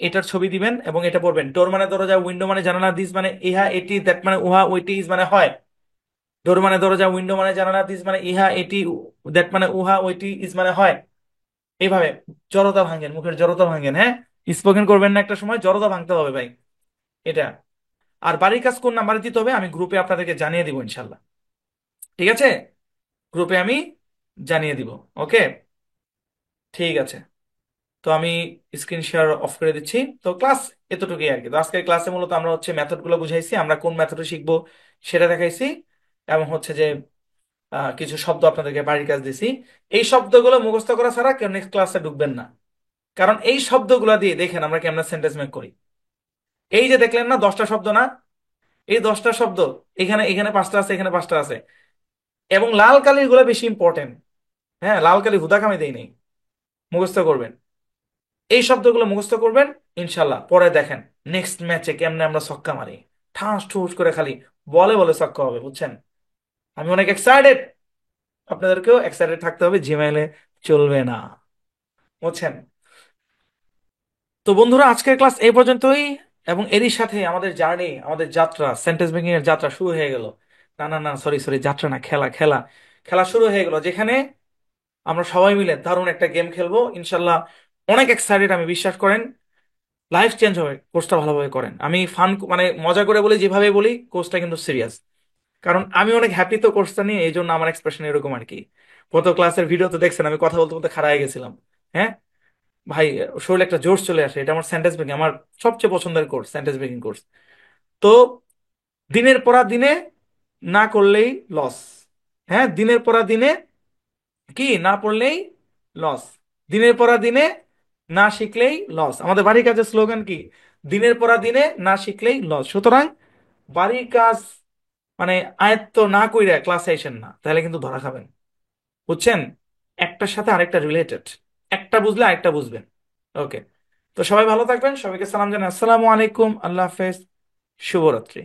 এটার ছবি দিবেন এবং এটা পড়বেন। ডোর মানে দরজা, উইন্ডো মানে জানালা, দিস মানে ইহা এটি, দ্যাট মানে উহা ওইটি, ইজ মানে হয়। ডোর মানে দরজা, উইন্ডো মানে জানালা, দিস মানে ইহা এটি, দ্যাট মানে উহা ওইটি, ইজ মানে হয়। এইভাবে জড়তা ভাঙেন, মুখের জড়তা ভাঙেন। হ্যাঁ, স্পোকেন করবেন না একটা সময়, জড়তা ভাঙতে হবে ভাই, এটা। আর বাড়ির কাজ কোন নাম্বারে দিতে হবে আমি গ্রুপে আপনাদেরকে জানিয়ে দিব ইনশাল্লাহ, ঠিক আছে। গ্রুপে আমি জানিয়ে দিব। ওকে, ঠিক আছে। তো আমি স্ক্রিন শেয়ার অফ করে দিচ্ছি। তো ক্লাস এতটুকুই আর কি। তো আজকের ক্লাসে মূলত আমরা হচ্ছে মেথড গুলো বুঝাইছি, আমরা কোন মেথডে শিখবো সেটা দেখাইছি। এবং হচ্ছে যে কিছু শব্দ আপনাদেরকে বাড়ির কাজ দিছি। এই শব্দগুলো মুখস্থ করা ছাড়া কেউ নেক্সট ক্লাসে ঢুকবেন না। কারণ এই শব্দগুলো দিয়ে দেখেন আমরা কেমন সেন্টেন্স মেক করি। এই যে দেখলেন না 10টা শব্দ না, এই 10টা শব্দ, এখানে এখানে 5টা আছে, এখানে 5টা আছে। এবং লাল কালির গুলো বেশি ইম্পর্টেন্ট। হ্যাঁ, লাল কালি হুদা কামে দেই নেই, মুখস্থ করবেন। এই শব্দগুলো মুখস্থ করবেন, ইনশাল্লাহ পরে দেখেন নেক্সট ম্যাচে কেমনে আমরা ছক্কা মারি। ঠাস ঠুস করে খালি বলে বলে ছক্কা হবে, বুঝছেন? আমি অনেক এক্সাইটেড, আপনাদেরকেও এক্সাইটেড থাকতে হবে, ঝিমাইলে চলবে না, বুঝছেন? তো বন্ধুরা, আজকের ক্লাস এই পর্যন্তই, এবং এরই সাথে আমাদের জার্নি, আমাদের যাত্রা, সেন্টেন্স মেকিং এর যাত্রা শুরু হয়ে গেল। না না না, সরি সরি, যাত্রা না, খেলা খেলা খেলা শুরু হয়ে গেল, যেখানে আমরা সবাই মিলে দারুণ একটা গেম খেলবো ইনশাল্লাহ। অনেক এক্সাইটেড আমি, বিশ্বাস করেন, লাইফ চেঞ্জ হবে কোর্সটা ভালোভাবে করেন। আমি ফান মানে মজা করে বলি, যেভাবে বলি, কোর্সটা কিন্তু সিরিয়াস, কারণ আমি অনেক হ্যাপি তো কোর্সটা নিয়ে, এই জন্য আমার এক্সপ্রেশন এরকম আর কি। গত ক্লাসের ভিডিও তো দেখছেন, আমি কথা বলতে বলতে খাড়ায় গেছিলাম। হ্যাঁ ভাই, শরীরে একটা জোশ চলে আসে, এটা আমার সেন্টেন্স মেকিং, আমার সবচেয়ে পছন্দের কোর্স সেন্টেন্স মেকিং কোর্স। তো দিনের পর দিনে না করলেই লস। হ্যাঁ, দিনের পর দিনে কি না পড়লেই লস, দিনের পর দিনে না শিখলেই লস। আমাদের বাড়ির কাজের স্লোগান কি? দিনের পর দিনে না শিখলেই লস। সুতরাং বাড়ির কাজ মানে আয়ত্ত না কইরা ক্লাসে আসেন না, তাহলে কিন্তু ধরা খাবেন, বুঝছেন? একটার সাথে আরেকটা রিলেটেড, একটা বুঝলে আরেকটা বুঝবেন। ওকে, তো সবাই ভালো থাকবেন, সবাইকে সালাম জানাই, আসসালামু আলাইকুম, আল্লাহ হাফেজ, শুভরাত্রি।